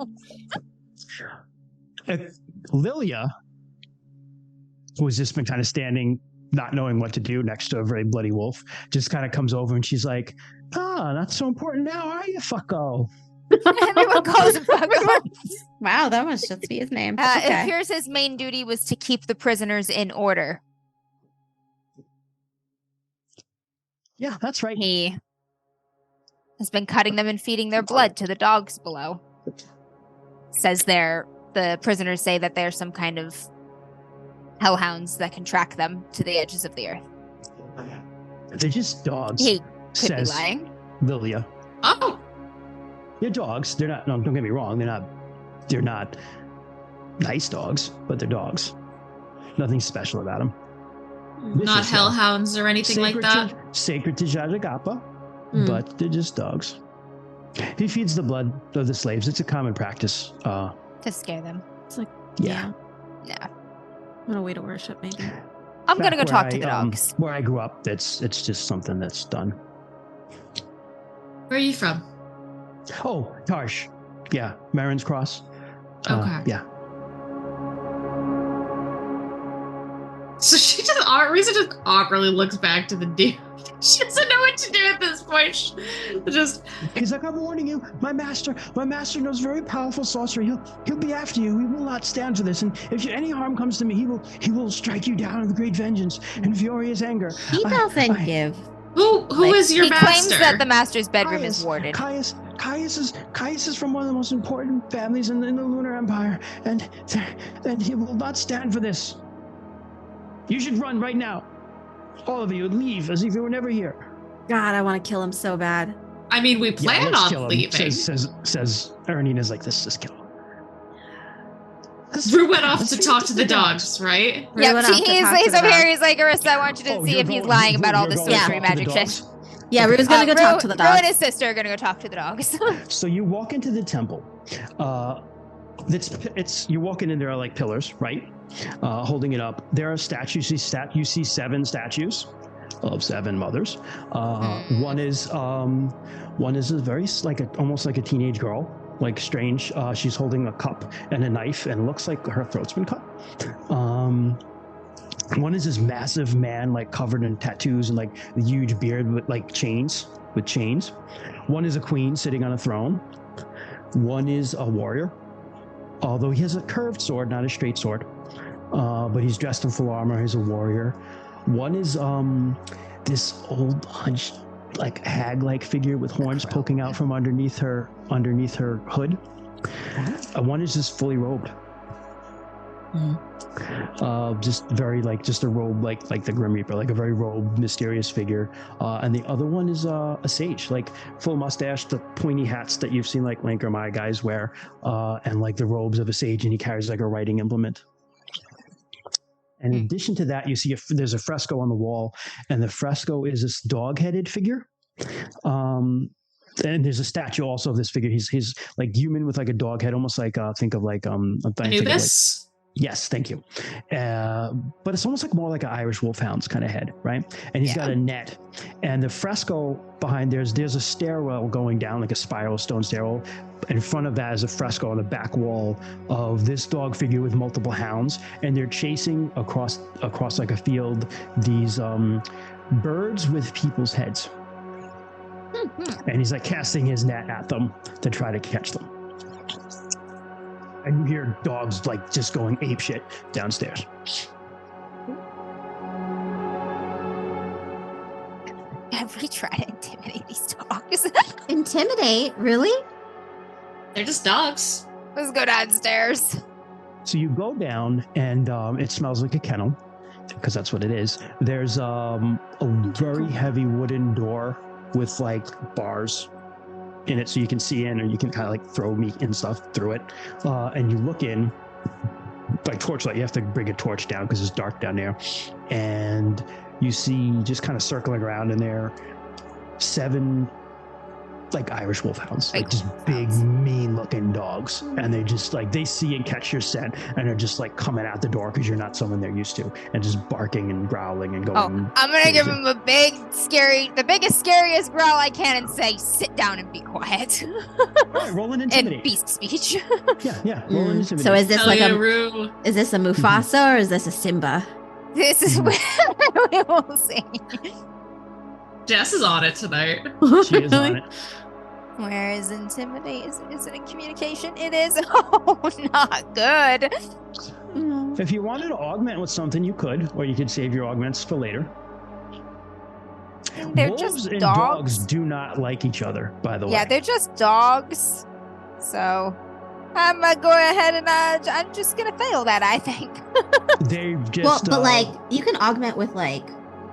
Lilia, who has just been kind of standing, not knowing what to do next to a very bloody wolf, just kind of comes over and she's like, not so important now, are you, fucko? Everyone calls him Fucko. Wow, that must just be his name. It appears his main duty was to keep the prisoners in order. Yeah, that's right. He has been cutting them and feeding their blood to the dogs below. Says the prisoners say that they're some kind of hellhounds that can track them to the edges of the earth. They're just dogs. He could be says lying. Lilia. Oh. They're dogs. They're not. No, don't get me wrong. They're not nice dogs, but they're dogs. Nothing special about them. Not hellhounds or anything like that. Sacred to Jajagappa, but they're just dogs. He feeds the blood of the slaves. It's a common practice. To scare them. It's like, Yeah. What a way to worship, maybe. I'm going to go Back talk where to the dogs. Where I grew up, it's just something that's done. Where are you from? Oh, Tarsh. Yeah, Marin's Cross. Okay. Yeah. So she just awkwardly looks back to the dude. She doesn't know what to do at this point. He's like, I'm warning you, my master knows very powerful sorcery. He'll be after you. He will not stand for this. And if any harm comes to me, he will strike you down with great vengeance and furious anger. He doesn't give. Who is your master? He claims that the master's bedroom is warded. Caius is from one of the most important families in the Lunar Empire, and he will not stand for this. You should run right now. All of you, leave as if you were never here. God, I want to kill him so bad. I mean, we plan on leaving. Says Aaronina's like, let's just kill him. Rue went off to talk to the dogs, right? Yep, he's over here. He's like, Arissa, I want you to see if he's lying about all this sorcery magic shit. Yeah, Rue's gonna go talk to the dogs. Rue and his sister are gonna go talk to the dogs. So you walk into the temple. You walk in and there are like pillars, right? Holding it up. There are statues. You see 7 statues of 7 mothers. One is a very almost like a teenage girl, like strange. She's holding a cup and a knife, and it looks like her throat's been cut. One is this massive man, like covered in tattoos and like a huge beard with like chains. One is a queen sitting on a throne. One is a warrior, although he has a curved sword, not a straight sword. But he's dressed in full armor. He's a warrior. One is this old hunched, like hag-like figure with horns poking out from underneath her hood. One is just fully robed. Just very just a robe like the Grim Reaper, like a very robed, mysterious figure. And the other one is a sage, like full mustache, the pointy hats that you've seen like Link or my guys wear, and like the robes of a sage, and he carries like a writing implement. And in addition to that, you see there's a fresco on the wall, and the fresco is this dog-headed figure. And there's a statue also of this figure. He's like human with like a dog head, almost like think of like Anubis. Yes, thank you. But it's almost like more like an Irish wolfhound's kind of head, right? And he's got a net. And the fresco behind there's a stairwell going down, like a spiral stone stairwell. In front of that is a fresco on the back wall of this dog figure with multiple hounds, and they're chasing across like a field these birds with people's heads. And he's like casting his net at them to try to catch them. And you hear dogs like just going apeshit downstairs. we try to intimidate these dogs? Intimidate? Really? They're just dogs. Let's go downstairs. So you go down, and it smells like a kennel, because that's what it is. There's a very heavy wooden door with like bars in it, so you can see in, or you can kind of like throw meat and stuff through it. And you look in, like torchlight. You have to bring a torch down because it's dark down there, and you see just kind of circling around in there 7 like Irish wolfhounds, like just big, mean-looking dogs, and they just like they see and catch your scent, and they're just like coming out the door because you're not someone they're used to, and just barking and growling and going. Oh, I'm gonna give him the biggest, scariest growl I can, and say, "Sit down and be quiet." All right, roll an intimidate. In beast speech. Yeah. Roll an intimidate. So is this like Rue. is this a Mufasa or is this a Simba? This is where we will see. Jess is on it tonight. She is on it. Where is intimidate? Is it in communication? It is. Oh, not good. If you wanted to augment with something, you could, or you could save your augments for later. They're Wolves just and dogs. dogs do not like each other, by the way. Yeah, they're just dogs. So I'm gonna go ahead and I'm just gonna fail that, I think. They've just. Well, but like you can augment with like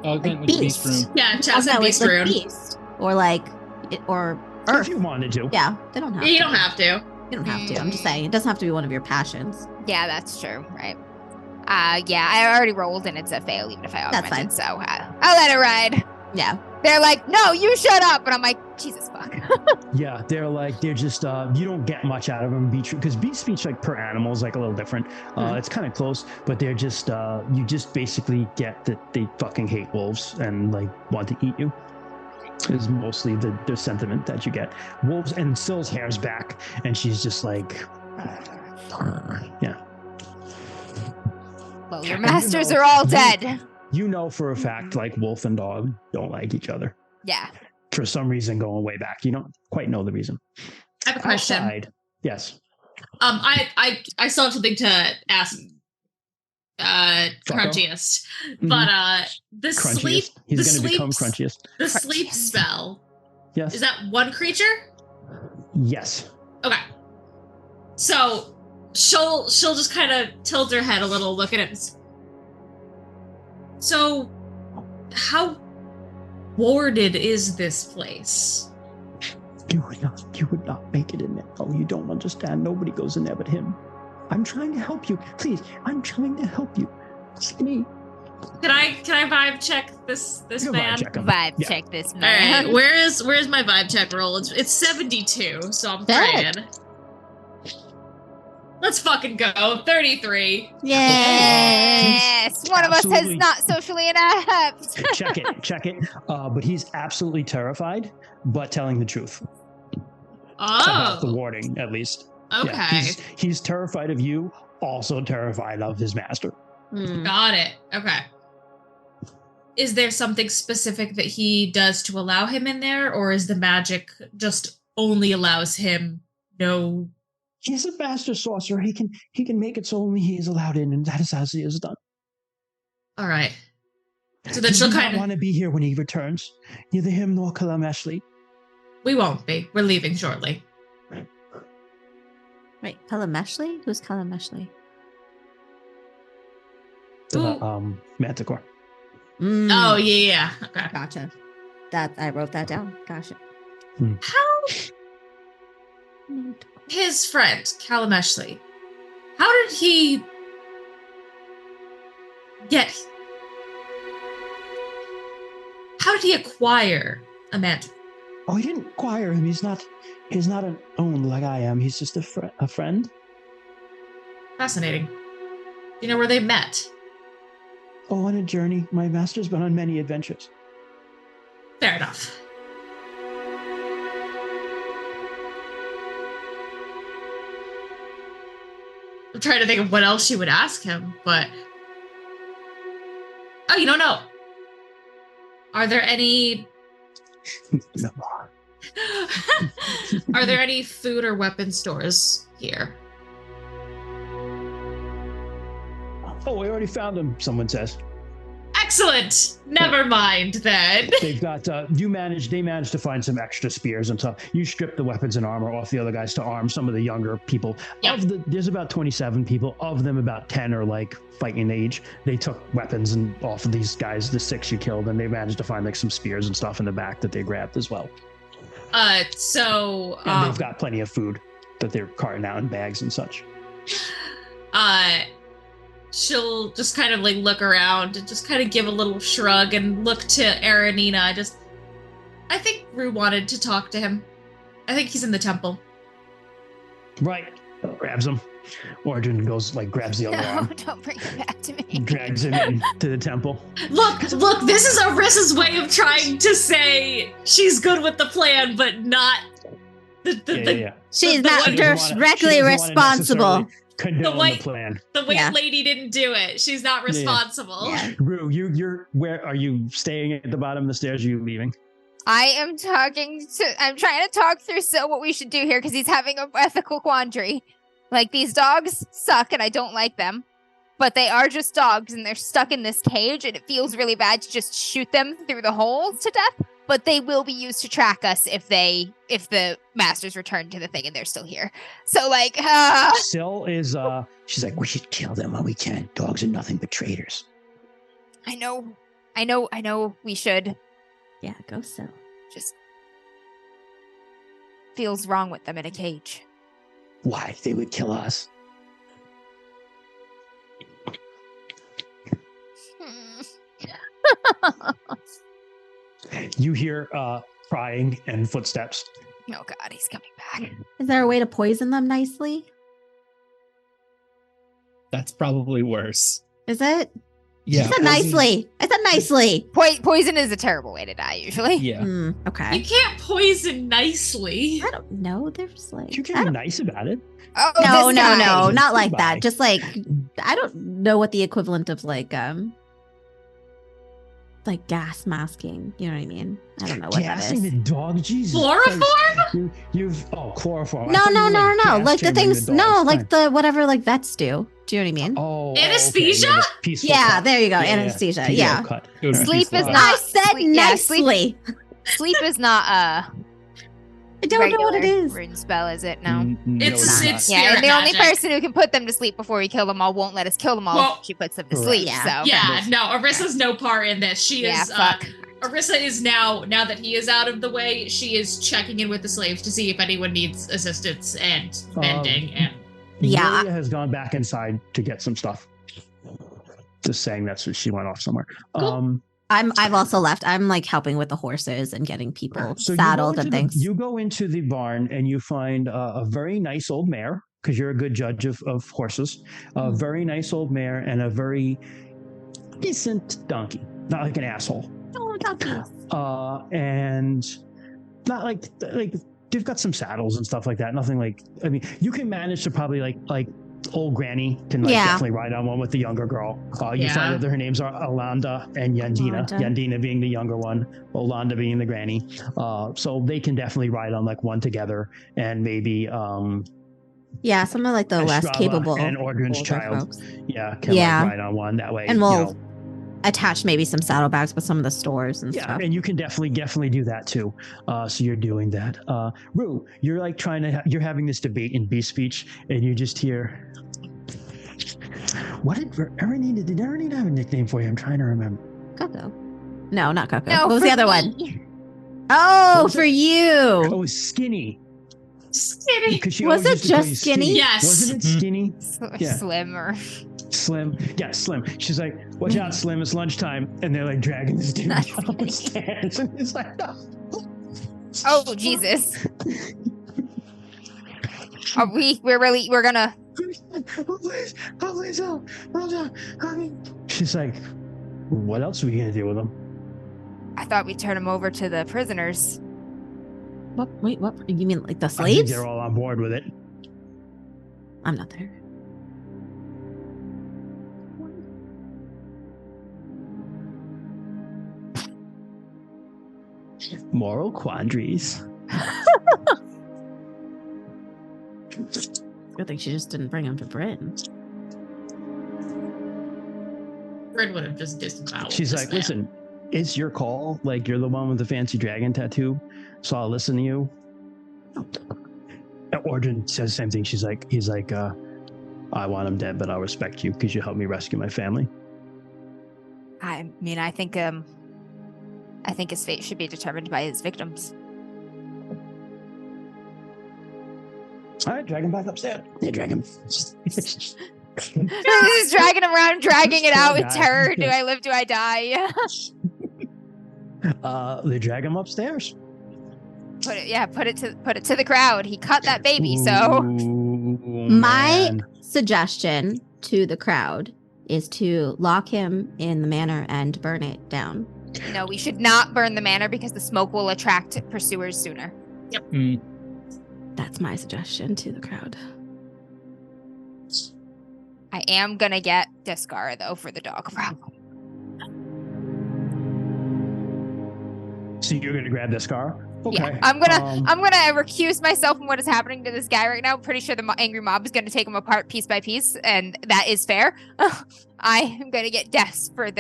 Augment with beast. beast rune. Yeah, Chaz augment and with Beast like Rune. beast or like or if earth. you wanted to. Yeah, they don't have. You to. don't have to. You don't have to. I'm just saying it doesn't have to be one of your passions. Yeah, that's true, right? Yeah, I already rolled and it's a fail, even if I That's augmented. fine. So I'll let it ride. Yeah. They're like, no, you shut up, and I'm like, Jesus fuck. Yeah, they're just you don't get much out of them because beast speech like per animal is like a little different. It's kind of close, but they're just you just basically get that they fucking hate wolves and like want to eat you. Is mostly the sentiment that you get. Wolves, and Syl's hair's back, and she's just like, yeah. Well, your And masters you know- are all dead. You know for a fact, like wolf and dog don't like each other Yeah. for some reason going way back. You don't quite know the reason. I have a question. Outside, yes. I still have something to ask Crunchiest. Mhm. But the sleep Crunchiest. He's the going to become sleep- crunchiest. the sleep spell. Yes. Is that one creature? Yes. Okay. So she'll just kind of tilt her head a little, look at it. So how warded is this place? You would not make it in there. Oh, you don't understand. Nobody goes in there but him. I'm trying to help you. Please, I'm trying to help you. It's me. Can I vibe check this You can man? vibe check him. Vibe Yeah. check this All man. right, where's my vibe check roll? It's 72, so I'm Good. praying. Let's fucking go. 33. Yay! Yes, one of us has Absolutely. not socially inept. Check it. But he's absolutely terrified, but telling the truth about the Oh, warning, at least. okay. Yeah, he's terrified of you, also terrified of his master. Hmm. Got it. Okay. Is there something specific that he does to allow him in there, or is the magic just only allows him no? He's a master sorcerer. He can make it so only he is allowed in, and that is as he is done. All right. So then Do she'll you not kind of. want to be here when he returns. Neither him nor Kalam Ashley. We won't be. We're leaving shortly. Wait, Kalameshli? Who's Kalameshli? Ooh. Manticore. Mm, Oh yeah. Okay. gotcha. That I wrote that down. Gotcha. How his friend Kalameshli? How did he get? How did he acquire a mantle? Oh, he didn't acquire him. He's not an own like I am. He's just a friend. Fascinating. Do you know where they met? Oh, on a journey. My master's been on many adventures. Fair enough. I'm trying to think of what else she would ask him, but oh, you don't know. Are there any? No. Are there any food or weapon stores here? Oh, we already found him, someone says. Excellent. Never mind then. They've got they managed to find some extra spears and stuff. You strip the weapons and armor off the other guys to arm some of the younger people. Yep. There's about 27 people. Of them, about 10 are like fighting age. They took weapons and off of these guys, the 6 you killed, and they managed to find like some spears and stuff in the back that they grabbed as well. And they've got plenty of food that they're carting out in bags and such. She'll just kind of like look around and just kind of give a little shrug and look to Aranina. I think Rue wanted to talk to him. I think he's in the temple. Right. Grabs him. Origin goes, like, grabs the other arm. Don't bring it back to me. Drags him into the temple. Look, this is Arissa's way of trying to say she's good with the plan, but not the She's not directly responsible. The white plan. The white lady didn't do it. She's not responsible. Yeah. Rue, you're where are you staying at the bottom of the stairs? Or are you leaving? I'm trying to talk through Sil what we should do here because he's having an ethical quandary. Like, these dogs suck and I don't like them, but they are just dogs and they're stuck in this cage and it feels really bad to just shoot them through the holes to death. But they will be used to track us if the masters return to the thing and they're still here. So, like, Sil is she's like, we should kill them while we can. Dogs are nothing but traitors. I know we should. Yeah, go Sil. Just feels wrong with them in a cage. Why? They would kill us. You hear crying and footsteps. Oh God, he's coming back. Is there a way to poison them nicely? That's probably worse. Is it? Yeah. I said nicely. Poison is a terrible way to die, usually. Yeah. Okay. You can't poison nicely. I don't know. There's like You can be nice about it. Oh, no, this not like Bye. that. Just like I don't know what the equivalent of like gas masking. You know what I mean? I don't know what that Gassing is. the dog, Jesus. Chloroform? You've chloroform. No. I thought you were, like, Like the gas things. chambering the No, dogs. like the whatever like vets do. Do you know what I mean? Oh, Anesthesia? Okay. Peaceful Yeah, cut. there you go. Yeah, Anesthesia. Peaceful Yeah. cut. It would be Sleep peaceful. is I not- said sleep- yeah, nicely. Sleep is not I don't know what it regular is. rune spell, is it? No. No, It's not. it's Yeah, spirit and the only magic. person who can put them to sleep before we kill them all won't let us kill them all. Well, if she puts them to right. sleep. Yeah. So Yeah, no, Arissa's no part in this. She yeah, is fuck. Arissa is now that he is out of the way, she is checking in with the slaves to see if anyone needs assistance and mending and Yeah. Yulia has gone back inside to get some stuff. Just saying that's what she went off somewhere. Cool. I've also left. I'm like helping with the horses and getting people So saddled and things. You go into the barn and you find a very nice old mare, because you're a good judge of horses. A very nice old mare and a very decent donkey. Not like an asshole. Oh, donkeys. And not like they've got some saddles and stuff like that. Nothing like, I mean, you can manage to probably like old granny can like Yeah. definitely ride on one with the younger girl. You Yeah. find that their names are Alanda and Yandina. Alanda. Yandina being the younger one, Olanda being the granny. So they can definitely ride on like one together, and maybe Yeah, some of like the less Estrava capable and Ordrin's older child. folks. can Yeah. like ride on one that way. And you we'll know. attach maybe some saddlebags with some of the stores and Yeah, stuff. and you can definitely do that too. So you're doing that. Rue, you're like you're having this debate in beast speech, and you just hear, what did Aranina have a nickname for you? I'm trying to remember. Coco. No, not Coco. No, what was for the other one? me. Oh, What was for it? you. Oh, Skinny. skinny. 'Cause she Was always it used to call just you Skinny? Yes. Wasn't it Skinny? Yeah. Slim or Slim. Yeah, Slim. She's like, watch out, Slim, it's lunchtime. And they're like dragging this dude Not down the stairs. And it's like, oh Jesus. We're gonna please help. She's like, what else are we gonna do with them? I thought we'd turn them over to the prisoners. What? Wait, what? You mean like the I think slaves? they're all on board with it. I'm not there. Moral quandaries. Good thing she just didn't bring him to Britain. Grid would have just disavowed. She's like, listen, it's your call. Like, you're the one with the fancy dragon tattoo, so I'll listen to you. Origin says the same thing. He's like, I want him dead, but I'll respect you because you helped me rescue my family. I mean, I think his fate should be determined by his victims. All right, drag him back upstairs. Yeah, drag him. He's dragging him around, dragging it out with terror. Do I live? Do I die? They drag him upstairs. Put it to the crowd. He cut that baby, so. My suggestion to the crowd is to lock him in the manor and burn it down. No, we should not burn the manor because the smoke will attract pursuers sooner. Yep. That's my suggestion to the crowd. I am gonna get Discara though for the dog problem. So you're gonna grab this car? Okay. Yeah, I'm gonna recuse myself from what is happening to this guy right now. Pretty sure the angry mob is gonna take him apart piece by piece, and that is fair. I am gonna get Des for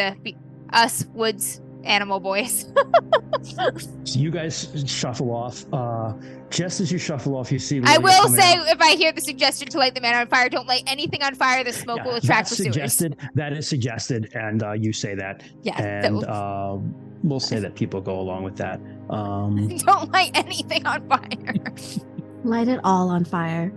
us woods animal boys. So you guys shuffle off. Just as you shuffle off, you see. I will say, out. if I hear the suggestion to light the manor on fire, don't light anything on fire. The smoke will attract pursuers. That is suggested, and you say that. Yeah. And we'll say that people go along with that. Don't light anything on fire. Light it all on fire.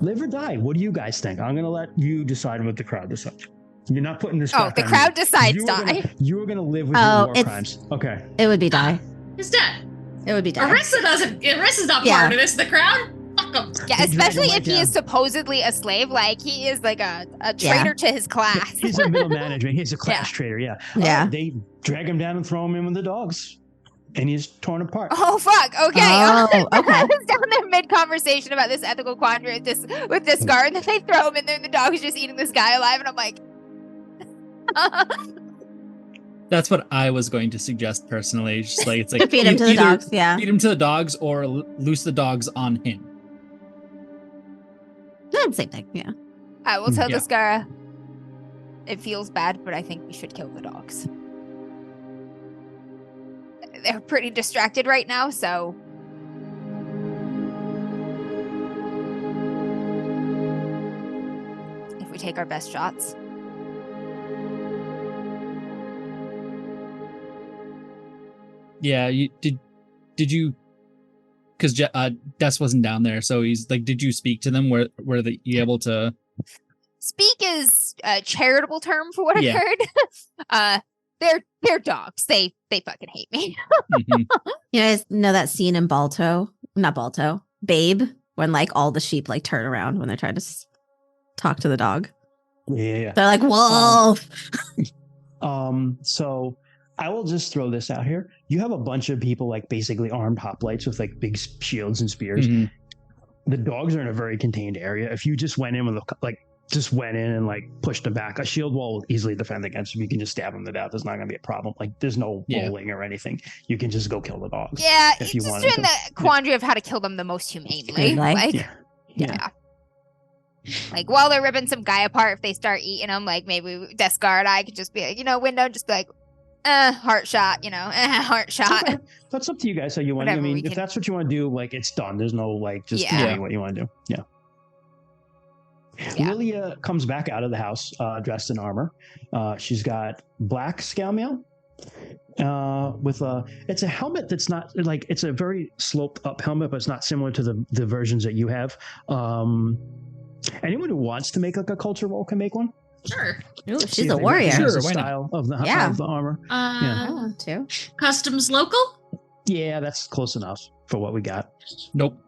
Live or die. What do you guys think? I'm gonna let you decide what the crowd decides. You're not putting this. Oh, the crowd decides die. You are gonna live with your war crimes. Okay. It would be die. He's dead. It would be die. Arissa's not part of this. The crowd? Fuck him. Yeah, especially if he is supposedly a slave. Like, he is like a traitor to his class. He's a middle management. He's a class traitor, yeah. They drag him down and throw him in with the dogs. And he's torn apart. Oh, fuck. Okay. Oh, okay. I was down there mid-conversation about this ethical quandary with this guard, and then they throw him in there, and the dog is just eating this guy alive, and I'm like... That's what I was going to suggest personally. Just like, it's like feed him to the dogs, yeah. Feed him to the dogs or loose the dogs on him. Same thing, yeah. I will tell Discara it feels bad, but I think we should kill the dogs. They're pretty distracted right now, so... If we take our best shots... Yeah, did you? Because Des wasn't down there, so he's like, did you speak to them? Were they able to? Speak is a charitable term for what occurred. They're dogs. They fucking hate me. Mm-hmm. You guys know that scene in Babe, when like all the sheep like turn around when they're trying to talk to the dog. Yeah. They're like, whoa. So I will just throw this out here. You have a bunch of people like basically armed hoplites with like big shields and spears. Mm-hmm. The dogs are in a very contained area. If you just went in with and like pushed them back, a shield wall will easily defend against them. You can just stab them to death. There's not going to be a problem. Like there's no bowling or anything. You can just go kill the dogs. Yeah, if you just doing the quandary of how to kill them the most humanely. Yeah. Like while they're ripping some guy apart, if they start eating them, like maybe Descar and I could just be like, window, just be like, heart shot, heart shot. Okay. That's up to you guys how you want to. I mean, if that's what you want to do, like it's done. There's no like just doing what you want to do. Yeah. Lilia comes back out of the house dressed in armor. She's got black scale mail with it's a helmet that's not like, it's a very sloped up helmet, but it's not similar to the versions that you have. Anyone who wants to make like a culture roll can make one. Sure. Ooh, she's a warrior. Sure, the style of the armor. I want to. Customs local? Yeah, that's close enough for what we got. Nope.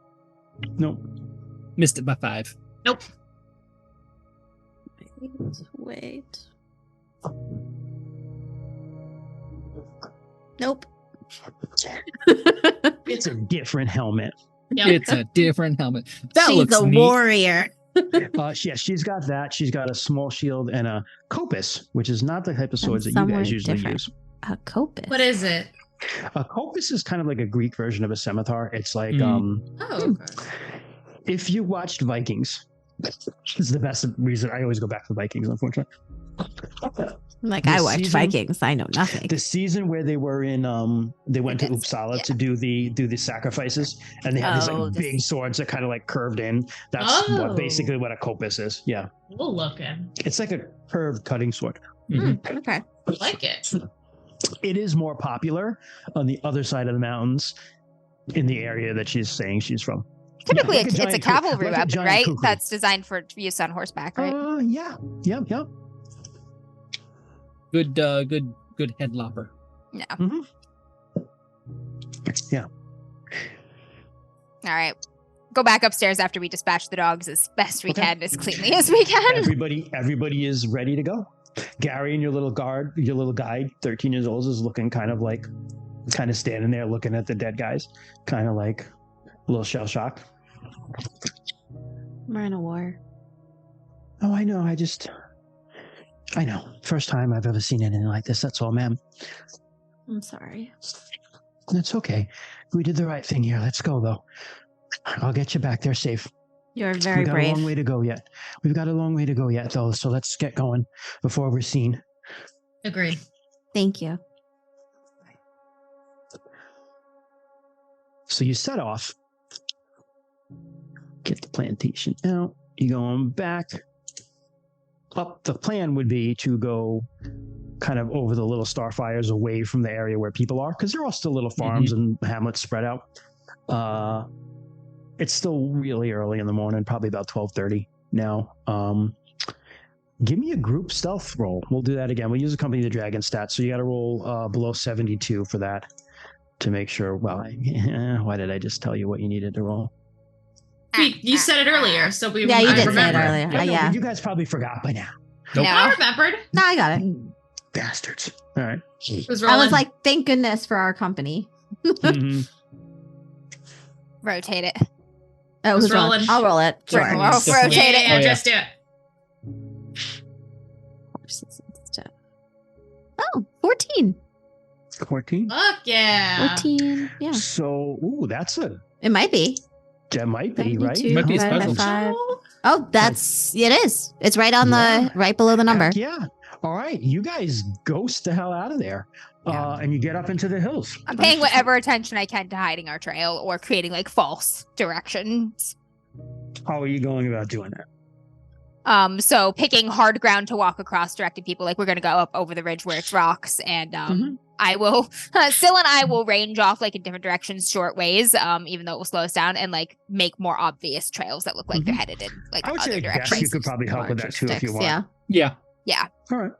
Missed it by 5. Nope. Wait. Nope. It's a different helmet. Yep. It's a different helmet. That she's looks a neat. warrior. She's got that. She's got a small shield and a copis, which is not the type of swords that you guys usually use. A copis? What is it? A copis is kind of like a Greek version of a scimitar. It's like, if you watched Vikings, this is the best reason. I always go back to Vikings, unfortunately. Like, The I watched season- Vikings. I know nothing. The season where they were in, they went to Against- Uppsala yeah. to do the sacrifices, and they had these Oh, like this- big swords that kind of like curved in. That's basically what a kopis is. Yeah, Cool looking. it's like a curved cutting sword. Okay. I like it. It is more popular on the other side of the mountains, in the area that she's saying she's from. Typically, Yeah, like a it's a giant cavalry like a weapon, giant right? kukri. That's designed for use on horseback, right? Yeah. Good headlopper. Yeah. Yeah. All right. Go back upstairs after we dispatch the dogs as best we Okay. can, as cleanly as we can. Everybody is ready to go. Gary and your little guide, 13 years old, is looking kind of standing there looking at the dead guys, kind of like a little shell shocked. We're in a war. Oh, I know. I know. First time I've ever seen anything like this. That's all, ma'am. I'm sorry. It's okay. We did the right thing here. Let's go, though. I'll get you back there safe. You're very We've got brave. a long way to go yet. We've got a long way to go yet, though. So let's get going before we're seen. Agreed. Thank you. So you set off. Get the plantation out. You're going back up. The plan would be to go kind of over the little starfires away from the area where people are, because they're all still little farms and hamlets spread out. It's still really early in the morning, probably about 12:30 now. Give me a group stealth roll. We'll do that again. We'll use a Company of the Dragon stat. So you got to roll below 72 for that to make sure. Well, why did I just tell you what you needed to roll? You said it earlier, so we. Yeah, you I did say it remember. earlier. No, Yeah. but you guys probably forgot by now. Nope. I No. remembered. No, I got it. Bastards. All right. It was I rolling. was like, thank goodness for our company. Mhm. Rotate it. Oh, Who's who's rolling? rolling? I'll roll it. Sure. Sure. Roll. Definitely. Rotate it. Yeah, Oh, yeah. just do it. Oh, 14. 14. Fuck yeah. 14. Yeah. So, It might be. that might be, right? 72 Might be a divided by special. 5. Oh, it is. It's right on Yeah. right below the number. Heck yeah. All right. You guys ghost the hell out of there. And you get up into the hills. I'm paying whatever attention I can to hiding our trail or creating like false directions. How are you going about doing that? So picking hard ground to walk across, directing people like we're gonna go up over the ridge where it's rocks, and Mhm. I will Syl and I will range off like in different directions, short ways, even though it will slow us down, and like make more obvious trails that look like they're headed in like I would other say Beth, directions. you could probably help with that too if you want. Yeah. Yeah. All right.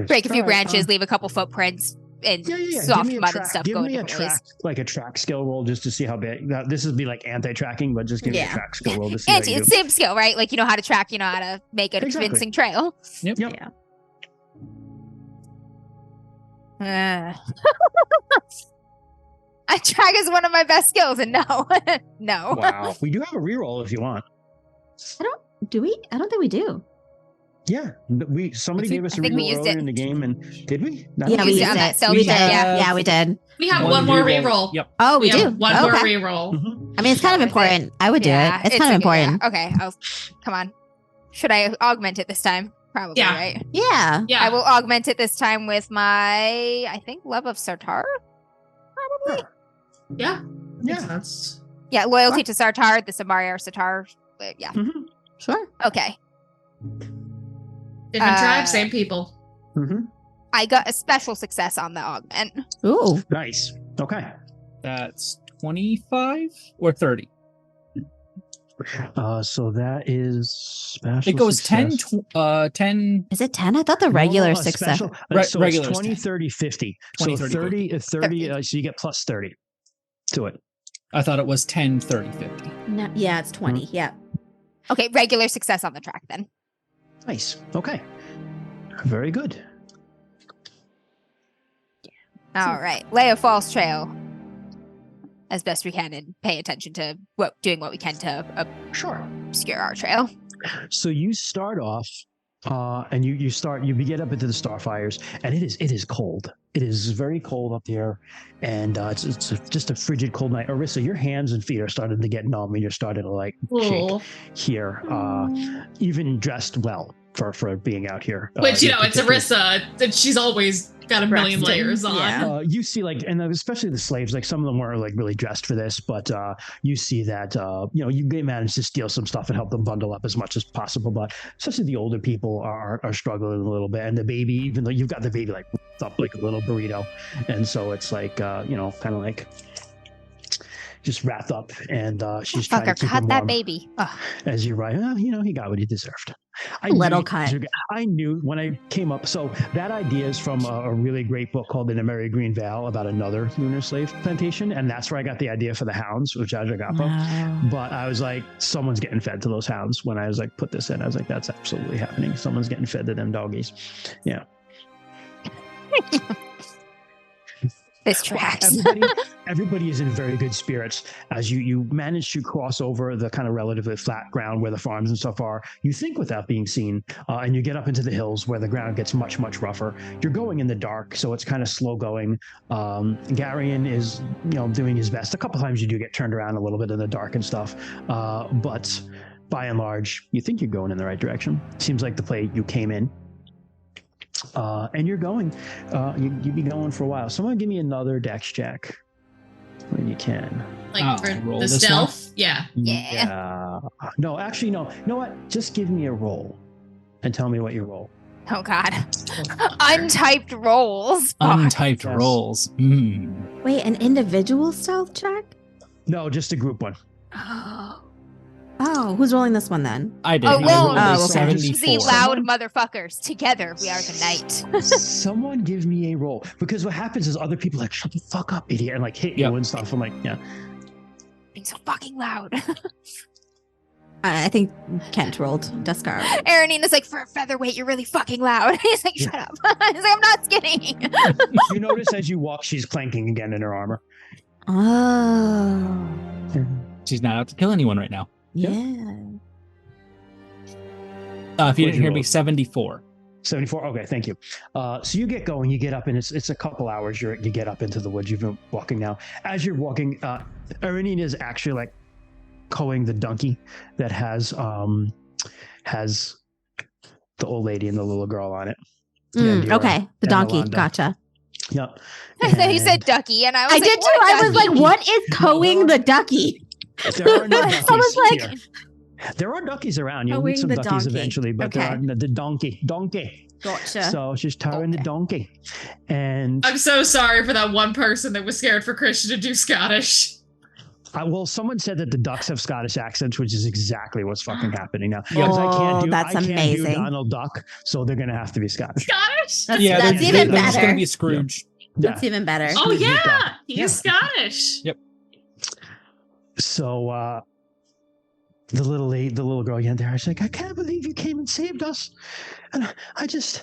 Break a few All right, branches, leave a couple footprints, and Yeah. soft Give me a mud track- and stuff. Give Go in me a different ways. track, like a track skill roll, just to see how big. Now, this would be like anti-tracking, but just give me a Yeah. track skill roll to see how you It's do. same skill, right? Like you know how to track, you know how to make a Exactly. convincing trail. Yep. Yep. Yeah. I track is one of my best skills, and no, no. Wow. We do have a reroll if you want. Do we? I don't think we do. Yeah, somebody gave us a I think we reroll used earlier it. in the game, and did we? No, Yeah, we used used it on that it. cell We check, did. yeah. Yeah, we did. We have one more reroll. Yep. Oh, we do. have one Oh, more okay. reroll. Mhm. I mean, it's kind of Worth it. important. I would do it. It's kind of important. Okay, come on. Should I augment it this time? Probably, Yeah. right? Yeah. Yeah. I will augment it this time with my, I think, love of Sartar. Probably. Yeah. Makes Yeah. sense. Yeah, loyalty to Sartar, the Samari or Sartar. Yeah. Mhm. Sure. Okay. Different tribe, same people. Mhm. I got a special success on the augment. Ooh. Nice. Okay. That's 25 or 30. So that is special. It goes success. 10. Is it 10? I thought the regular No, success. special- Right, so regular it's is 20, 10. 30, 50. 20, So 30, 30, 30 so you get plus 30 to it. I thought it was 10, 30, 50. No, yeah, it's 20. Yeah. Okay, regular success on the track then. Nice. Okay. Very good. All right. Lay a false trail as best we can and pay attention to doing what we can to Sure. obscure our trail. So you start off, and you get up into the starfires, and it is cold. It is very cold up there, and it's just a frigid, cold night. Arissa, your hands and feet are starting to get numb, and you're starting to like shake Cool. here, even dressed well. for being out here. Which, it's Arissa, that she's always got a million layers on. Yeah. You see, and especially the slaves, some of them weren't really dressed for this, but you see that you manage to steal some stuff and help them bundle up as much as possible. But especially the older people are struggling a little bit, and the baby, even though you've got the baby wrapped up like a little burrito, and so it's kind of just wrapped up, and she's trying to keep him cut that warm. Baby. Ugh. As you're right, he got what he deserved. I knew when I came up. So that idea is from a really great book called The Nymie Green Veil about another lunar slave plantation, and that's where I got the idea for the hounds, which I got. Wow. But I was like, someone's getting fed to those hounds. When I was put this in, I was like, that's absolutely happening. Someone's getting fed to them doggies. Yeah. This tracks. Everybody is in very good spirits as you manage to cross over the kind of relatively flat ground where the farms and stuff are. You think without being seen, and you get up into the hills where the ground gets much, much rougher. You're going in the dark, so it's kind of slow going. Garion is, doing his best. A couple times you do get turned around a little bit in the dark and stuff, but by and large, you think you're going in the right direction. Seems like the play you came in. And you're going. You'd be going for a while. Someone give me another dex check when you can. For the stealth? Yeah. No, actually, no. You know what? Just give me a roll and tell me what you roll. Oh, God. Untyped rolls. Untyped Yes. rolls. Wait, an individual stealth check? No, just a group one. Oh, who's rolling this one then? I did. Oh, well, I rolled a okay. 74. See, loud motherfuckers. Together, we are the night. Someone give me a roll. Because what happens is other people shut the fuck up, idiot, and hit you and stuff. I'm like, yeah. Being so fucking loud. I think Kent rolled. Deskar. Aaronina's like, for a featherweight, you're really fucking loud. He's like, shut up. He's like, I'm not skinny. You notice as you walk, she's clanking again in her armor. Oh. She's not out to kill anyone right now. Yeah. If you didn't hear roll? me, 74. 74. Okay, thank you. So you get going, you get up, and it's a couple hours. You get up into the woods. You've been walking now. As you're walking, Arenina is actually culling the donkey that has the old lady and the little girl on it. Okay, the donkey. Yolanda. Gotcha. Yep. I thought you said ducky, and I was like, did too. what I was ducky? like, what is coing the ducky? There are no duckies I was like, here. There are duckies around. You'll Towing meet some the duckies donkey. eventually, but there Okay. are the donkey. Gotcha. So she's towing the donkey. And I'm so sorry for that one person that was scared for Christian to do Scottish. someone said that the ducks have Scottish accents, which is exactly what's fucking happening now. Yeah. Because That's I can't amazing. do Donald Duck, so they're going to have to be Scottish. Scottish? That's They're even just better. going to be Scrooge. That's even better. Oh, Scrooge yeah. McDuck. He's Yeah. Scottish. Yep. So the little girl again there, she's like, I can't believe you came and saved us. And I just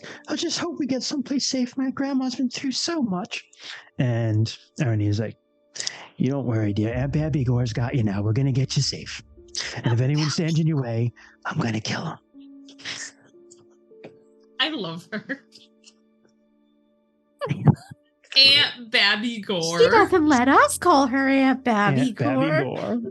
hope we get someplace safe. My grandma's been through so much. And Arnie's like, you don't worry, dear. Aunt Babby Gore's got you now. We're going to get you safe. And if anyone stands in your way, I'm going to kill him. I love her. Aunt Babby Gore. She doesn't let us call her Aunt Babby Aunt Babby Gore. Gore.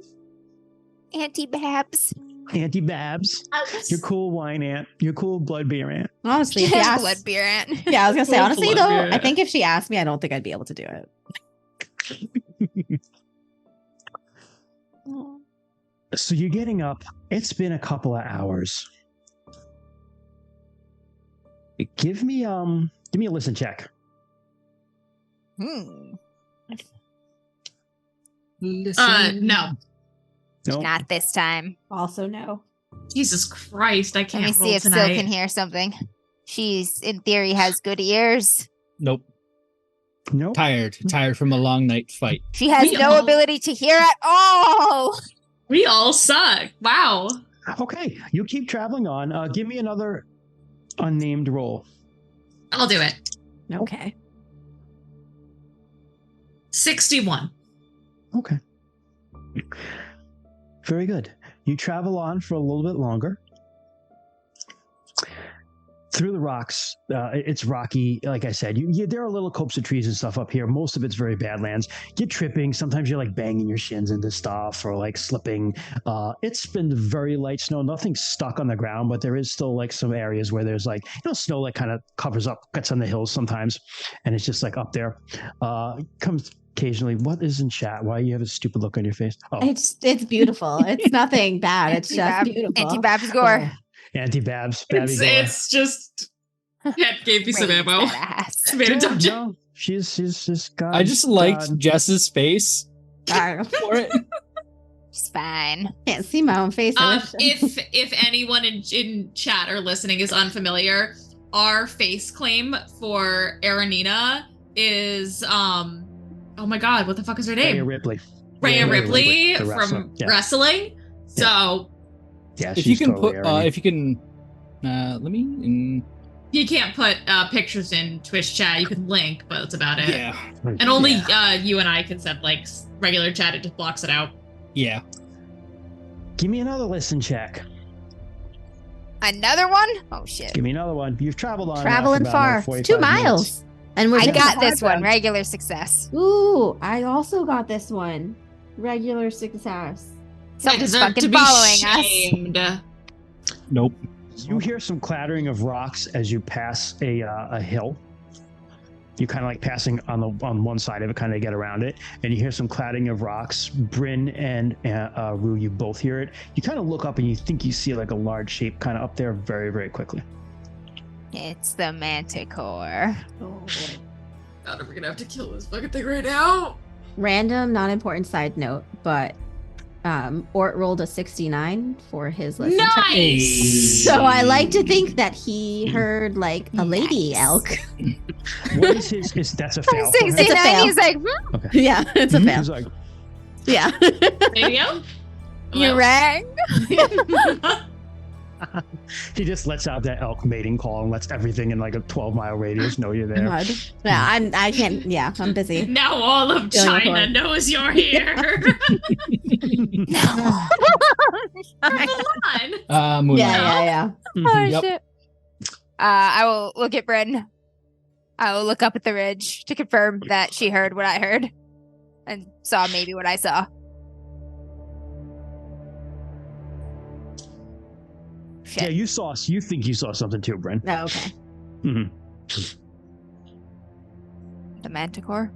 Auntie Babs. Auntie Babs. You're cool, wine aunt. You're cool, blood beer aunt. Honestly, if she asked, Blood beer aunt. yeah, I was gonna say, Full honestly blood, though, yeah. I think if she asked me, I don't think I'd be able to do it. So you're getting up. It's been a couple of hours. Give me a listen check. Listen. No. No. Not this time. Also, no. Jesus Christ, I Let can't me see roll if tonight. Sil can hear something. She's, in theory, has good ears. Nope. Nope. Tired from a long night fight. She has We no all- ability to hear at all. We all suck. Wow. Okay, you keep traveling on. Give me another unnamed roll. I'll do it. Okay. 61. Okay. Very good. You travel on for a little bit longer. through the rocks. It's rocky. Like I said, there are little copses of trees and stuff up here. Most of it's very badlands. You're tripping. Sometimes you're like banging your shins into stuff or like slipping. It's been very light snow. Nothing's stuck on the ground, but there is still like some areas where there's like, snow like kind of covers up, gets on the hills sometimes. And it's just like up there. Comes occasionally. What is in chat? Why you have a stupid look on your face? Oh, It's beautiful. It's nothing bad. It's just beautiful. Anti-Babs gore. Oh. Anti-Babs. Babby gore. It's just Cat gave me some Raise ammo. that ass. Made a dungeon. No, she's just God. I just liked Jess's face I for it. It's fine. can't see my own face. I wish. If anyone in chat or listening is unfamiliar, our face claim for Aranina is oh my god, what the fuck is her name? Rhea Ripley. Rhea Ripley the wrestler. from Yeah. wrestling. So Yeah, If she's you can totally put, Aaron. if you can, let me. you can't put pictures in Twitch chat. You can link, but that's about it. Yeah, And only you and I can send like regular chat. It just blocks it out. yeah. Give me another listen check. Another one? Oh shit. Give me another one. You've traveled on. Traveling far. It's 2 miles. And we're I doing got the this hard one. Regular success. Ooh, I also got this one. Regular success. I Someone's deserve to fucking be following us. shamed. Nope. You hear some clattering of rocks as you pass a hill. You kind of like passing on one side of it, kind of get around it, and you hear some clattering of rocks. Bryn and Rue, you both hear it. You kind of look up and you think you see like a large shape kind of up there very, very quickly. It's the Manticore. God, are we gonna have to kill this fucking thing right now? Random, not important side note, but Ort rolled a 69 for his listen check. Nice. So I like to think that he heard like a lady Nice. elk. What is his? That's a fail. for him? 69, fail. he's like, Okay. Yeah, it's a He's fail. like, Yeah. Radio? you rang? he just lets out that elk mating call and lets everything in like a 12-mile radius know you're there. God. Yeah, I can't. Yeah, I'm busy. Now all of Feeling China recorded. knows you're here. Come on. Mulan. Yeah. Oh Yep. shit. I will look at Bryn. I will look up at the ridge to confirm that she heard what I heard and saw maybe what I saw. Shit. Yeah, you think you saw something too, Bryn. Oh, okay. hmm The Manticore?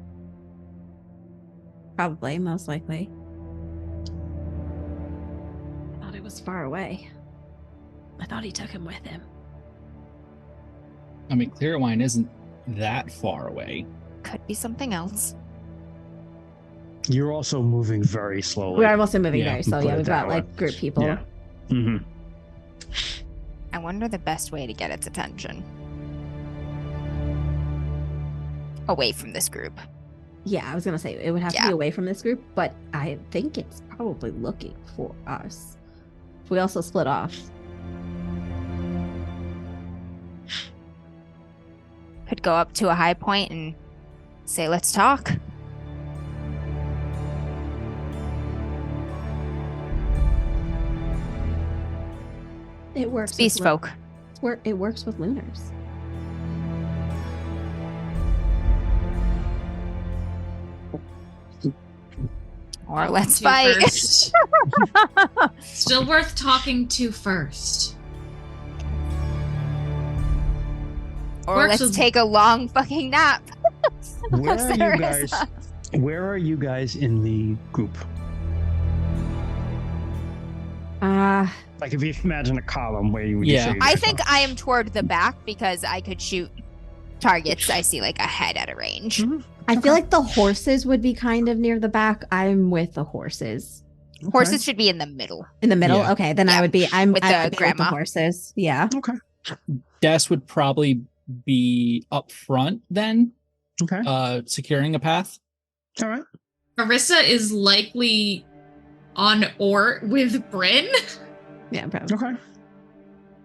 Probably, most likely. I thought it was far away. I thought he took him with him. I mean, Clearwine isn't that far away. Could be something else. You're also moving very slowly. We are also moving Yeah, very slow. put Yeah, it we've that got way. like group people. Yeah. hmm I wonder the best way to get its attention. Away from this group. Yeah, I was gonna say it would have to Yeah. be away from this group, but I think it's probably looking for us. If we also split off. Could go up to a high point and say, let's talk. It works. It's beast folk. It works with lunars. Or let's To fight. first. Still worth talking to first. Or Works let's with- take a long fucking nap. Where Once are you there guys? is a- Where are you guys in the group? Like if you imagine a column where you would Yeah. say you I guys think are. I am toward the back because I could shoot targets I see like ahead at a range. I feel like the horses would be kind of near the back. I'm with the horses. Okay. Horses should be in the middle. In the middle? Yeah. Okay, then Yeah, I would be I with would the be with the grandma. horses. Yeah. Okay. Des would probably be up front then, Okay. securing a path. All right. Marissa is likely on Ort with Bryn, Yeah, probably. Okay.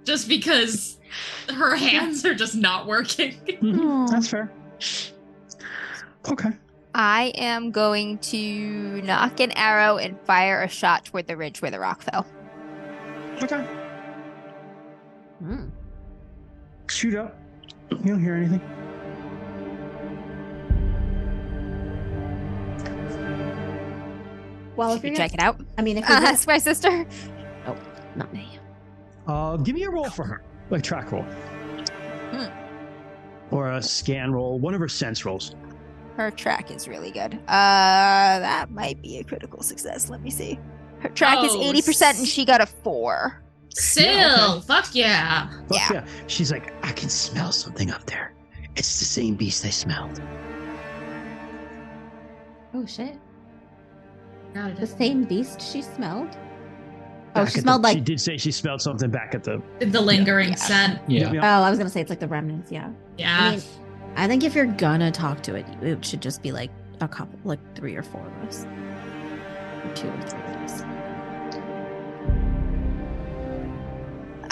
just because her hands are just not working. Aw. That's fair. Okay. I am going to knock an arrow and fire a shot toward the ridge where the rock fell. Okay. Hmm. Shoot up. You don't hear anything. Well, if Should you're we gonna, check it out? I mean, if you're gonna, That's my sister. oh, not me. Give me a roll for her, like track roll, or a scan roll, one of her sense rolls. Her track is really good. That might be a critical success. Let me see. Her track is 80% and she got a 4. Still, Yeah, okay. fuck yeah. Fuck Yeah. yeah. She's like, I can smell something up there. It's the same beast I smelled. Oh shit! Not The same beast she smelled. Oh, Back she at smelled the, like. She did say she smelled something back at the. the lingering Yeah. scent. Yeah. Oh, I was gonna say it's like the remnants. Yeah. Yeah. I mean, I think if you're gonna talk to it, it should just be like a couple, like 3 or 4 of us, or 2 or 3 of us.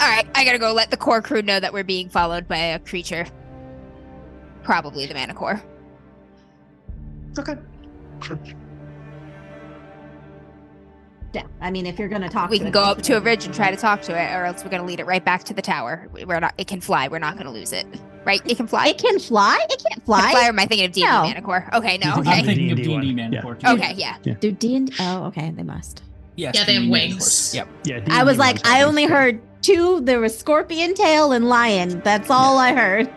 All right, I gotta go let the core crew know that we're being followed by a creature. Probably the Manicore. Okay. Yeah. I mean, if you're gonna talk, We to can it, go you up should to a be- ridge and try to talk to it, or else we're gonna lead it right back to the tower. We're not. It can fly. We're not gonna lose it, right? It can fly. It can fly. It can't Can fly. it fly, or am I thinking of D&D No. Manicore? Okay, no. I'm I'm Okay. thinking of D&D D&D one. Manicore. Yeah. too. Okay, yeah. Do D&D? Oh, okay. They must. Yes, Yeah, they have D&D wings. Manicores. Yep. Yeah. I was D&D like, ones I have only wings. heard 2. There was scorpion tail and lion. That's all I heard.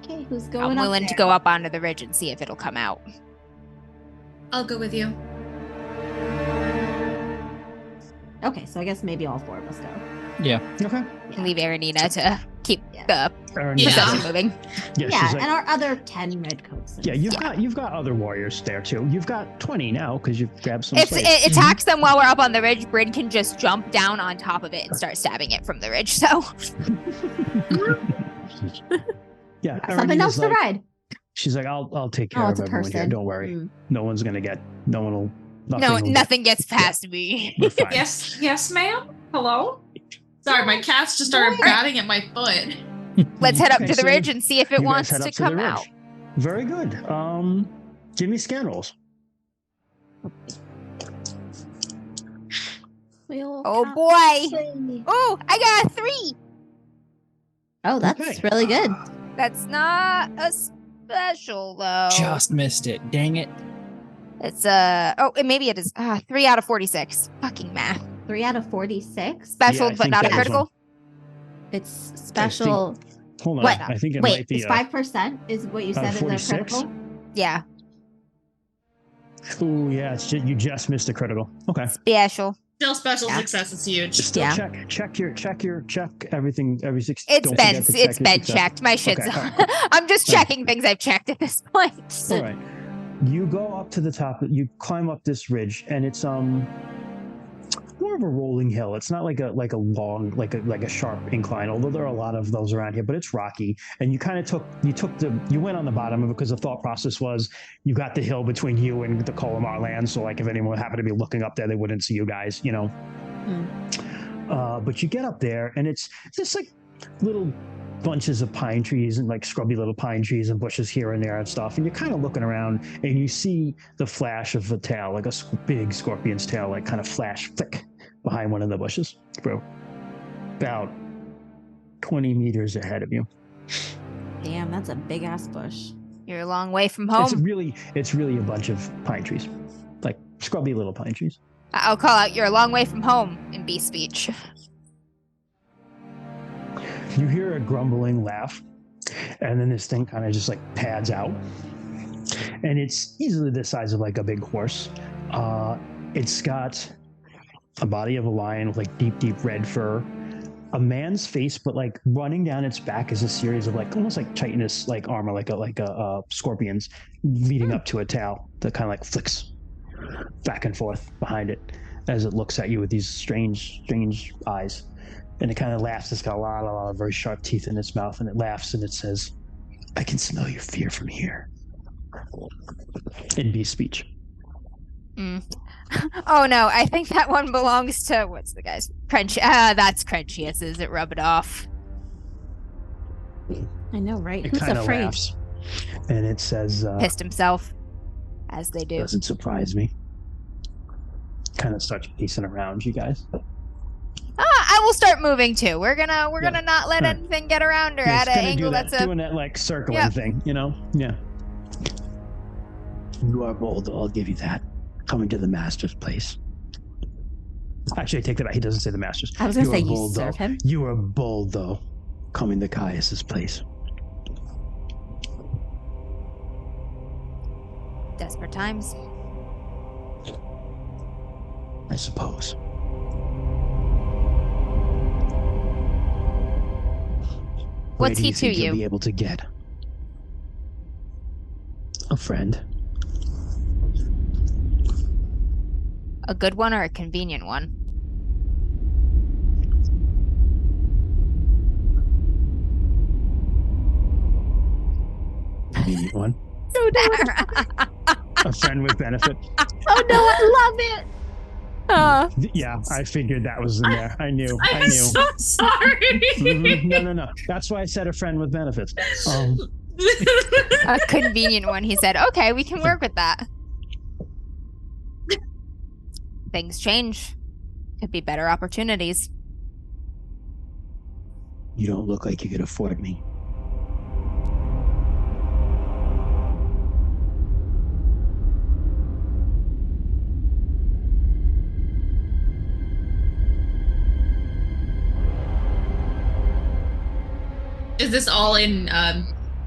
Okay, who's going I'm up willing to there? go up onto the ridge and see if it'll come out. I'll go with you. Okay, so I guess maybe all 4 of us go. Okay. Leave Aranina to keep Yeah. the Aaron, Yeah. procession moving. Yeah. Yeah, She's like, and our other 10 redcoats. and yeah. stuff. You've got other warriors there too. You've got 20 now because you've grabbed some. If slaves. it attacks them while we're up on the ridge, Bryn can just jump down on top of it and start stabbing it from the ridge. So Yeah. Something Aranina's else to like- ride. She's like, I'll take care Oh, of it's a everyone here. person. Don't worry. Mm. No one will. no, will- nothing gets past me. We're fine. Yes, ma'am. Hello. Sorry, my cats just started batting at my foot. Let's head up Okay, to the so ridge and see if it You guys wants head to up the come ridge. out. Very good. Give me scan rolls. Oh boy! Oh, I got a 3. Oh, that's Okay. really good. That's not a special though. Just missed it. Dang it. It's maybe it is 3 out of 46. Fucking math. 3 out of 46. Special, I but think not a that was critical. It's special. Hold on. What? I think it Wait, might be it's 5% is what you said in the 46? critical? Yeah, Ooh, yeah. It's just, you just missed a critical. Okay. special. Still special Yeah. success is huge. Still Yeah. check everything. Every 6. It's don't been forget to check it's your been success. checked. My shit's. Okay, all right. I'm just All right. checking things I've checked at this point. All right. You go up to the top. You climb up this ridge, and it's more of a rolling hill. It's not like a long like a sharp incline. Although there are a lot of those around here, but it's rocky. And you kind of you went on the bottom of it because the thought process was you got the hill between you and the Colomar land. So like if anyone happened to be looking up there, they wouldn't see you guys. You know. But you get up there, and it's just like little bunches of pine trees and like scrubby little pine trees and bushes here and there and stuff. And you're kind of looking around, and you see the flash of a tail, like a big scorpion's tail, like kind of flash flick behind one of the bushes, bro. About 20 meters ahead of you. Damn, that's a big ass bush. You're a long way from It's home. really a bunch of pine trees, like scrubby little pine trees. I'll call out. You're a long way from home in beast speech. You hear a grumbling laugh, and then this thing kind of just like pads out, and it's easily the size of like a big horse. It's got a body of a lion with like deep red fur, a man's face, but like running down its back is a series of like almost like chitinous like armor, like a scorpion's, leading up to a tail that kind of like flicks back and forth behind it as it looks at you with these strange eyes. And it kind of laughs. It's got a lot of very sharp teeth in its mouth, and it laughs and it says, "I can smell your fear from here." In beast speech. Oh no, I think that one belongs to what's the guy's Crunchy. That's Crunchius's. It rub it off. I know, right? It Who's kind of afraid? laughs, and it says, Pissed himself, as they do. "Doesn't surprise me. kind of starts pacing around you guys. I will start moving too. We're gonna not let Right. anything get around her Yeah, at it's an gonna angle do that, that's doing that like circling Yep. thing, you know? Yeah. You are bold, I'll give you that. Coming to the master's place. Actually, I take that back. He doesn't say the master's. I was gonna say are you bold, serve though. him. You are bold, though, coming to Caius's place. desperate times. I suppose. Where What's do he you to think you? You'll be able to get a friend. A good one or a convenient one? Convenient one. So darn. A friend with benefit. Oh no, I love it. Yeah, I figured that was in there. I knew. I'm so sorry. Mhm. No. That's why I said a friend with benefits. A convenient one, he said. Okay, we can work with that. Things change. Could be better opportunities. You don't look like you could afford me. Is this all in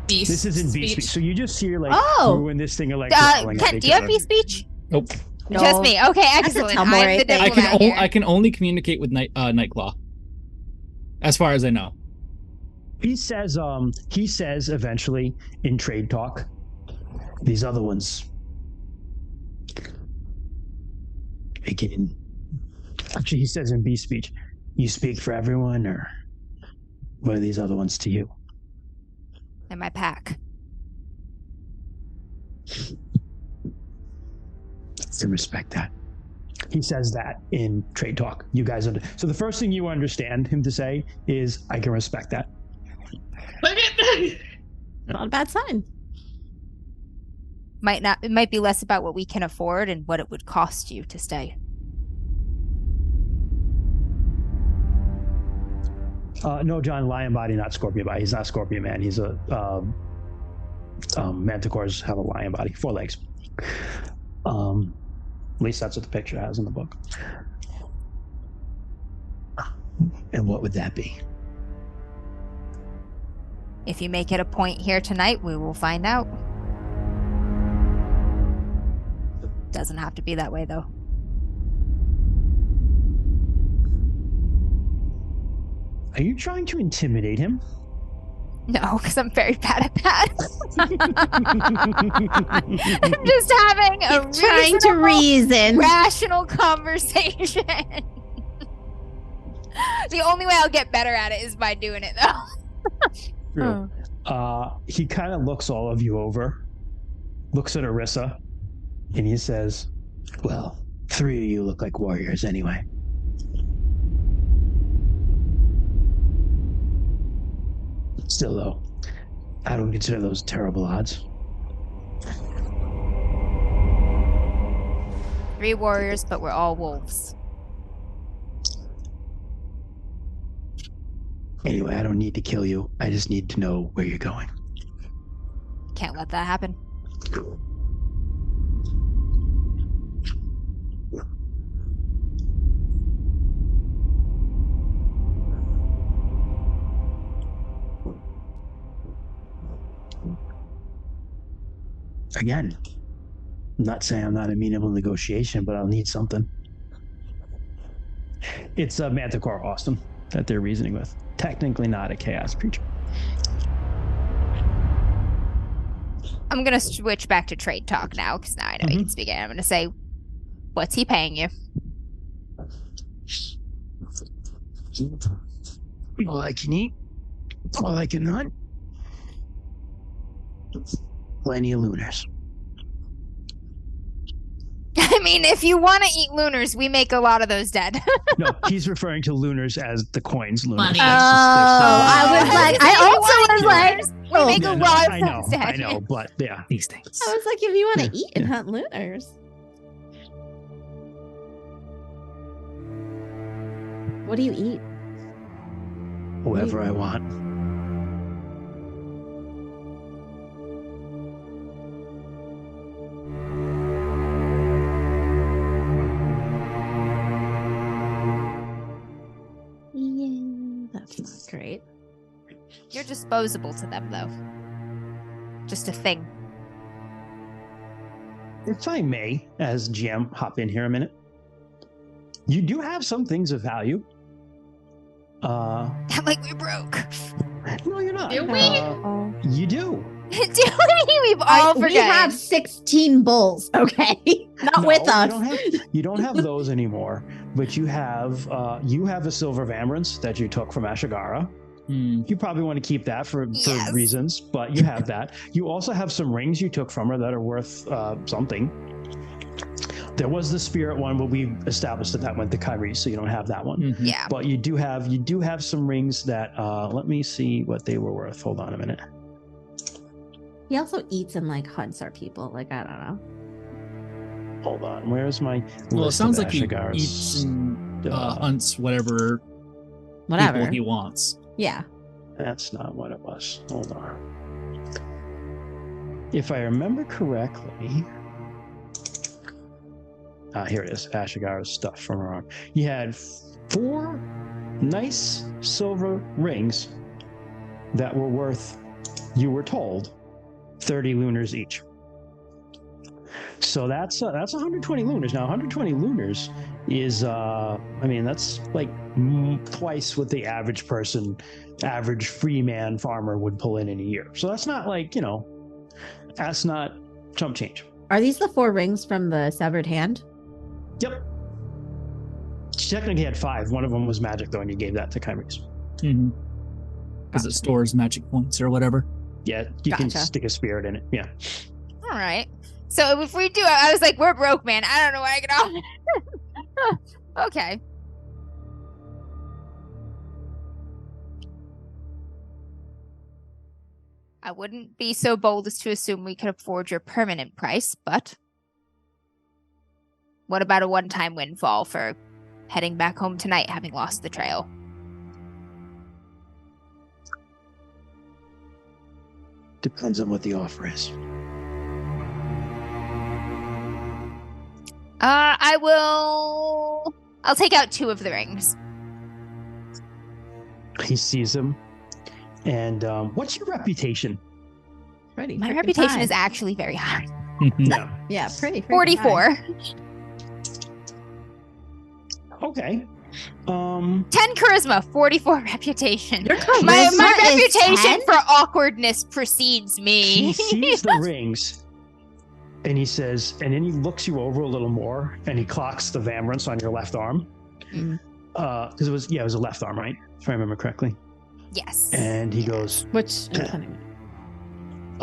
beast? This is in beast speech. So you just hear like Oh. when this thing are like growling at Kent, each do you have other. beast speech? Nope. No. Just me. Okay, a excellent. Tumblr I'm the thing. diplomat here. I can only communicate with Nightclaw, as far as I know. He says eventually in trade talk, these other ones again. Actually, he says in beast speech, you speak for everyone, or what are these other ones to you? In my pack. To respect that. He says that in trade talk. You guys are so the first thing you understand him to say is, I can respect that. Not a bad sign. It might be less about what we can afford and what it would cost you to stay. No, John, lion body, not scorpion body. He's not scorpion man. He's a manticores have a lion body, 4 legs. At least that's what the picture has in the book. And what would that be? If you make it a point here tonight, we will find out. Doesn't have to be that way, though. Are you trying to intimidate him? No, because I'm very bad at that. I'm just having a Trying to reason. rational conversation. The only way I'll get better at it is by doing it, though. True. He kind of looks all of you over, looks at Orissa, and he says, well, 3 of you look like warriors anyway. Still, though, I don't consider those terrible odds. 3 warriors, but we're all wolves. Anyway, I don't need to kill you. I just need to know where you're going. Can't let that happen. Again, I'm not saying I'm not amenable to negotiation, but I'll need something. It's a Manticore Austin that they're reasoning with. Technically not a chaos creature. I'm going to switch back to trade talk now, because now I know he can speak it. I'm going to say, what's he paying you? All I can eat, all I can hunt. Plenty of lunars. I mean, if you want to eat lunars, we make a lot of those dead. No, he's referring to lunars as the coins lunar. Money. I also was like, we make a lot of I those dead. I know, but yeah. These things. I was like, if you want to Yeah, eat and hunt lunars. What do you eat? Whoever I want. Yeah, that's not great. You're disposable to them, though. Just a thing. If I may, as GM, hop in here a minute. You do have some things of value. I'm like, we're broke. No, you're not. Do we? You do. Do we? We've all We forgotten. have 16 bulls, okay? Not No, with us. You don't have those anymore, but you have a silver of Ambrance that you took from Ashigara. You probably want to keep that for Yes. reasons, but you have that. You also have some rings you took from her that are worth something. There was the spirit one, but we established that went to Kyrie, so you don't have that one. Mhm. Yeah. But you do have some rings that let me see what they were worth. Hold on a minute. He also eats and like hunts our people. Like, I don't know. Hold on. Where's my Well, it list sounds of like he Ashigara's eats and stuff? hunts whatever Whatever. people he wants. Yeah. That's not what it was. Hold on. If I remember correctly, here it is. Ashigara's stuff from her arm. You had 4 nice silver rings that were worth, you were told, 30 lunars each. So that's 120 lunars. Now, 120 lunars is, that's like twice what the average person, average free man farmer would pull in a year. So that's not like, that's not chump change. Are these the 4 rings from the severed hand? Yep. She technically had 5. One of them was magic, though, and you gave that to Chimeras. Because it stores magic points or whatever. Yeah, you can Gotcha. stick a spirit in it. Yeah. All right. So if we do, I was like, we're broke, man. I don't know where I get off. Okay. I wouldn't be so bold as to assume we could afford your permanent price, but what about a one-time windfall for heading back home tonight, having lost the trail? Depends on what the offer is. I'll take out 2 of the rings. He sees him. And what's your reputation? Pretty. My freaking reputation high. is actually very high. Yeah. Yeah, pretty. freaking 44. high. Okay. 10 charisma, 44 reputation. Your My charisma is reputation 10? for awkwardness precedes me. He sees the rings. And he says, and then he looks you over a little more, and he clocks the Vamrance on your left arm. Because it was a left arm, right? If I remember correctly. Yes. And he goes, Which I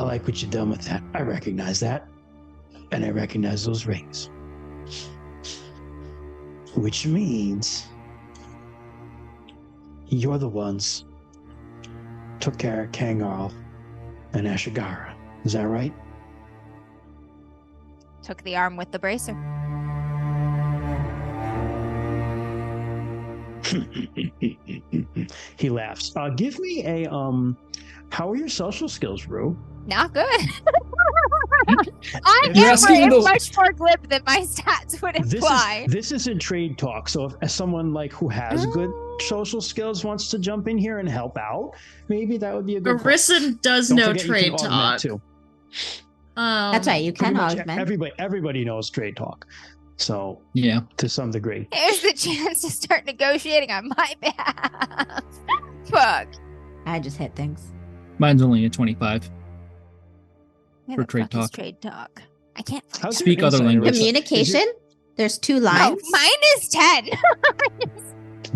like what you've done with that. I recognize that. And I recognize those rings. Which means you're the ones took care of Kangarl and Ashigara. Is that right? Took the arm with the bracer. He laughs. Give me a how are your social skills, Rue? Not good. You're I'm asking the- much more glib than my stats would imply. This isn't trade talk. So if as someone like who has good social skills wants to jump in here and help out, maybe that would be a good call. Marissa does Don't know forget you trade can augment talk. too. That's right. You can Pretty much augment. everybody knows trade talk. So Yeah. to some degree. Here's the chance to start negotiating on my behalf. Fuck. I just hit things. Mine's only a 25. Where For the trade fuck is talk. trade talk. I can't find How's it. Speak your other insight, language. Arissa? Communication. There's 2 Oh, lines. mine is 10.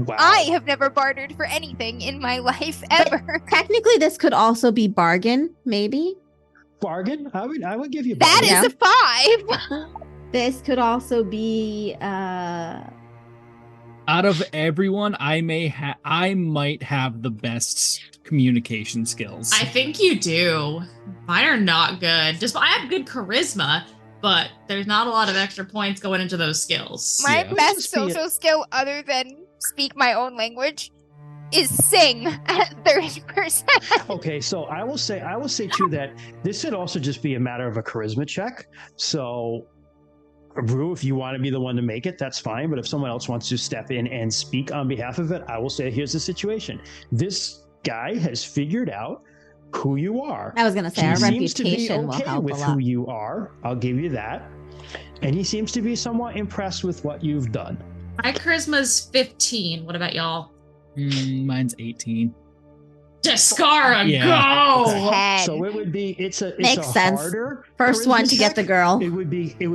Wow. I have never bartered for anything in my life ever. Technically, this could also be bargain. Maybe bargain. I would give you That bargain. is a 5. this could also be. Out of everyone, I might have the best communication skills. I think you do. Mine are not good. I have good charisma, but there's not a lot of extra points going into those skills. My Yeah. best Just be social skill, other than speak my own language, is sing at 30%. Okay, so I will say too that this should also just be a matter of a charisma check. So, Rue, if you want to be the one to make it, that's fine. But if someone else wants to step in and speak on behalf of it, I will say, here's the situation. This guy has figured out who you are. I was going to say, He our seems to be reputation will okay help with a lot. who you are. I'll give you that. And he seems to be somewhat impressed with what you've done. My charisma's 15. What about y'all? Mine's 18. Descara, Yeah. go! Okay. So it would be it's a Makes sense. harder First one charisma to get the check. girl. It would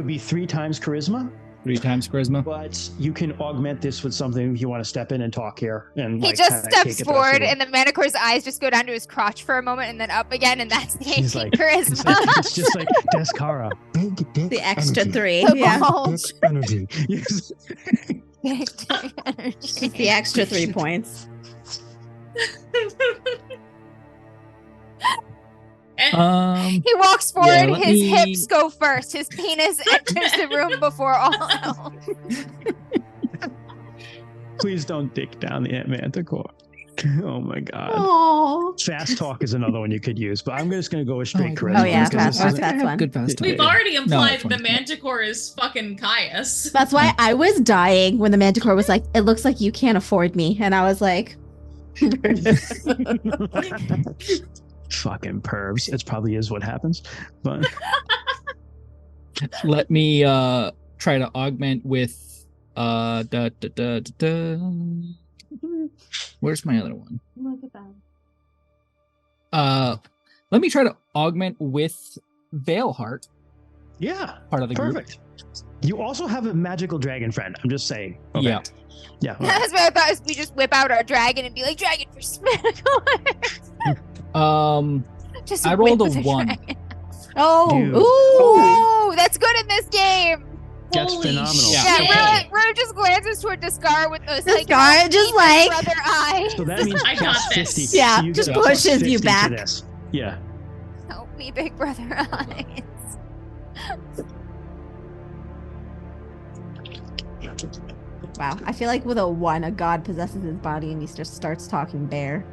be 3 times charisma, 3 times charisma. but you can augment this with something if you want to step in and talk here. And He like, just kinda steps take it the rest of forward, the way. and the Manicore's eyes just go down to his crotch for a moment, and then up again, and that's the 18 She's like, charisma. it's just like Descara, big dick The extra energy. 3. The Yeah. bulge. Dick energy. Yes. It's the extra 3 points. He walks forward, Yeah, let his me- hips go first, his penis enters the room before all else. Please don't dick down the Manticore. Oh my god. Oh. Fast talk is another one you could use, but I'm just gonna go with straight charisma. Oh, yeah, because fast this is- talk. That's one. Good fast talk. We've already implied it's that the fine. Manticore is fucking Caius. That's why I was dying when the Manticore was like, it looks like you can't afford me. And I was like, Fucking pervs. It probably is what happens. But Let me try to augment with Where's my other one? look at that. Let me try to augment with Veilheart, yeah, part of the group. perfect. You also have a magical dragon friend. I'm just saying. Okay. Yeah. Yeah. all right. That's what I thought, is we just whip out our dragon and be like, dragon for Manicore. Just I rolled a whip the 1. dragon. Oh, Dude. ooh. Ooh, that's good in this game. That's Holy phenomenal. Yeah. Yeah, Rue just glances toward Descar with those like Descar just deep like- brother eyes. So that means I got plus this. 50. Yeah, So you just get a plus pushes 50 you to back. this. Yeah. Help me, big brother eyes. Wow. I feel like with a 1, a god possesses his body and he just starts talking bear.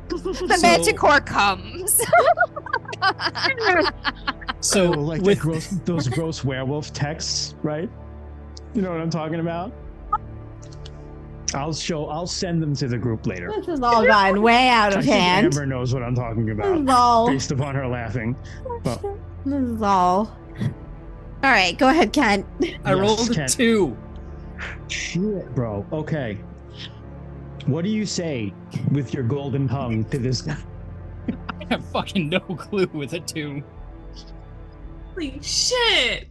The Manticore comes. So like with those gross werewolf texts, right? You know what I'm talking about? I'll send them to the group later. This has all gotten way out I of think hand. Amber knows what I'm talking This about is all. based upon her laughing. Well, This is all. All right, go ahead, Kent. I yes, rolled a Ken. 2. Shit, bro. Okay. What do you say with your golden tongue to this guy? I have fucking no clue with a 2. Holy shit.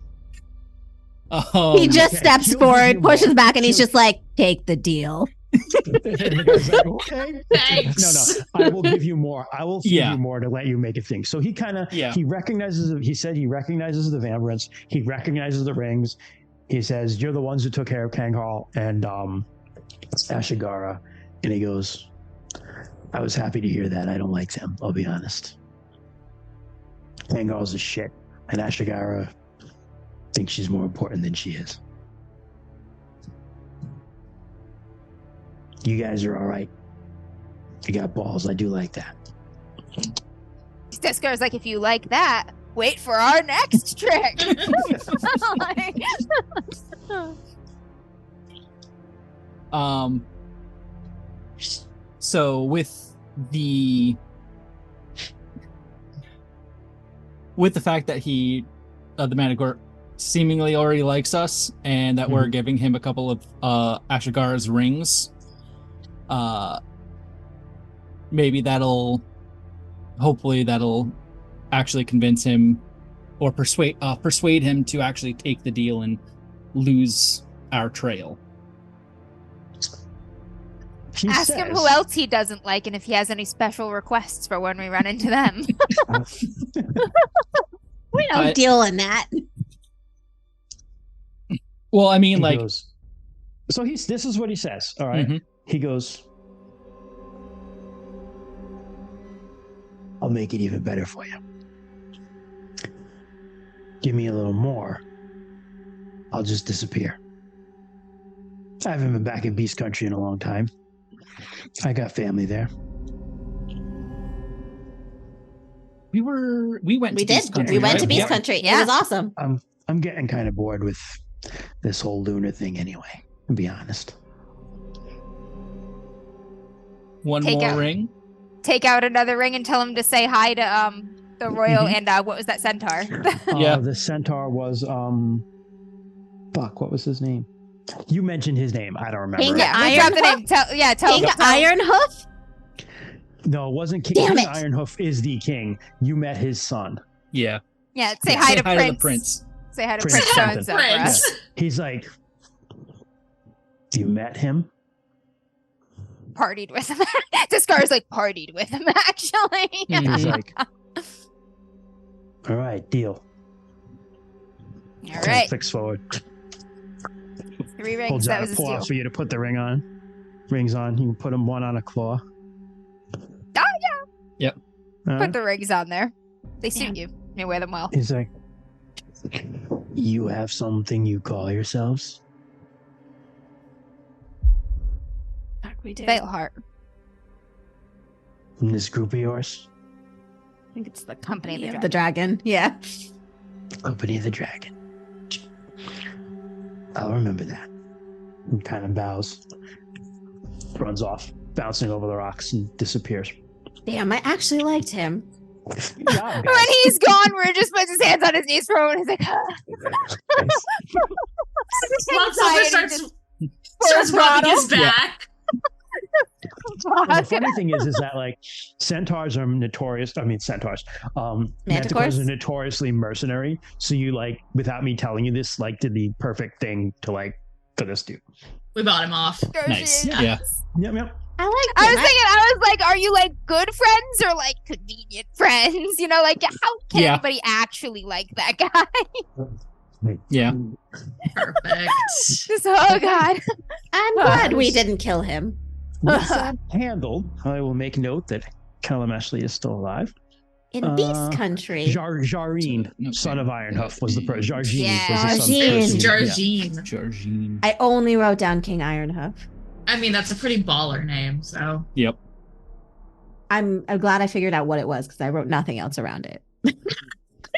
He just okay. steps He'll give forward, you pushes more. back, and he's He'll- just like, take the deal. The guy's like, okay. Thanks. No, I will give you more. I will give Yeah. you more to let you make it think. So he kind of Yeah. he recognizes. He said he recognizes the Vambrants. He recognizes the rings. He says, "You're the ones who took care of Kanghal and Ashigara," and he goes, "I was happy to hear that. I don't like them. I'll be honest. Kanghal's a shit, and Ashigara thinks she's more important than she is. You guys are all right. You got balls. I do like that." Descar's like, if you like that, wait for our next trick. Like- So with the fact that the Manticore seemingly already likes us, and that we're giving him a couple of Ashigara's rings, maybe hopefully that'll actually convince him or persuade him to actually take the deal and lose our trail. He Ask him says- who else he doesn't like and if he has any special requests for when we run into them. We don't deal in that. Well, I mean, He like, goes, so this is what he says. All right. Mhm. He goes, "I'll make it even better for you. Give me a little more. I'll just disappear. I haven't been back in Beast Country in a long time. I got family there. We went to Beast Country. We went right? to Beast Yeah. Country. Yeah. It was awesome. I'm getting kind of bored with this whole lunar thing anyway, to be honest. One Take more out- ring. Take out another ring and tell him to say hi to the royal and what was that centaur? Yeah. The centaur was fuck, what was his name? You mentioned his name. I don't remember. King yeah, Iron drop the Hoof? name. Tell King tell- Ironhoof? No, it wasn't King. Damn King it. Ironhoof is the king. You met his son. Yeah. Yeah, say hi to the Prince. Prince. Say hi to Prince Prince so and so. Prince. He's like, you met him? Partied with him. Discar's like partied with him actually. He's Mhm. like, all right, deal. All right, Fix forward. 3 rings. Holds That out was a his claw deal. for you to put the ring on. Rings on. You can put them one on a claw. Put the rings on there. They suit you. You wear them well. He's like, you have something you call yourselves? We did. Veilheart. In this group of yours? I think it's the Company company of of the the dragon. Yeah. Company of the Dragon. I'll remember that. He kind of bows. Runs off, bouncing over the rocks and disappears. Damn, I actually liked him. Good job, guys. When he's gone, Rue just puts his hands on his knees for a moment. He's like, Love Silver starts rubbing his back. Well, the funny thing is that like centaurs are notorious. I mean, centaurs. Manticores are notoriously mercenary. So you like, without me telling you this, like did the perfect thing to like for this dude. We bought him off. Nice. Yeah. Yeah. Yep. I liked I him. was thinking, I was like, are you like good friends or like convenient friends? You know, like how can Yeah. anybody actually like that guy? Yeah. Perfect. Just, oh god. I'm glad we didn't kill him. With that handled, I will make note that Callum Ashley is still alive. In Beast Country. Jareen, Okay. son of Ironhoof, was the person. Jareen Yeah. was the son Jareen. person. Yeah. Georgine. Georgine. I only wrote down King Ironhoof. I mean, that's a pretty baller name, so. Yep. I'm glad I figured out what it was because I wrote nothing else around it.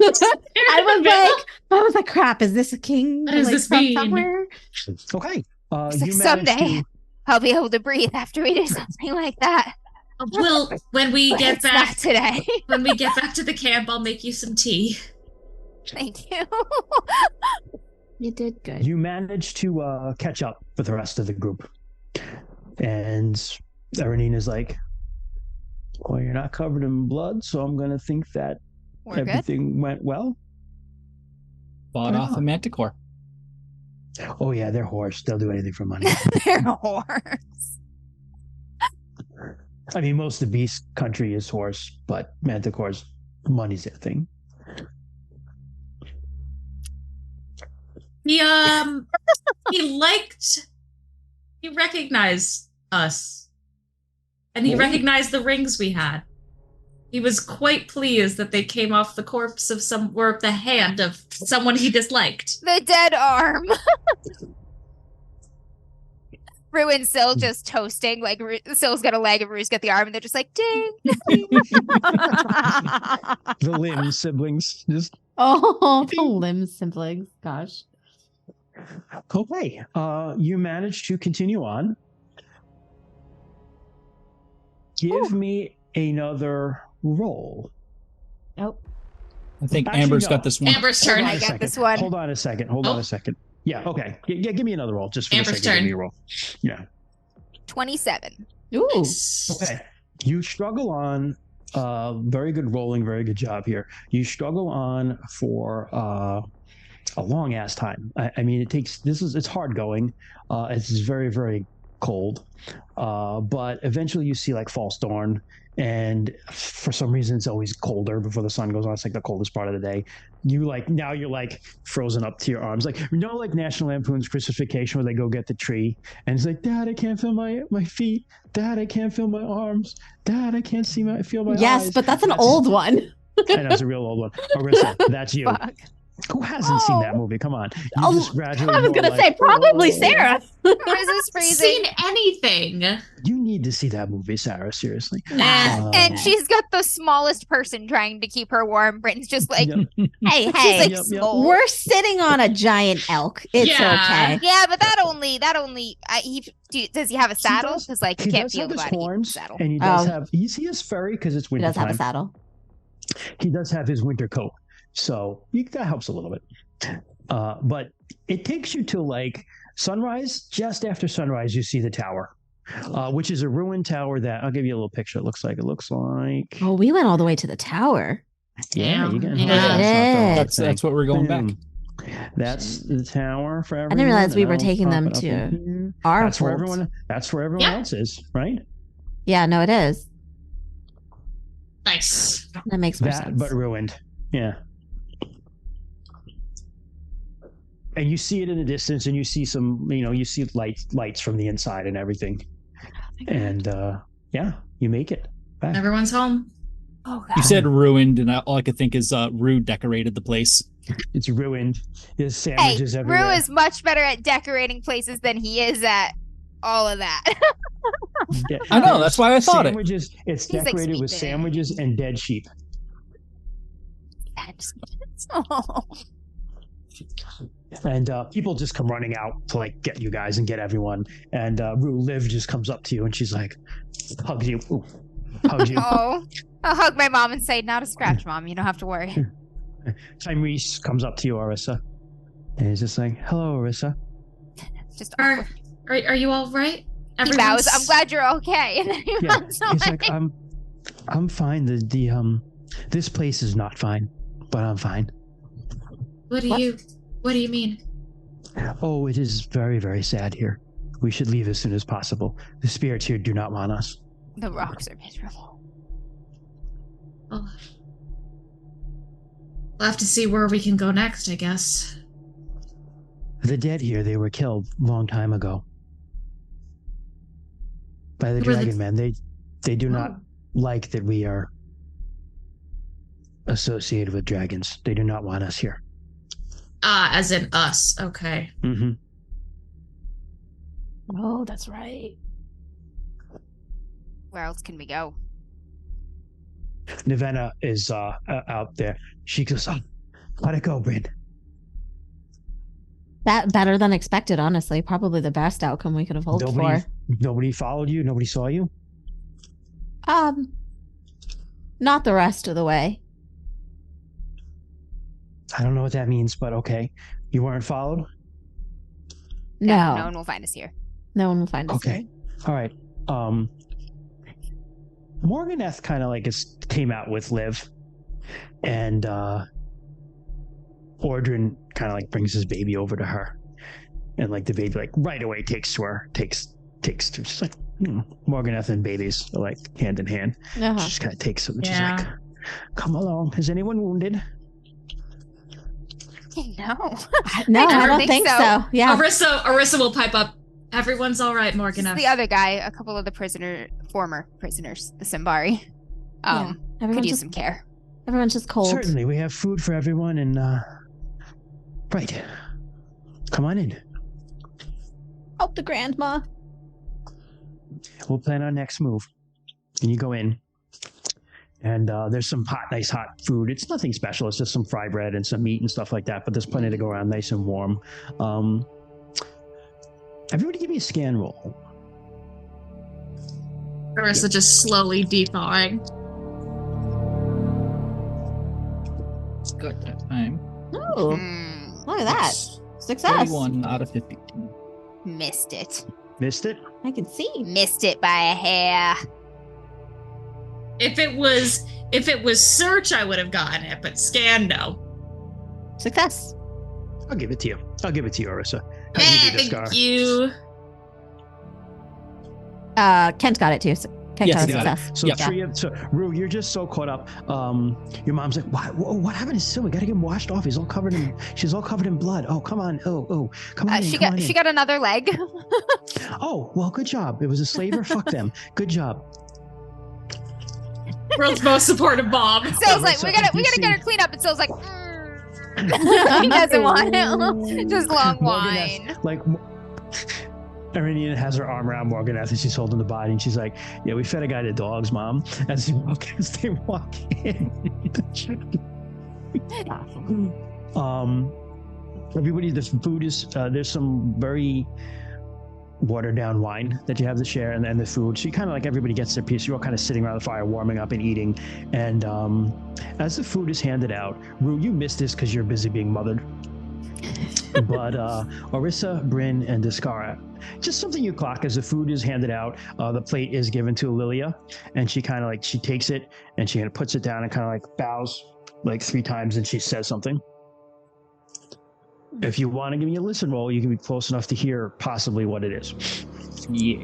I was like, crap, is this a king? What does this from mean? somewhere? Okay. It's like You managed someday to- I'll be able to breathe after we do something like that. Well, when we But get it's not back today. when we get back to the camp, I'll make you some tea. Thank you. You did good. You managed to catch up with the rest of the group. And Erenine is like, well, you're not covered in blood, so I'm going to think that We're good. everything went well. Bought off a manticore. Oh, yeah, they're whores. They'll do anything for money. They're whores. I mean, most of Beast Country is whores, but Manticores, money's their thing. He recognized us. And he recognized the rings we had. He was quite pleased that they came off the corpse of the hand of someone he disliked. The dead arm. Rue and Syl just toasting. Like, Syl's got a leg and Rue's got the arm, and they're just like, ding. The Lim siblings. Just Oh, the limb siblings. Gosh. okay. You managed to continue on. Give me another roll. Nope. I think Actually, Amber's no. got this one. Amber's Hold turn. on I a got second. this one. Hold on a second. Yeah, okay. Yeah, give me another roll just for Amber's the sake of giving turn. me a roll. Yeah. 27. Ooh. Okay. You struggle on. Very good rolling. Very good job here. You struggle on for a long ass time. I mean, it takes. It's hard going. It's very very cold. But eventually you see like false dawn, and for some reason it's always colder before the sun goes on. It's like the coldest part of the day. You're like frozen up to your arms, like like National Lampoon's Crucifixion where they go get the tree and it's like, Dad, I can't feel my feet. Dad, I can't feel my arms. Dad, I can't feel my Yes, eyes. but that's an old one. I know, it's a real old one. That's you. Fuck. Who hasn't seen that movie? Come on. You just gradually I was go gonna like, say probably "Oh." Sarah. Riza's freezing. Seen anything? You need to see that movie, Sarah. Seriously. And she's got the smallest person trying to keep her warm. Britain's just like, Yep. Hey, she's hey, like small. we're sitting on a giant elk. It's Yeah. okay. Yeah, but that only. Does he have a saddle? Because like you He can't does feel have the his body in the horns, saddle. and he does Oh. have. He is furry because it's He winter does have a time. saddle. He does have his winter coat, so that helps a little bit. But it takes you to like sunrise. Just after sunrise, you see the tower, which is a ruined tower that I'll give you a little picture. It looks like. Oh, we went all the way to the tower. Yeah, you get Yeah. That's what we're going back. That's the tower for everyone. I didn't realize we and were I'll taking pop them it up to in here. our That's where folds. everyone Yeah. else is, right? Yeah, no, it is. Nice. That makes more That, sense. but ruined. Yeah. And you see it in the distance, and you see you see lights from the inside and everything. And yeah, you make it back. Everyone's home. Oh You god. said ruined, and all I could think is Rue decorated the place. It's ruined. There's Hey, sandwiches Rue everywhere. is much better at decorating places than he is at all of that. Yeah. I know, that's why I thought it. Sandwiches. It's He's like decorated with sweet sandwiches and dead sheep. Oh. And people just come running out to like get you guys and get everyone. And Liv just comes up to you and she's like, hugs you. Ooh, hugs you. Oh, I'll hug my mom and say, "Not a scratch, Mom. You don't have to worry." Tyrese comes up to you, Orissa, and he's just like, "Hello, Orissa." Just Are you all right? he bows. I'm glad you're okay. And then he Yeah, runs he's away. like, I'm fine. This place is not fine, but I'm fine. What do you mean? Oh, it is very, very sad here. We should leave as soon as possible. The spirits here do not want us. The rocks are miserable. Well, we'll have to see where we can go next, I guess. The dead here, they were killed a long time ago by the Who were the- dragon men. They do not like that we are associated with dragons. They do not want us here. As in us. Okay. Mm-hmm. Oh, that's right. Where else can we go? Nevena is out there. She goes, "Oh, let it go, Bryn." That better than expected, honestly. Probably the best outcome we could have hoped for. Nobody followed you. Nobody saw you. Not the rest of the way. I don't know what that means, but okay. You weren't followed? No No, one will find us here. no one will find us. Okay. All right. Morganeth kind of like came out with Liv, and Ordrin kind of like brings his baby over to her, and like the baby like right away takes to her, takes to she's like Morganeth and babies are like hand in hand. Uh-huh. She just kind of takes him. And Yeah. She's like, "Come along. Is anyone wounded?" No. No, I I don't don't think think so. so. Yeah. Arissa will pipe up. Everyone's all right, Morgan. Just the other guy, a couple of the former prisoners, the Simbari, could Everyone's use just some care. everyone's just cold. Certainly, we have food for everyone, and right. Come on in. Help the grandma. We'll plan our next move. And you go in, and there's some nice hot food. It's nothing special. It's just some fry bread and some meat and stuff like that. But there's plenty to go around, nice and warm. Everybody, give me a scan roll. Arissa just slowly thawing. It's good that time. Oh, Hmm, look at that. Yes. Success. 31 out of 50. missed it. Missed it? I can see. Missed it by a hair. If it was search, I would have gotten it, but scan, no. Success. I'll give it to you. I'll give it to you, Orissa. How'd you do this, Gar? Thank you. Kent got it too. So Kent Yes, got a he got it. success. So Yeah. three of Rue, you're just so caught up. Your mom's like, what happened to Sil? We gotta get him washed off. She's all covered in blood. Oh, come on. Oh, come on. She come on in. got another leg. Oh, well, good job. It was a slaver. Fuck them. Good job. World's most supportive mom. Sil's like, so we gotta you get her see- cleaned up. And Sil's like, He doesn't want it. Just long wine. Like, Irinian has her arm around Morganeth and she's holding the body and she's like, yeah, we fed a guy to dogs, Mom. As they walk in. Everybody, there's food is, there's some very watered down wine that you have to share and the food. So you kind of like everybody gets their piece. You're all kind of sitting around the fire, warming up and eating. And as the food is handed out, Rue, you missed this because you're busy being mothered. But Orissa, Bryn, and Discara, just something you clock as the food is handed out. The plate is given to Lilia, and she kind of like, she takes it and she kind of puts it down and kind of like bows like 3 times and she says something. If you want to give me a listen roll, you can be close enough to hear possibly what it is. Yeah.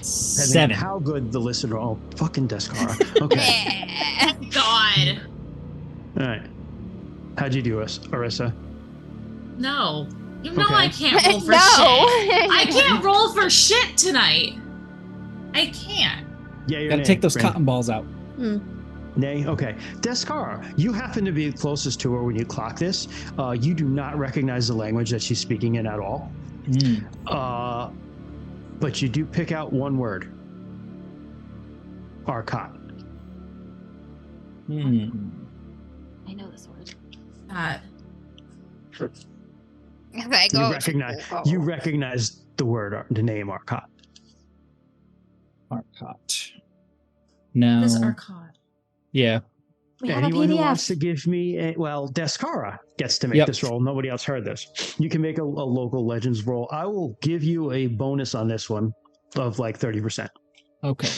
7. How good the listen roll? Oh, fucking Discara. Okay. God. All right. How'd you do, Orissa? No. You know Okay. I can't roll for No. shit. I can't roll for shit tonight. I can't. Yeah, you're Gotta nay, take those Bryn. cotton balls out. Nay? Okay. Descara, you happen to be closest to her when you clock this. You do not recognize the language that she's speaking in at all. But you do pick out one word. Arcot. I know this word. If I go, You recognize the word, the name Arcot. Arcot. No. This Arcot. Yeah. We have a Anyone who PDF. wants to give me Descara gets to make this roll. Nobody else heard this. You can make a local legends roll. I will give you a bonus on this one of like 30%. Okay.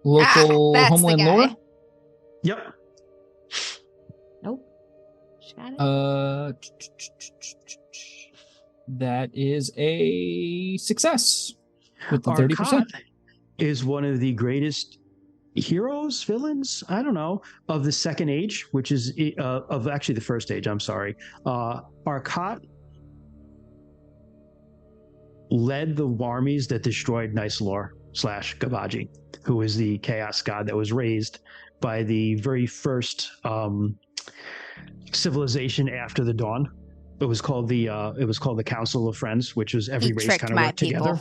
Local that's the homeland guy. lore? Yep. Nope. She got it. That is a success with the Arcot 30%. is one of the greatest heroes, villains, I don't know, of the Second Age, which is of actually the First Age. I'm sorry. Arcot led the armies that destroyed Nysalor / Gavaji, who is the chaos god that was raised by the very first civilization after the dawn. It was called the Council of Friends, which was every race kind of worked together.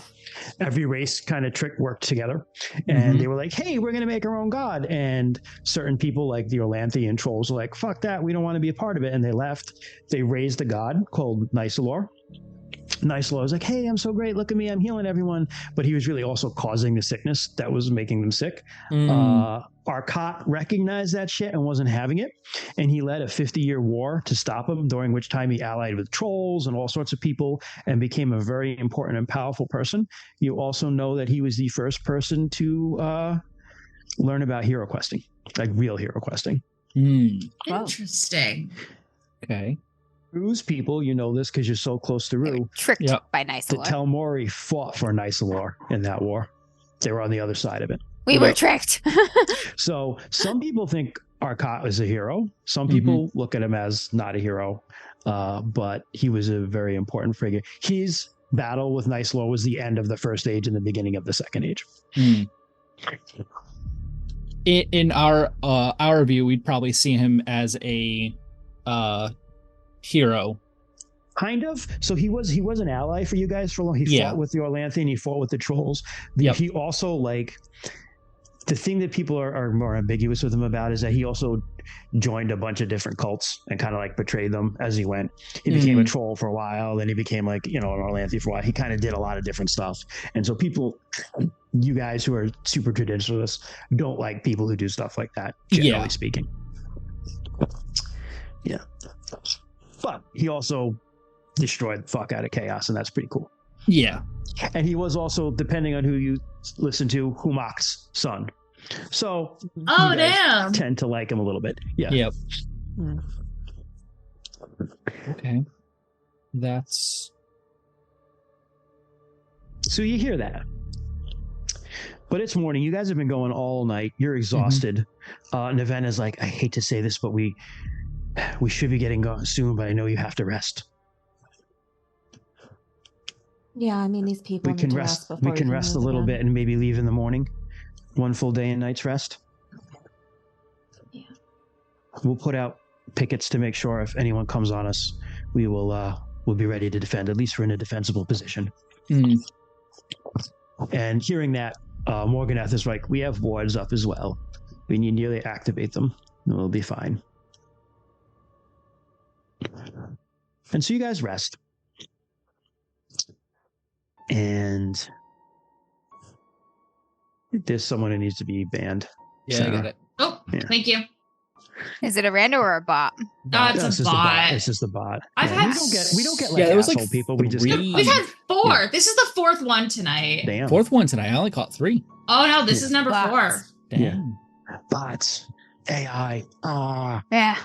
Every race kind of worked together, and they were like, "Hey, we're going to make our own god." And certain people, like the Orlanthian trolls, were like, "Fuck that, we don't want to be a part of it," and they left. They raised a god called Nysalor. Nysalor was like, "Hey, I'm so great. Look at me, I'm healing everyone," but he was really also causing the sickness that was making them sick. Arcot recognized that shit and wasn't having it, and he led a 50-year war to stop him, during which time he allied with trolls and all sorts of people and became a very important and powerful person. You also know that he was the first person to learn about hero questing, like real hero questing. Interesting. Okay. Rue's people, you know this because you're so close to Rue. Tricked by The Nysalor. Telmori fought for Nysalor in that war. They were on the other side of it. We were tricked. So some people think Arcot is a hero. Some people look at him as not a hero, but he was a very important figure. His battle with Nysalor was the end of the First Age and the beginning of the Second Age. In our view, we'd probably see him as a hero. Kind of. So he was an ally for you guys for long. He fought with the Orlanthian, he fought with the trolls. He also, like, the thing that people are more ambiguous with him about is that he also joined a bunch of different cults and kind of like betrayed them as he went. He became a troll for a while, then he became like, an Orlanthian for a while. He kind of did a lot of different stuff. And so people, you guys who are super traditionalists, don't like people who do stuff like that, generally speaking. Yeah. But he also destroyed the fuck out of chaos, and that's pretty cool. Yeah. And he was also, depending on who you listen to, Humak's son. So you guys tend to like him a little bit. Yeah. Yep. Okay. That's... So you hear that. But it's morning. You guys have been going all night. You're exhausted. Navena's like, I hate to say this, but we should be getting going soon, but I know you have to rest. Yeah, I mean, these people We can rest a little bit and maybe leave in the morning. One full day and night's rest. we'll put out pickets to make sure if anyone comes on us, we'll be ready to defend. At least we're in a defensible position. And hearing that, Morganeth is like, we have wards up as well. We need to nearly activate them, and we'll be fine. And so you guys rest. And there's someone who needs to be banned. Yeah, Sarah. I got it. Oh, Yeah. thank you. Is it a random or a bot? It's a bot. It's just a bot. I've had we don't get like there was asshole like people. We just get, We've had 4. This is the 4th one tonight. damn. Fourth one tonight. I only caught 3. Oh no, this is number Bots. 4. Damn. Bots. AI. Yeah.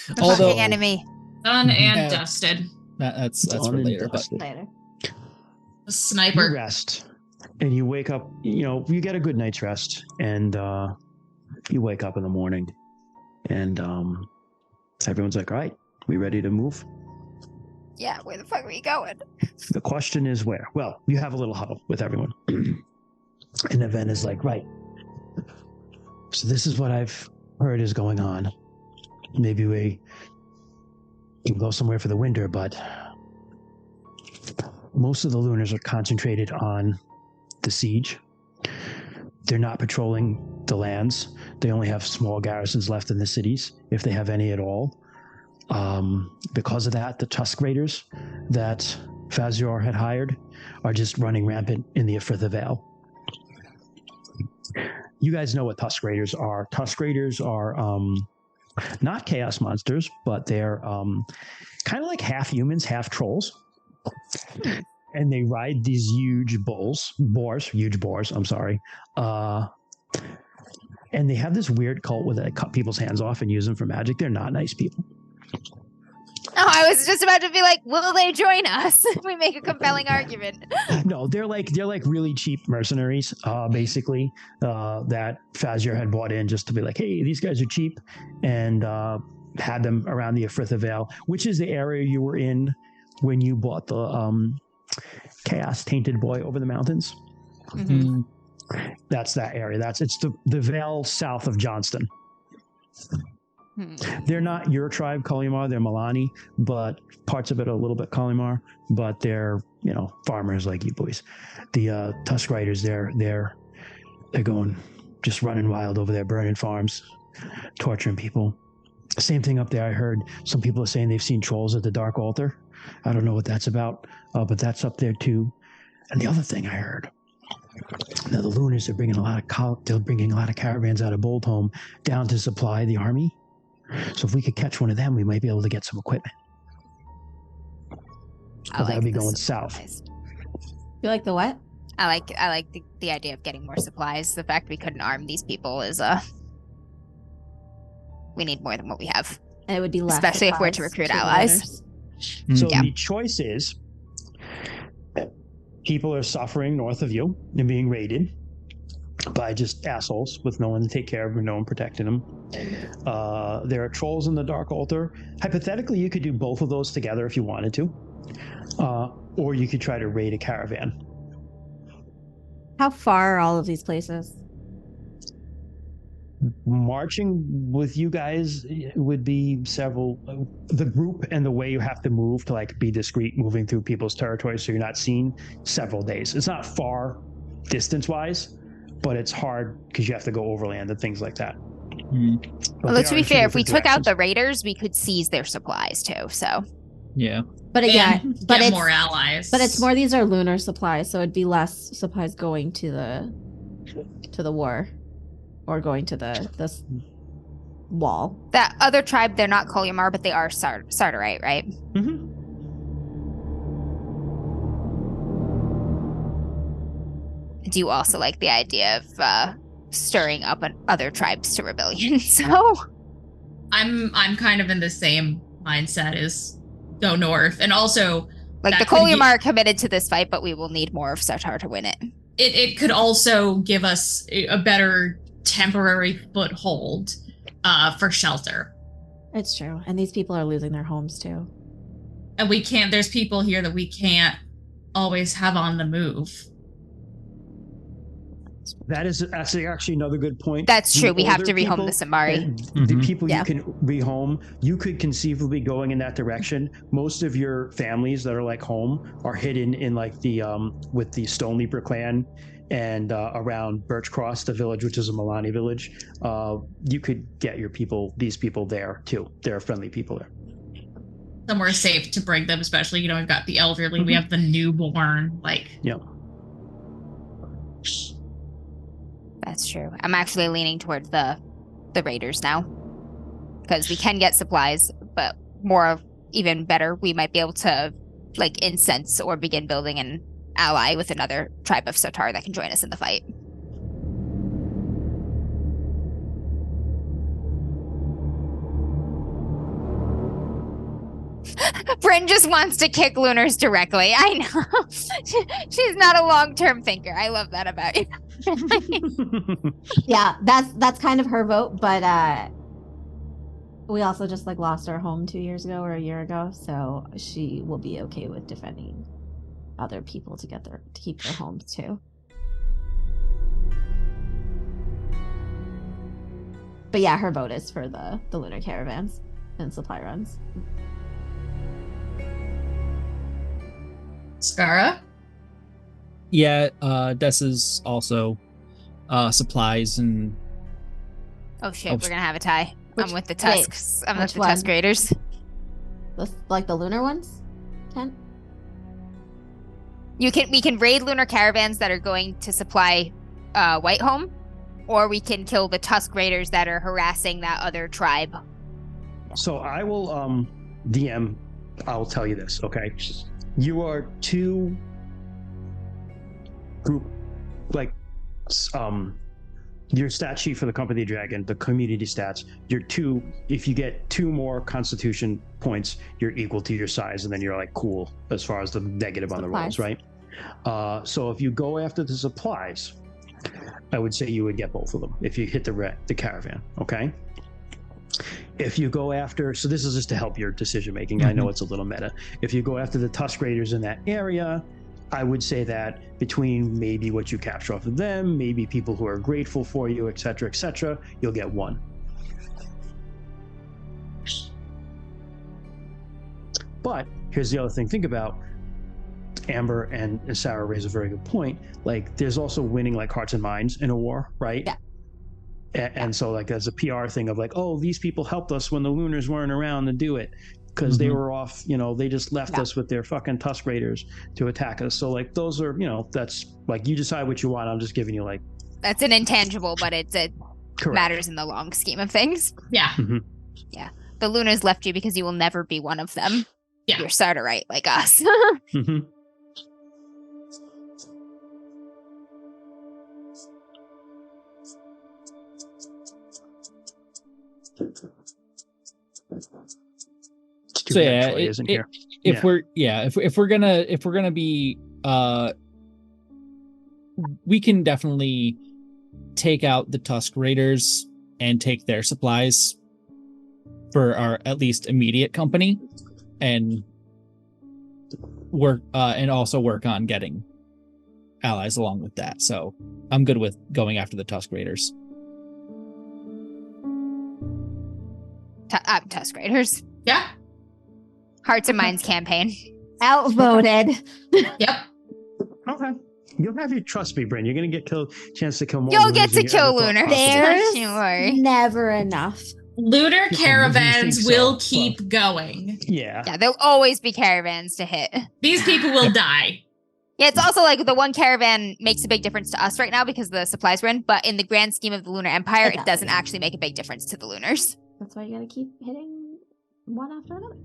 The Although- fucking enemy. Done and Yeah. dusted. That's for Done and later. But dusted. Later. The You sniper. rest, and you wake up. You get a good night's rest, and you wake up in the morning, and everyone's like, "All right, we ready to move?" Yeah, where the fuck are we going? The question is where. Well, you have a little huddle with everyone, and Event is like, "Right. So this is what I've heard is going on. Maybe we can go somewhere for the winter, but most of the Lunars are concentrated on the siege. They're not patrolling the lands. They only have small garrisons left in the cities, if they have any at all. Because of that, the Tusk Raiders that Fazior had hired are just running rampant in the Ifritha Vale. You guys know what Tusk Raiders are. Tusk Raiders are not chaos monsters, but they're kind of like half humans, half trolls. And they ride these huge boars, I'm sorry. And they have this weird cult where they cut people's hands off and use them for magic. They're not nice people. Oh, I was just about to be like, will they join us if we make a compelling argument? No, they're like really cheap mercenaries, basically, that Fazior had bought in just to be like, hey, these guys are cheap, and had them around the Ifritha Vale, which is the area you were in when you bought the Chaos Tainted Boy over the mountains. Mm-hmm. That's that area. It's the Vale south of Johnston. They're not your tribe, Kalimar. They're Milani, but parts of it are a little bit Kalimar. But they're farmers like you boys. The Tusk Riders, they're going just running wild over there, burning farms, torturing people. Same thing up there. I heard some people are saying they've seen trolls at the Dark Altar. I don't know what that's about, but that's up there too. And the other thing I heard, now the Lunars are bringing a lot of caravans out of Boldholm down to supply the army. So if we could catch one of them, we might be able to get some equipment. But that would be going south. You like the what? I like the idea of getting more supplies. The fact we couldn't arm these people is we need more than what we have. And it would be less, especially if we're to recruit allies. So Yeah. the choice is, people are suffering north of you and being raided by just assholes with no one to take care of and no one protecting them. There are trolls in the Dark Altar. Hypothetically, you could do both of those together if you wanted to, or you could try to raid a caravan. How far are all of these places? Marching with you guys would be several. The group and the way you have to move to be discreet, moving through people's territory so you're not seen, several days. It's not far distance-wise, but it's hard because you have to go overland and things like that. Although to be fair, if we took out the raiders, we could seize their supplies too. So Yeah. But And yeah, but get it's more allies. But it's more. These are lunar supplies, so it'd be less supplies going to the war, or going to this wall. that other tribe, they're not Kolyamar, but they are Sardarite, right? Mm-hmm. I do also like the idea of stirring up other tribes to rebellion. So I'm kind of in the same mindset as go north, and also the that could Kolyamar are committed to this fight, but we will need more of Sartar to win it. It could also give us a better temporary foothold for shelter. It's true, and these people are losing their homes too. And we can't. There's people here that we can't always have on the move. that's actually another good point. That's true. The We have older to rehome people the Sambari. and the people Yeah. you can rehome, you could conceivably going in that direction. Most of your families that are like home are hidden in like the with the Stone Leaper clan and around Birch Cross, the village, which is a Milani village. You could get these people there too. They're friendly people there. Somewhere safe to bring them, especially, we've got the elderly, we have the newborn, Yeah. That's true. I'm actually leaning towards the raiders now. Because we can get supplies, but even better, we might be able to like incense or begin building an ally with another tribe of Sotar that can join us in the fight. Bryn just wants to kick Lunars directly. I know. She's not a long-term thinker. I love that about you. Yeah, that's kind of her vote, but we also just like lost our home 2 years ago or a year ago, so she will be okay with defending other people to keep their homes too. But yeah, her vote is for the lunar caravans and supply runs. Skara? Yeah, Des is also supplies and... Oh shit, we're gonna have a tie. I'm with the wait, Tusks. I'm with which the one? Tusk Raiders. Like the lunar ones? Kent? We can raid lunar caravans that are going to supply Whiteholm, or we can kill the Tusk Raiders that are harassing that other tribe. So I will DM. I'll tell you this, okay? You are two group, like, your stat sheet for the Company Dragon, the community stats. You're two. If you get 2 more Constitution points, you're equal to your size, and then you're like cool as far as the negative on the rolls, right? So if you go after the supplies, I would say you would get both of them if you hit the caravan, okay? If you go after, so this is just to help your decision making. I know it's a little meta. If you go after the Tusk Raiders in that area, I would say that between maybe what you capture off of them, maybe people who are grateful for you, etc., you'll get 1. But here's the other thing. Think about Amber and Sarah raise a very good point. Like, there's also winning like hearts and minds in a war, right? Yeah. And so like there's a PR thing of like, oh, these people helped us when the Lunars weren't around to do it because they were off, they just left us with their fucking Tusk Raiders to attack us. So like those are, that's like, you decide what you want. I'm just giving you like. That's an intangible, but it Correct. matters in the long scheme of things. Yeah. Mm-hmm. Yeah. The Lunars left you because you will never be one of them. Yeah. You're Sardarite like us. Mm-hmm. So yeah, if we're gonna be we can definitely take out the Tusk Raiders and take their supplies for our at least immediate company, and also work on getting allies along with that. So I'm good with going after the Tusk Raiders. Tusk Raiders. Yeah. Hearts and Minds campaign. Outvoted. Yep. Okay. You'll have your trust me, Bryn. You're gonna get chance to kill more. You'll get Lunars than to you ever kill thought Lunar. possible. There's Sure. never enough. Lunar caravans so. will keep going. Yeah. Yeah, there'll always be caravans to hit. These people will die. Yeah, it's also like the one caravan makes a big difference to us right now because the supplies we're in, but in the grand scheme of the Lunar Empire, it doesn't actually make a big difference to the Lunars. That's why you gotta keep hitting one after another.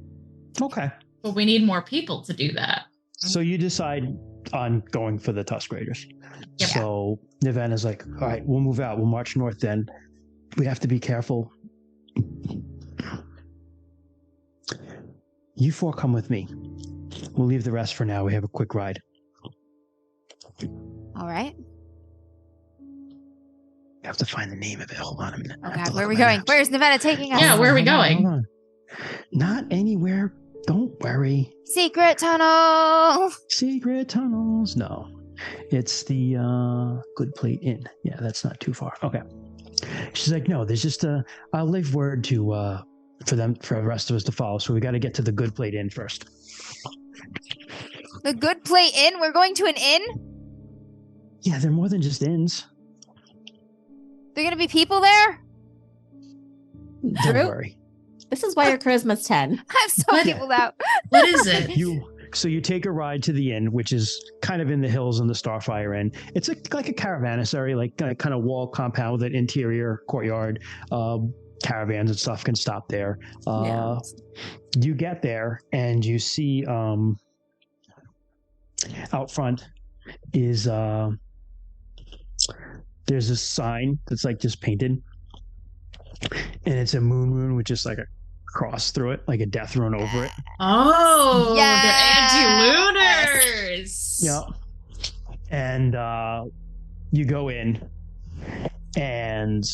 Okay. But we need more people to do that. So you decide on going for the Tusk Raiders. Yep. So Niven is like, all right, we'll move out. We'll march north then. We have to be careful. You 4 come with me. We'll leave the rest for now. We have a quick ride. All right. You have to find the name of it. Hold on a minute. Oh God, where are we going? Where's Nevada taking us? Yeah, where are we going? Hold on. Not anywhere. Don't worry. Secret tunnel. Secret tunnels. No. It's the Good Plate Inn. Yeah, that's not too far. Okay. She's like, no, there's just I'll leave word to for the rest of us to follow. So we got to get to the Good Plate Inn first. The Good Plate Inn? We're going to an inn? Yeah, they're more than just inns. There gonna be people there? Don't worry. This is why your charisma's 10. I'm so people out. What is it? So you take a ride to the inn, which is kind of in the hills in the Starfire Inn. It's like a caravanserai, like kind of wall compound with an interior courtyard. Caravans and stuff can stop there. You get there and you see out front is there's a sign that's like just painted, and it's a moon rune with just like a cross through it, like a death rune over it. Oh, yes! They're anti-lunars. Yeah. And you go in, and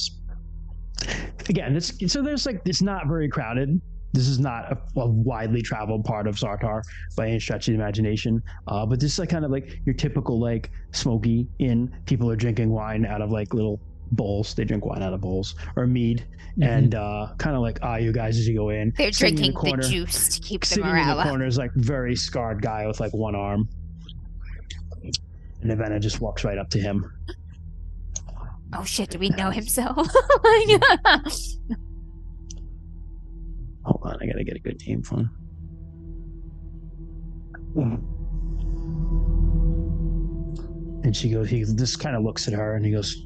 again, there's like, it's not very crowded. This is not a widely traveled part of Sartar by any stretch of the imagination. But this is like kind of like your typical like smoky inn. People are drinking wine out of like little bowls. They drink wine out of bowls or mead, and kind of like you guys as you go in. They're drinking the juice to keep the morale up. In the corner is like very scarred guy with like one arm, and Avena just walks right up to him. Oh shit! Do we know him so? Hold on, I gotta get a good name for him. And she goes, he just kind of looks at her and he goes,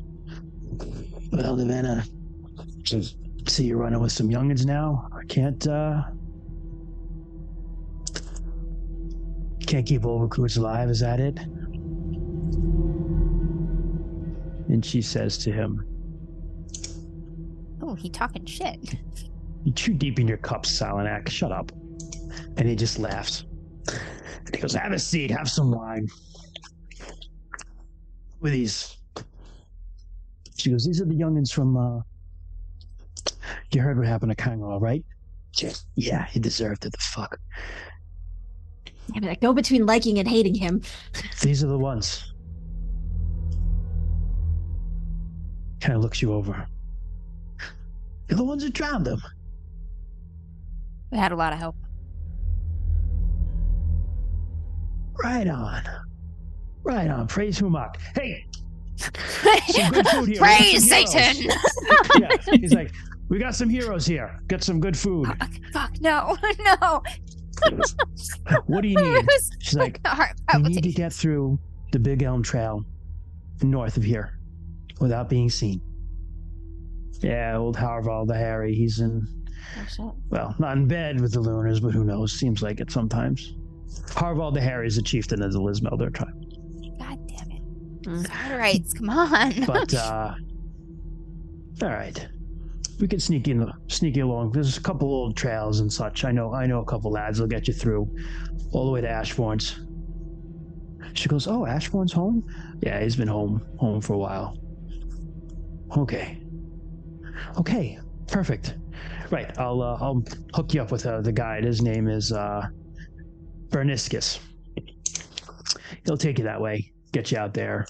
well, Avena, see you're running with some youngins now. I can't keep old recruits alive, is that it? And she says to him, oh, he talking shit. You're too deep in your cups, Salinak. Shut up. And he just laughs. And he goes, have a seat, have some wine. With these. She goes, these are the youngins from, you heard what happened to Kangol, right? Yeah, he deserved it, the fuck. Yeah, but I go between liking and hating him. These are the ones. Kind of looks you over. You're the ones that drowned him. We had a lot of help. Right on. Right on. Praise Humak. Hey! Some good food here. Praise Satan! Yeah, he's like, we got some heroes here. Got some good food. Fuck, no. No. What do you need? She's like, we need to get through the Big Elm Trail north of here without being seen. Yeah, old Harval the Harry, he's in, well, not in bed with the Lunars, but who knows? Seems like it sometimes. Harval the Harry is a chieftain of the Lismelder tribe. God damn it. All right, come on. But, all right. We can sneak along. There's a couple old trails and such. I know a couple lads will get you through all the way to Ashbourne's. She goes, oh, Ashbourne's home? Yeah, he's been home for a while. Okay, perfect. Right, I'll hook you up with the guide. His name is Berniscus. He'll take you that way, get you out there.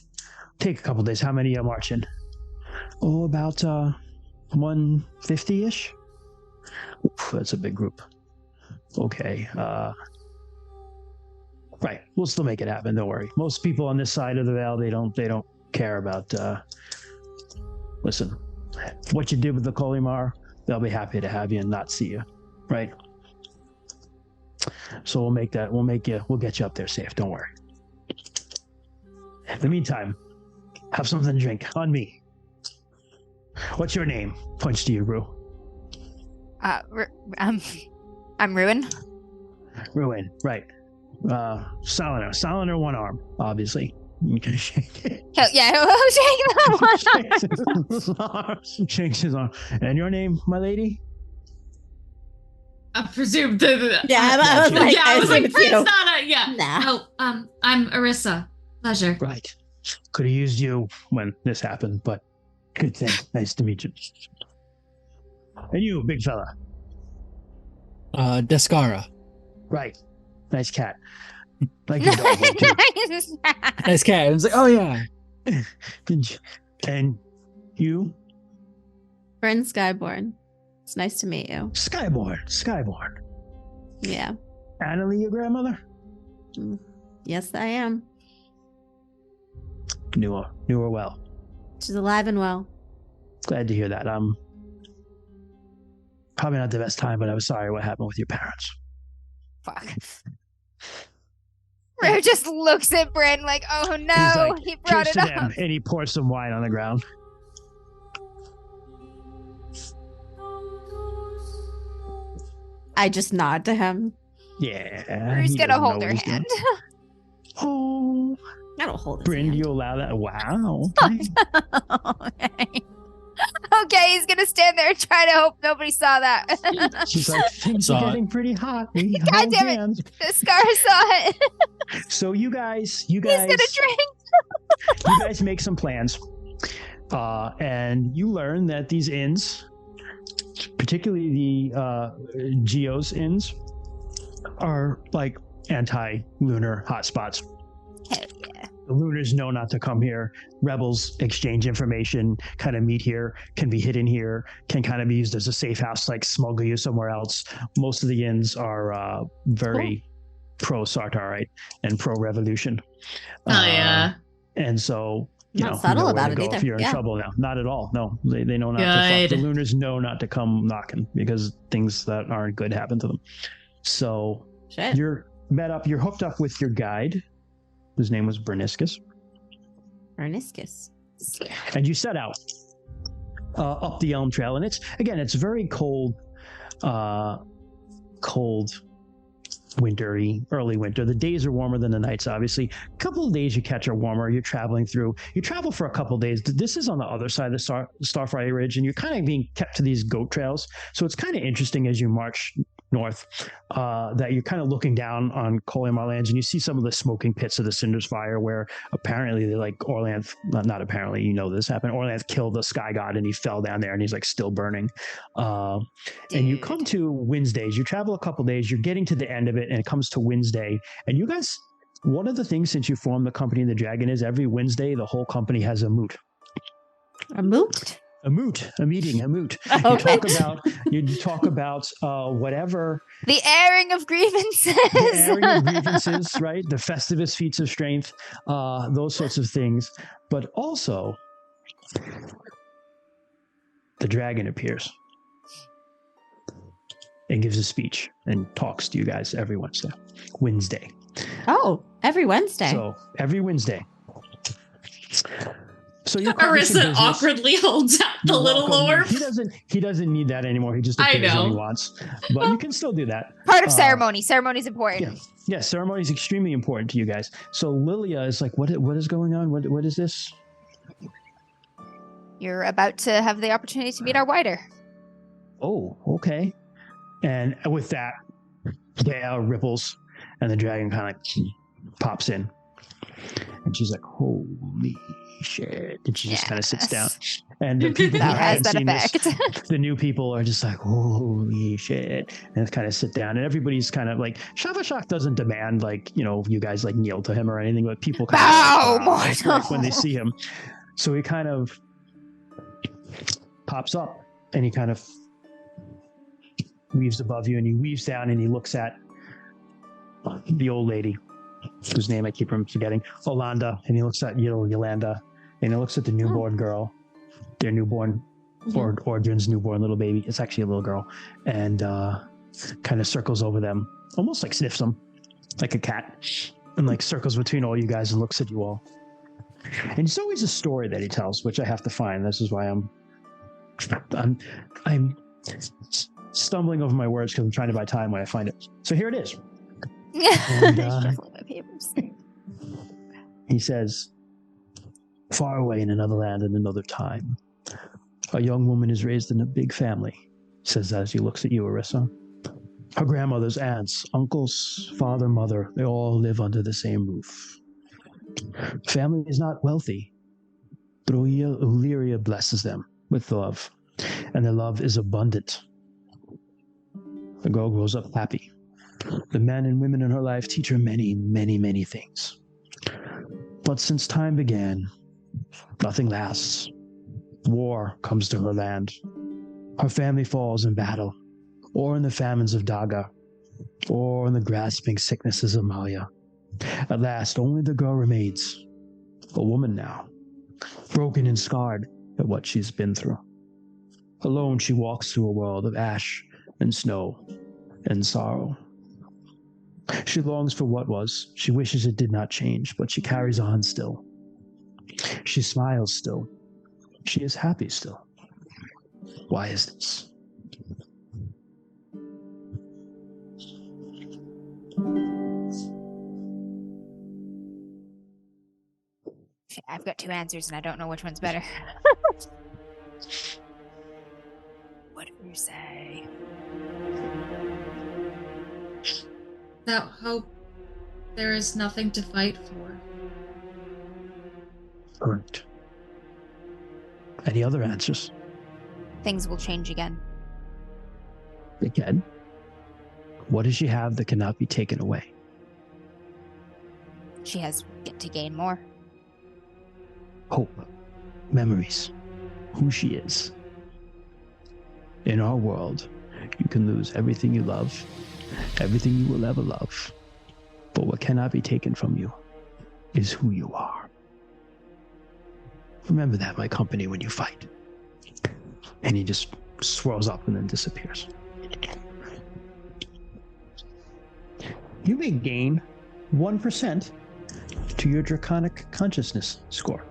Take a couple days. How many are marching? Oh, about 150-ish. That's a big group. Okay. Right, we'll still make it happen. Don't worry. Most people on this side of the Vale, they don't care about. Listen, what you did with the Kolimar, they'll be happy to have you and not see you, right? So we'll get you up there safe. Don't worry. In the meantime, have something to drink on me. What's your name? Points to you, Rue. I'm Ruin. Ruin, right. Saliner, one arm, obviously. You can shake it. Yeah, I'll shake that one. Shakes his arm. And your name, my lady? I presume I was like, Prince Nana, yeah. Nah. Oh, I'm Arissa. Pleasure. Right. Could have used you when this happened, but good thing. Nice to meet you. And you, big fella. Descara. Right. Nice cat. Like your dog would too. Nice cat. I was like, oh yeah. And you? Bryn Skyborn. It's nice to meet you. Skyborn. Yeah. Annalie, your grandmother? Yes, I am. Knew her well. She's alive and well. Glad to hear that. Probably not the best time, but I was sorry what happened with your parents. Fuck. Rue just looks at Bryn like, oh no, Like, he brought "Cheers it to up. them," and he pours some wine on the ground. I just nod to him. Yeah. Rue's he gonna doesn't hold know her what he's hand. doing. Oh, I don't hold his Bryn, do hand. you allow that? Wow. Okay. Okay. Okay, he's gonna stand there and try to hope nobody saw that. She's like, things Saw are it. getting pretty hot. We God hold damn it. hands. The scar saw it. So you guys, He's gonna drink. you guys make some plans, and you learn that these inns, particularly the Geo's inns, are like anti-lunar hotspots. Hell yeah. The Lunars know not to come here. Rebels exchange information, kind of meet here, can be hidden here, can kind of be used as a safe house, like smuggle you somewhere else. Most of the inns are very pro-Sartarite and pro-revolution. Oh yeah. And so, you Not know, subtle you know where about to it go either. if you're in Yeah. trouble now. Not at all. No, they know not to fuck. The Good. Lunars know not to come knocking because things that aren't good happen to them. So Shit. you're hooked up with your guide, whose name was Berniscus, Erniscus. and you set out up the Elm Trail. And it's very cold, wintry, early winter. The days are warmer than the nights, obviously. A couple of days you catch are warmer. You're traveling through. You travel for a couple of days. This is on the other side of the Starfire Ridge, and you're kind of being kept to these goat trails. So it's kind of interesting as you march north that you're kind of looking down on Kolyamar lands, and you see some of the smoking pits of the Cinder's Fire, where apparently they like Orlanth, not apparently, you know this happened. Orlanth killed the Sky God, and he fell down there, and he's like still burning. And you come to Wednesdays. You travel a couple days. You're getting to the end of it, and it comes to Wednesday. And you guys, one of the things since you formed the company, the Dragon, is every Wednesday the whole company has a moot. A moot? A meeting. Okay. You talk about whatever. The airing of grievances. The airing of grievances, right? The Festivus feats of strength, those sorts of things. But also, the dragon appears and gives a speech and talks to you guys every Wednesday. Oh, every Wednesday. So every Wednesday. So you cover some Arissa business. awkwardly holds out the You're little welcome. orb. He doesn't need that anymore. He just I appears when he know. wants. But you can still do that. Part of ceremony. Ceremony's important. Yeah, ceremony is extremely important to you guys. So Lilia is like, what is going on? What is this? You're about to have the opportunity to meet our wider. Oh, okay. And with that, the air ripples, and the dragon kind of pops in. And she's like, holy shit. And she just kind of sits down. And the people who That has haven't that seen effect. this, the new people are just like, holy shit. And kind of sit down. And everybody's kind of like, Shavashak doesn't demand, like, you know, you guys like kneel to him or anything, but people kind Bow, of mortal. when they see him. So he kind of pops up and he kind of weaves above you, and he weaves down and he looks at the old lady whose name I keep forgetting, Olanda, and he looks at Yolanda, and he looks at the newborn girl, their newborn, or Ordrin's newborn little baby. It's actually a little girl, and kind of circles over them, almost like sniffs them, like a cat, and like circles between all you guys and looks at you all. And it's always a story that he tells, which I have to find. This is why I'm stumbling over my words because I'm trying to buy time when I find it. So here it is. And, Shuffling my papers. he says, far away in another land in another time, a young woman is raised in a big family, says as he looks at you, Arissa. Her grandmother's aunts, uncles, father, mother, they all live under the same roof. Family is not wealthy, but Illyria blesses them with love, and their love is abundant. The girl grows up happy, The men and women in her life teach her many, many, many things. But since time began, nothing lasts. War comes to her land. Her family falls in battle, or in the famines of Daga, or in the grasping sicknesses of Malia. At last, only the girl remains, a woman now, broken and scarred at what she's been through. Alone, she walks through a world of ash and snow and sorrow. She longs for what was. She wishes it did not change, but she carries on still. She smiles still. She is happy still. Why is this? I've got two answers and I don't know which one's better. What do you say? Without hope, there is nothing to fight for. Correct. Any other answers? Things will change again. Again? What does she have that cannot be taken away? She has yet to gain more. Hope. Memories. Who she is. In our world, you can lose everything you love, everything you will ever love. But what cannot be taken from you is who you are. Remember that, my company, when you fight. And he just swirls up and then disappears. You may gain 1% to your draconic consciousness score.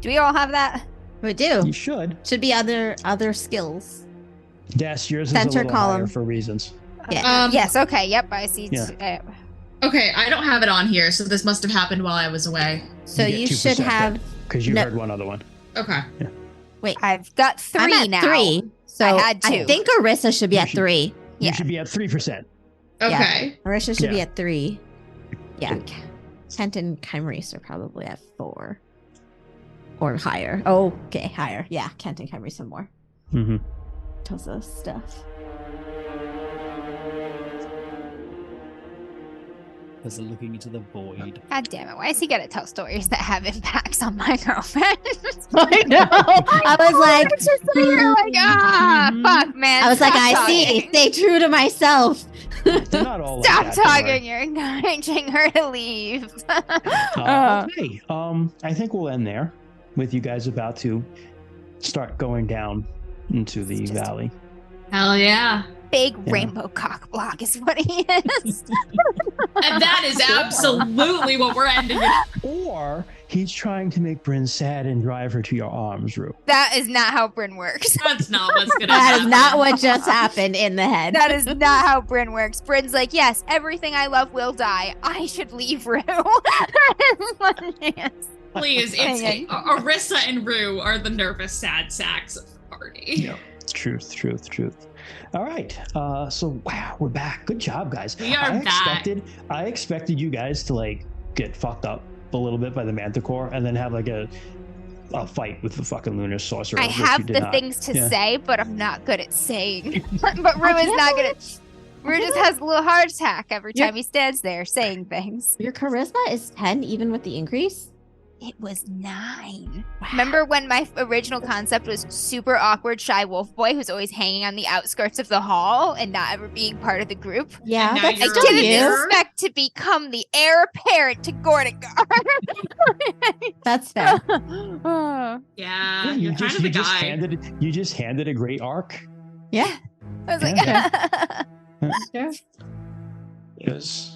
Do we all have that? We do. You should. Should be other skills. Des, yours is a Center little column. higher for reasons. Yeah. Yes, okay, yep, I see. Yeah. Okay, I don't have it on here, so this must have happened while I was away. So you should have. Because you heard one other one. Okay. Yeah. Wait, I've got 3 I'm at now. 3. So I had 2. I think Arissa should be You at should- 3. Yeah. You should be at 3%. Okay. Arissa should be Yeah. at 3. Yeah. Kent and Kymrese are probably at 4. Or higher. Oh, okay, higher. Yeah, Kent and Kymrese some more. Mm-hmm. Tons of stuff. As they're looking into the void. God damn it, why is he gonna tell stories that have impacts on my girlfriend? I know. I was like, It's just like, you're like, fuck, man. I was like, stop I see. talking. Stay true to myself. They're not all Stop like that, don't worry. talking. You're encouraging her to leave. Okay. I think we'll end there with you guys about to start going down into the It's just- valley. Hell yeah. Big Yeah. rainbow cock block is what he is. And that is absolutely what we're ending with. Or he's trying to make Bryn sad and drive her to your arms, Rue. That is not how Bryn works. That's not what's gonna That happen. is not what just happened in the head. That is not how Bryn works. Bryn's like, yes, everything I love will die. I should leave Rue. Yes. Please, it's Okay. Arissa and Rue are the nervous sad sacks of the party. Yeah. Truth. All right. So wow, we're back. Good job, guys. We are back. I expected you guys to like get fucked up a little bit by the Manticore and then have like a fight with the fucking lunar sorcerer. I which have you did the not. things to Yeah. say, but I'm not good at saying. But Rue I is can't not good believe- at. Rue just has a little heart attack every You're- time he stands there saying things. Your charisma is 10 even with the increase? It was 9. Remember when my original concept was super awkward, shy wolf boy who's always hanging on the outskirts of the hall and not ever being part of the group? Yeah, And now that's I You're still didn't you. expect to become the heir apparent to Gordigar. That's fair. I Yeah, you're kind of the guy. You just handed a great arc. Yeah. was like, Yeah.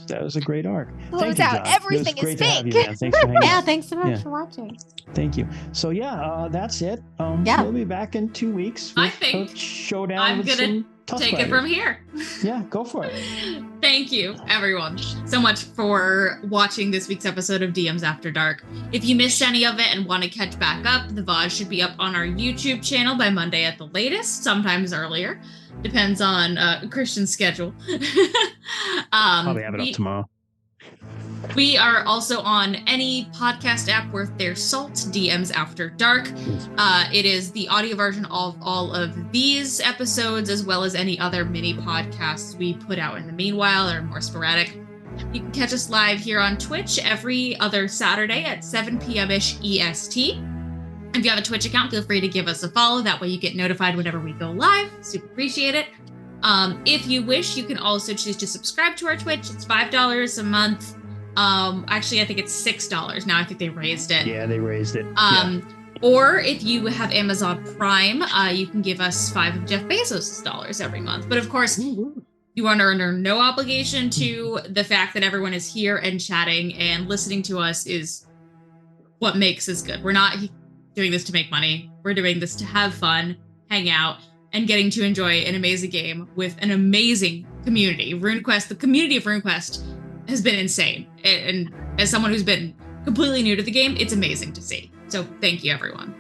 That was a great arc. Close Thank you, out. John. Everything it was is great to have you, fake. man. Thanks for hanging Yeah, out. thanks so much Yeah. for watching. Thank you. So yeah, that's it. Yeah. We'll be back in 2 weeks. I with think a showdown. I'm with gonna some tough Take it fighters. from here. Yeah, go for it. Thank you, everyone, so much for watching this week's episode of DMs After Dark. If you missed any of it and want to catch back up, the VOD should be up on our YouTube channel by Monday at the latest, sometimes earlier. Depends on Christian's schedule. Probably have it up tomorrow. We are also on any podcast app worth their salt, DMs After Dark. It is the audio version of all of these episodes, as well as any other mini podcasts we put out in the meanwhile, or more sporadic. You can catch us live here on Twitch every other Saturday at 7 p.m.-ish EST. If you have a Twitch account, feel free to give us a follow. That way you get notified whenever we go live. Super appreciate it. If you wish, you can also choose to subscribe to our Twitch. It's $5 a month. Actually, I think it's $6 now. I think they raised it. Yeah, they raised it. Or if you have Amazon Prime, you can give us 5 of Jeff Bezos' dollars every month. But of course, you are under no obligation to the fact that everyone is here and chatting and listening to us is what makes us good. We're not doing this to make money. We're doing this to have fun, hang out, and getting to enjoy an amazing game with an amazing community. RuneQuest, the community of RuneQuest has been insane. And as someone who's been completely new to the game, it's amazing to see. So thank you, everyone.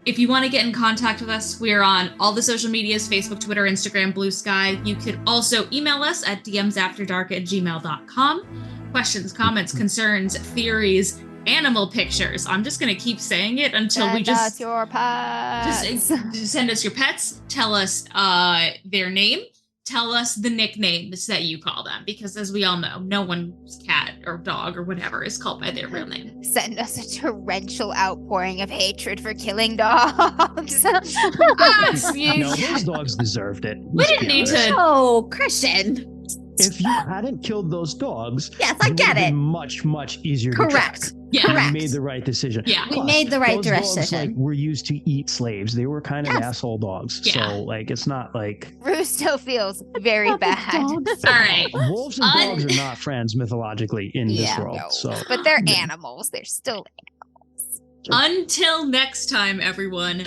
If you want to get in contact with us, we are on all the social medias, Facebook, Twitter, Instagram, Blue Sky. You could also email us at dmsafterdark@gmail.com. Questions, comments, concerns, theories, animal pictures. I'm just going to keep saying it until we just... Send us your pets. Just send us your pets. Tell us their name. Tell us the nicknames that you call them, because as we all know, no one's cat or dog or whatever is called by their real name. Send us a torrential outpouring of hatred for killing dogs. No, those dogs deserved it. We didn't need to. Oh, Christian. If you hadn't killed those dogs, Yes, I get it. Much, much easier to Correct. track. Yeah. Correct. You made the right decision. Yeah. We made the right those dogs, decision. were used to eat slaves. They were kind of Yes. asshole dogs. Yeah. So, it's not like... Rue still feels very bad. All right. Wolves and dogs are not friends mythologically in this world. No. So, But they're animals. They're still animals. Until next time, everyone,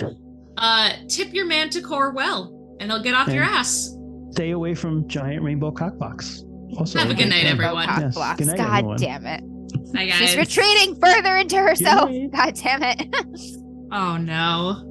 tip your manticore well, and they'll get off your ass. stay away from giant rainbow cockbox. Also, Have a good night, everyone. Yes, Blocks. good night, God everyone. damn it. Bye, guys. She's retreating further into herself. night. God damn it. Oh, no.